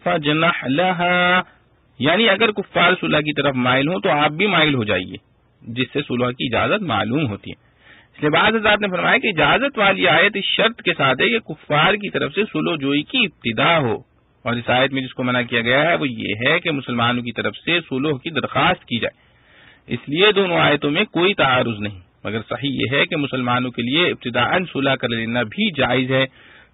Speaker 1: فَاجْنَحْ لَهَا،
Speaker 2: یعنی اگر کفار صلح کی طرف مائل ہوں تو آپ بھی مائل ہو جائیے، جس سے صلح کی اجازت معلوم ہوتی ہے۔ اس لیے بعض حضرات نے فرمایا کہ اجازت والی آیت اس شرط کے ساتھ ہے کہ کفار کی طرف سے صلح جوئی کی ابتدا ہو، اور اس آیت میں جس کو منع کیا گیا ہے وہ یہ ہے کہ مسلمانوں کی طرف سے صلح کی درخواست کی جائے۔ اس لیے دونوں آیتوں میں کوئی تعارض نہیں، مگر صحیح یہ ہے کہ مسلمانوں کے لیے ابتداءً صلح کر لینا بھی جائز ہے،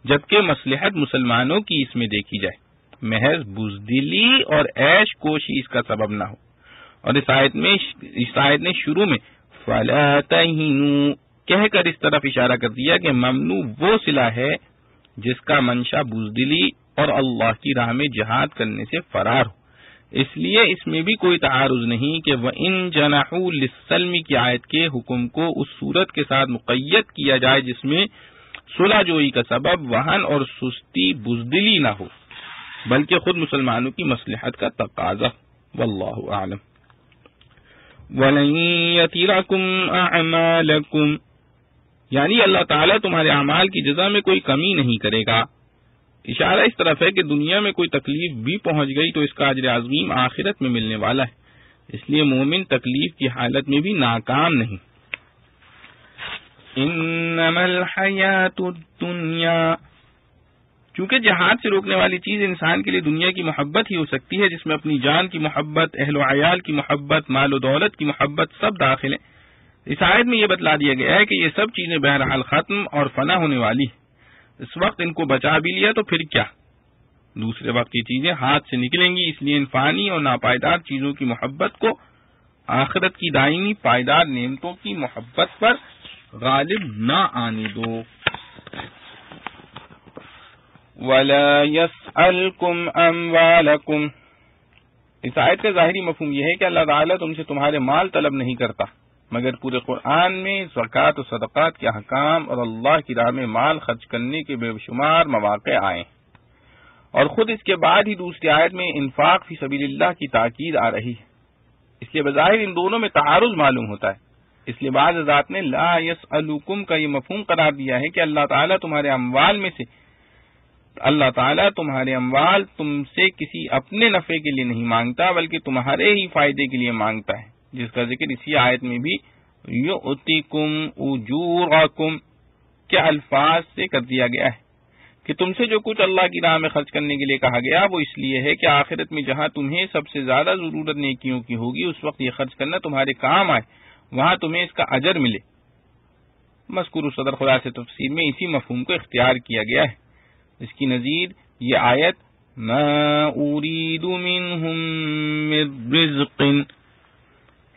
Speaker 2: جبکہ مصلحت مسلمانوں کی اس میں دیکھی جائے، محض بزدلی اور عیش کوشی اس کا سبب نہ ہو۔ اور اس آیت نے شروع میں فَلَا تَهِنُوا کہہ کر اس طرف اشارہ کر دیا کہ ممنوع وہ صلح ہے جس کا منشا بزدلی اور اللہ کی راہ میں جہاد کرنے سے فرار ہو۔ اس لیے اس میں بھی کوئی تعارض نہیں کہ وَإِن جَنَحُوا لِلسَّلْمِ کی آیت کے حکم کو اس صورت کے ساتھ مقید کیا جائے جس میں صلح جوئی کا سبب وہن اور سستی بزدلی نہ ہو، بلکہ خود مسلمانوں کی مصلحت کا تقاضا۔ واللہ اعلم۔ وَلَن يَتِرَكُمْ أَعْمَالَكُمْ یعنی اللہ تعالیٰ تمہارے اعمال کی جزا میں کوئی کمی نہیں کرے گا۔ اشارہ اس طرف ہے کہ دنیا میں کوئی تکلیف بھی پہنچ گئی تو اس کا اجر عظیم آخرت میں ملنے والا ہے، اس لیے مومن تکلیف کی حالت میں بھی ناکام نہیں۔ انما الحیات الدنیا چونکہ جہاد سے روکنے والی چیز انسان کے لیے دنیا کی محبت ہی ہو سکتی ہے، جس میں اپنی جان کی محبت، اہل و عیال کی محبت، مال و دولت کی محبت سب داخل ہیں۔ اس آیت میں یہ بتلا دیا گیا ہے کہ یہ سب چیزیں بہرحال ختم اور فنا ہونے والی ہیں۔ اس وقت ان کو بچا بھی لیا تو پھر کیا، دوسرے وقت یہ چیزیں ہاتھ سے نکلیں گی، اس لیے ان فانی اور ناپائیدار چیزوں کی محبت کو آخرت کی دائمی پائیدار نعمتوں کی محبت پر غالب نہ آنے دو۔ وَلَا يَسْأَلْكُمْ أَمْوَالَكُمْ اس آیت کا ظاہری مفہوم یہ ہے کہ اللہ تعالیٰ تم سے تمہارے مال طلب نہیں کرتا، مگر پورے قرآن میں زکوٰۃ و صدقات کے احکام اور اللہ کی راہ میں مال خرچ کرنے کے بے شمار مواقع آئے، اور خود اس کے بعد ہی دوسری آیت میں انفاق فی سبیل اللہ کی تاکید آ رہی ہے۔ اس لیے بظاہر ان دونوں میں تعارض معلوم ہوتا ہے، اس لیے بعض حضرات نے لا یسألکم کا یہ مفہوم قرار دیا ہے کہ اللہ تعالیٰ تمہارے اموال تم سے کسی اپنے نفع کے لیے نہیں مانگتا بلکہ تمہارے ہی فائدے کے لیے مانگتا ہے، جس کا ذکر اسی آیت میں بھی یؤتیکم اجورکم کے الفاظ سے کر دیا گیا ہے کہ تم سے جو کچھ اللہ کی راہ میں خرچ کرنے کے لیے کہا گیا وہ اس لیے ہے کہ آخرت میں جہاں تمہیں سب سے زیادہ ضرورت نیکیوں کی ہوگی اس وقت یہ خرچ کرنا تمہارے کام آئے، وہاں تمہیں اس کا اجر ملے۔ مذکور صدر خلاصہ تفسیر میں اسی مفہوم کو اختیار کیا گیا ہے۔ اس کی نظیر یہ آیت ما اريد منهم من رزق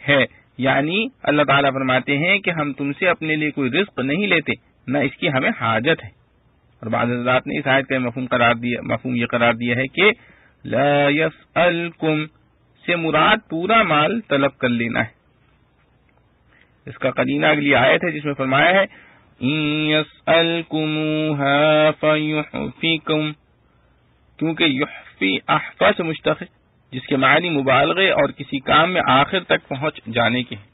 Speaker 2: ہے، یعنی اللہ تعالیٰ فرماتے ہیں کہ ہم تم سے اپنے لیے کوئی رزق نہیں لیتے، نہ اس کی ہمیں حاجت ہے۔ اور بعض حضرات نے اس آیت کا مفہوم یہ قرار دیا ہے کہ لا يسألكم سے مراد پورا مال طلب کر لینا ہے۔ اس کا قرینہ اگلی آیت ہے جس میں فرمایا ہے ان يسألكموها فيحفكم کیونکہ یحفی احفا سے مشتق ہے جس کے معنی مبالغے اور کسی کام میں آخر تک پہنچ جانے کے ہیں۔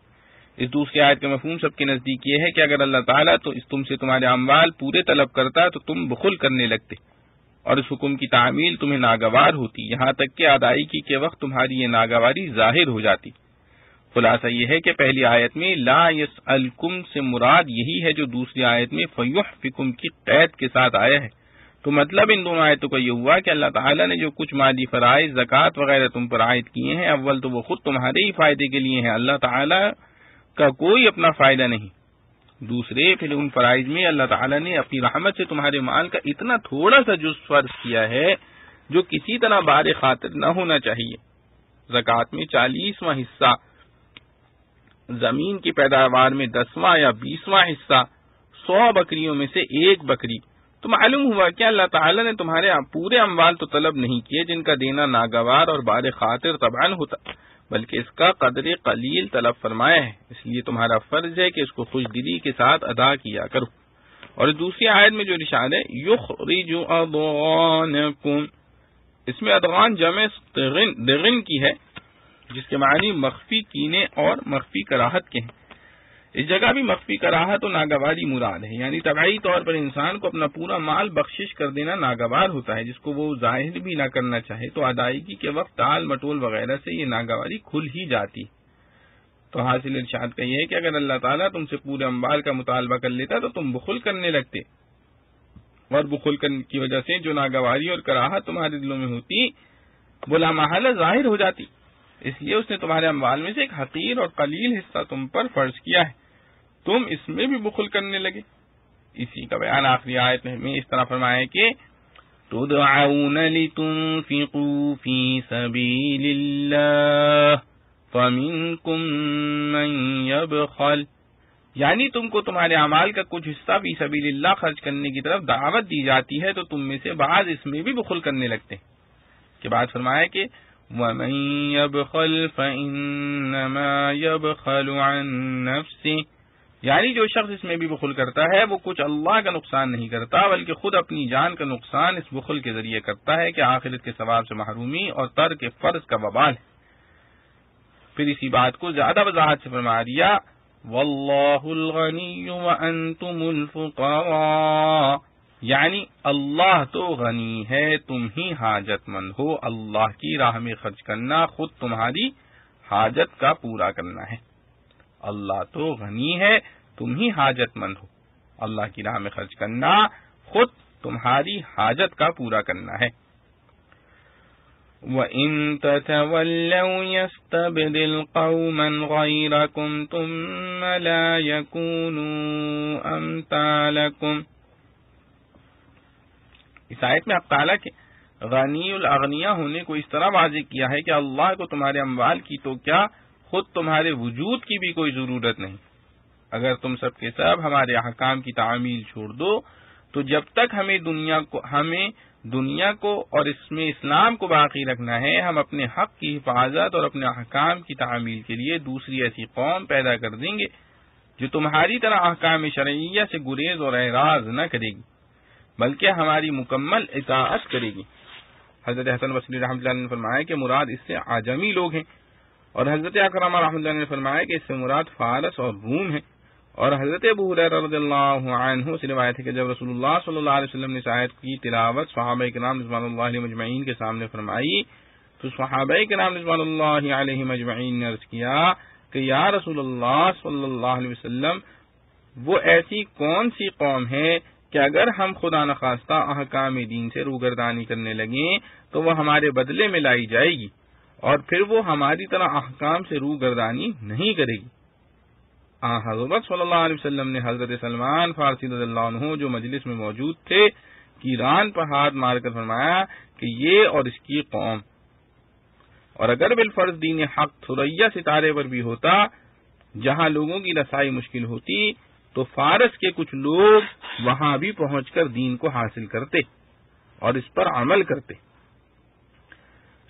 Speaker 2: اس دوسری آیت کا مفہوم سب کے نزدیک یہ ہے کہ اگر اللہ تعالیٰ تو تم سے تمہارے اموال پورے طلب کرتا تو تم بخل کرنے لگتے اور اس حکم کی تعمیل تمہیں ناگوار ہوتی، یہاں تک کہ ادائیگی کے وقت تمہاری یہ ناگواری ظاہر ہو جاتی۔ خلاصہ یہ ہے کہ پہلی آیت میں لا یسألکم سے مراد یہی ہے جو دوسری آیت میں فیحفکم کی قید کے ساتھ آیا ہے۔ تو مطلب ان دونوں آیتوں کا یہ ہوا کہ اللہ تعالیٰ نے جو کچھ مالی فرائض، زکوٰۃ وغیرہ تم پر عائد کیے ہیں، اول تو وہ خود تمہارے ہی فائدے کے لیے ہیں، اللہ تعالیٰ کا کوئی اپنا فائدہ نہیں۔ دوسرے پھر ان فرائض میں اللہ تعالیٰ نے اپنی رحمت سے تمہارے مال کا اتنا تھوڑا سا جز فرض کیا ہے جو کسی طرح بار خاطر نہ ہونا چاہیے۔ زکوٰۃ میں 40واں حصہ، زمین کی پیداوار میں 10واں یا 20واں حصہ، 100 بکریوں میں سے 1 بکری۔ تو معلوم ہوا کہ اللہ تعالیٰ نے تمہارے پورے اموال تو طلب نہیں کیے جن کا دینا ناگوار اور بار خاطر طبعاً ہوتا، بلکہ اس کا قدر قلیل طلب فرمایا ہے، اس لیے تمہارا فرض ہے کہ اس کو خوش دلی کے ساتھ ادا کیا کرو۔ اور دوسری آیت میں جو ارشاد ہے یخرج اضغانکم، اس میں ادغان جمع دغن کی ہے جس کے معنی مخفی کینے اور مخفی کراہت کے ہیں۔ اس جگہ بھی مخفی کراہت و ناگواری مراد ہے، یعنی طبعی طور پر انسان کو اپنا پورا مال بخشش کر دینا ناگوار ہوتا ہے، جس کو وہ ظاہر بھی نہ کرنا چاہے تو ادائیگی کے وقت ٹال مٹول وغیرہ سے یہ ناگواری کھل ہی جاتی۔ تو حاصل ارشاد کا یہ ہے کہ اگر اللہ تعالیٰ تم سے پورے اموال کا مطالبہ کر لیتا تو تم بخل کرنے لگتے، اور بخل کرنے کی وجہ سے جو ناگواری اور کراہت تمہارے دلوں میں ہوتی وہ لامحالہ ظاہر ہو جاتی، اس لیے اس نے تمہارے اموال میں سے ایک حقیر اور قلیل حصہ تم پر فرض کیا ہے، تم اس میں بھی بخل کرنے لگے۔ اسی کا بیان آخری آیت میں اس طرح فرمایا ہے کہ تدعون لتنفقوا في سبيل الله فمنكم من يبخل، یعنی تم کو تمہارے اعمال کا کچھ حصہ فی سبیل اللہ خرچ کرنے کی طرف دعوت دی جاتی ہے تو تم میں سے بعض اس میں بھی بخل کرنے لگتے ہیں۔ کے بعد فرمایا کہ وَمَن يَبْخَلْ فَإِنَّمَا يَبْخَلُ عَن نَفْسِهِ، یعنی جو شخص اس میں بھی بخل کرتا ہے وہ کچھ اللہ کا نقصان نہیں کرتا بلکہ خود اپنی جان کا نقصان اس بخل کے ذریعے کرتا ہے کہ آخرت کے ثواب سے محرومی اور ترک فرض کا وبال ہے۔ پھر اسی بات کو زیادہ وضاحت سے فرما دیا واللہ الغنی وانتم الفقراء، یعنی اللہ تو غنی ہے تم ہی حاجت مند ہو، اللہ کی راہ میں خرچ کرنا خود تمہاری حاجت کا پورا کرنا ہے۔ اللہ تو غنی ہے تم ہی حاجت مند ہو، اللہ کی راہ میں خرچ کرنا خود تمہاری حاجت کا پورا کرنا ہے۔ وَإِن تَتَوَلَّوْا يَسْتَبْدِلْ قَوْمًا غَيْرَكُمْ ثُمَّ لَا يَكُونُوا أَمْثَالَكُمْ۔ اس آیت میں حق تعالیٰ کے غنی الاغنیاء ہونے کو اس طرح واضح کیا ہے کہ اللہ کو تمہارے اموال کی تو کیا خود تمہارے وجود کی بھی کوئی ضرورت نہیں۔ اگر تم سب کے سب ہمارے احکام کی تعمیل چھوڑ دو تو جب تک ہمیں دنیا کو اور اس میں اسلام کو باقی رکھنا ہے، ہم اپنے حق کی حفاظت اور اپنے احکام کی تعمیل کے لیے دوسری ایسی قوم پیدا کر دیں گے جو تمہاری طرح احکام شرعیہ سے گریز اور اعراض نہ کرے گی بلکہ ہماری مکمل اطاعت کرے گی۔ حضرت حسن بصری رحمۃ اللہ علیہ نے فرمایا کہ مراد اس سے عجمی لوگ ہیں، اور حضرت اکرمہ رحمۃ اللہ نے فرمایا کہ اس سے مراد فارس اور روم ہے۔ اور حضرت ابو ہریرہ رضی اللہ عنہ سے روایت ہے کہ جب رسول اللہ صلی اللہ علیہ وسلم نے اس آیت کی تلاوت صحابہ کرام رضوان اللہ علیہ مجمعین کے سامنے فرمائی تو صحابہ کرام رضوان اللہ علیہ مجمعین نے عرض کیا کہ یا رسول اللہ صلی اللہ علیہ وسلم، وہ ایسی کون سی قوم ہے کہ اگر ہم خدا نخواستہ احکام دین سے روگردانی کرنے لگیں تو وہ ہمارے بدلے میں لائی جائے گی اور پھر وہ ہماری طرح احکام سے روگردانی نہیں کرے گی۔ حضرت صلی اللہ علیہ وسلم نے حضرت سلمان فارسی رضی اللہ عنہ جو مجلس میں موجود تھے کی ران پر ہاتھ مار کر فرمایا کہ یہ اور اس کی قوم، اور اگر بالفرض دین حق ثریا ستارے پر بھی ہوتا جہاں لوگوں کی رسائی مشکل ہوتی تو فارس کے کچھ لوگ وہاں بھی پہنچ کر دین کو حاصل کرتے اور اس پر عمل کرتے۔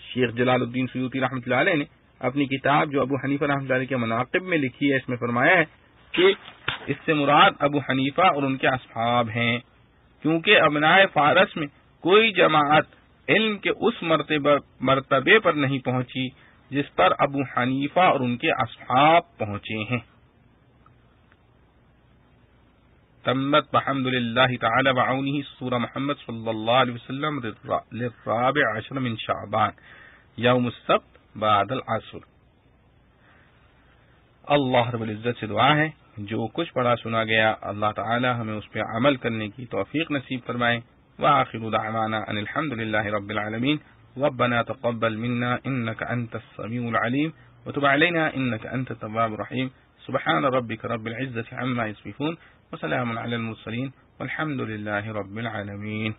Speaker 2: شیخ جلال الدین سیوطی رحمۃ اللہ علیہ نے اپنی کتاب جو ابو حنیفہ رحمۃ اللہ علیہ کے مناقب میں لکھی ہے اس میں فرمایا ہے کہ اس سے مراد ابو حنیفہ اور ان کے اصحاب ہیں، کیونکہ ابناء فارس میں کوئی جماعت علم کے اس مرتبے پر نہیں پہنچی جس پر ابو حنیفہ اور ان کے اصحاب پہنچے ہیں۔ تمت بحمد للہ تعالی بعونہ سورہ محمد صلی اللہ علیہ وسلم للرابع عشر من شعبان یوم السبت بعد العصر۔ اللہ رب العزت سے دعا ہے جو کچھ پڑھا سنا گیا اللہ تعالی ہمیں اس پہ عمل کرنے کی توفیق نصیب فرمائے۔ وآخر دعوانا ان الحمد للہ رب العالمین۔ ربنا تقبل منا انك انت السميع العليم وتب علينا انك انت التواب الرحيم۔ سبحان ربك رب العزة عما يصفون وسلام على المرسلين والحمد لله رب العالمين۔